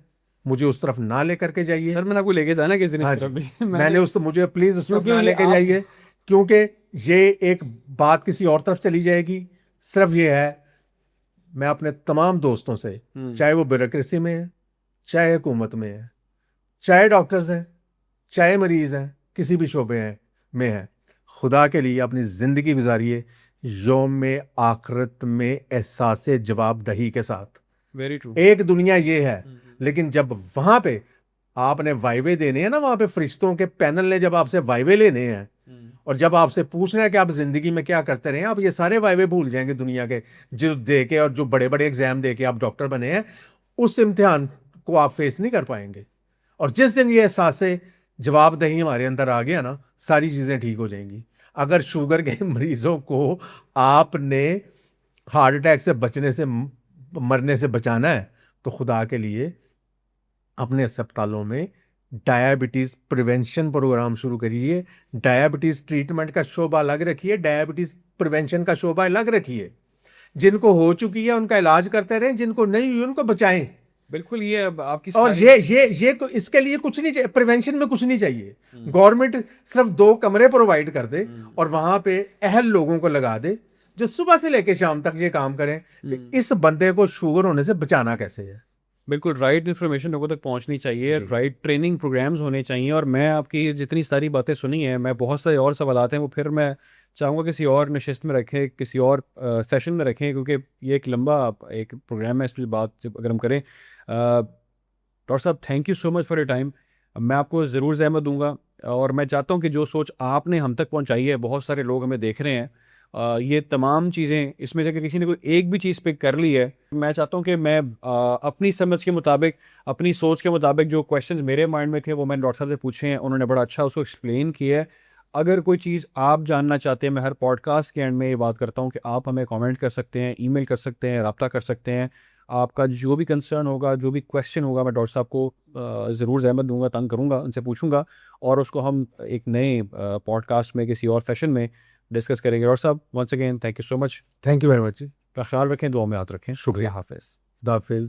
मुझे उस तरफ ना लेकर के जाइए। सर मैंने आपको लेके जाना किसी ने हाँ इस तरफ जी, भी। मैंने उस मुझे प्लीज उस तरफ क्योंकि ना लेकर जाइए, क्योंकि ये एक बात किसी और तरफ चली जाएगी। सिर्फ ये है, मैं अपने तमाम दोस्तों से, चाहे वो ब्यूरोक्रेसी में है, चाहे हुकूमत में है, चाहे डॉक्टर्स हैं, चाहे मरीज हैं, किसी भी शोबे में है, खुदा के लिए अपनी जिंदगी गुजारिए यौम आखिरत में एहसास जवाबदही के साथ। Very true. एक दुनिया ये है, लेकिन जब वहां पे आपने वाइवे देने हैं ना, वहां पे फरिश्तों के पैनल ने जब आपसे वाइवे लेने हैं और जब आपसे पूछना है कि आप जिंदगी में क्या करते रहे, आप ये सारे वाइवे भूल जाएंगे दुनिया के जो दे के और जो बड़े बड़े एग्जाम दे के आप डॉक्टर बने हैं। उस इम्तिहान को आप फेस नहीं कर पाएंगे। और जिस दिन ये एहसास जवाबदही हमारे अंदर आ गया ना, सारी चीजें ठीक हो जाएंगी। अगर शुगर के मरीजों को आपने हार्ट अटैक से बचने से, मरने से बचाना है, तो खुदा के लिए अपने अस्पतालों में डायबिटीज प्रिवेंशन प्रोग्राम शुरू करिए। डायबिटीज ट्रीटमेंट का शोबा अलग रखिए, डायबिटीज प्रिवेंशन का शोबा अलग रखिए। जिनको हो चुकी है उनका इलाज करते रहें, जिनको नहीं हुई उनको बचाएं। बिल्कुल, ये अब आपकी और ये इसके लिए कुछ नहीं चाहिए, प्रिवेंशन में कुछ नहीं चाहिए। गवर्नमेंट सिर्फ 2 कमरे प्रोवाइड कर दे और वहां पे अहल लोगों को लगा दे जो सुबह से लेकर शाम तक ये काम करें कि इस बंदे को शुगर होने से बचाना कैसे है। बिल्कुल राइट इन्फॉर्मेशन लोगों तक पहुंचनी चाहिए, राइट ट्रेनिंग प्रोग्राम्स होने चाहिए। और मैं आपकी जितनी सारी बातें सुनी हैं, मैं बहुत सारे और सवालात हैं वो फिर मैं चाहूँगा किसी और नशिस्त में रखें, किसी और सेशन में रखें, क्योंकि ये एक लंबा एक प्रोग्राम है। इस पर बात अगर हम करें, डॉक्टर साहब thank you so much for your time. मैं आपको ज़रूर ज़हमत दूंगा और मैं चाहता हूँ कि जो सोच आपने हम तक पहुँचाई है, बहुत सारे लोग हमें देख रहे हैं ये तमाम चीज़ें इसमें से अगर किसी ने कोई एक भी चीज़ पिक कर ली है, मैं चाहता हूँ कि मैं अपनी समझ के मुताबिक, अपनी सोच के मुताबिक जो क्वेश्चंस मेरे माइंड में थे वो मैंने डॉक्टर साहब से पूछे हैं, उन्होंने बड़ा अच्छा उसको एक्सप्लेन किया है। अगर कोई चीज़ आप जानना चाहते हैं, मैं हर पॉडकास्ट के एंड में ये बात करता हूँ कि आप हमें कमेंट कर सकते हैं, ईमेल कर सकते हैं, रब्ता कर सकते हैं। आपका जो भी कंसर्न होगा, जो भी क्वेश्चन होगा, मैं डॉक्टर साहब को ज़रूर ज़हमत दूंगा, तंग करूँगा, उनसे पूछूंगा और उसको हम एक नए पॉडकास्ट में किसी और सेशन में डिस्कस करेंगे। डॉक्टर साहब, once again thank you so much. Thank you very much जी। अपना ख्याल रखें, दुआ में याद रखें। शुक्रिया। हाफिज़। खुदा हाफिज़।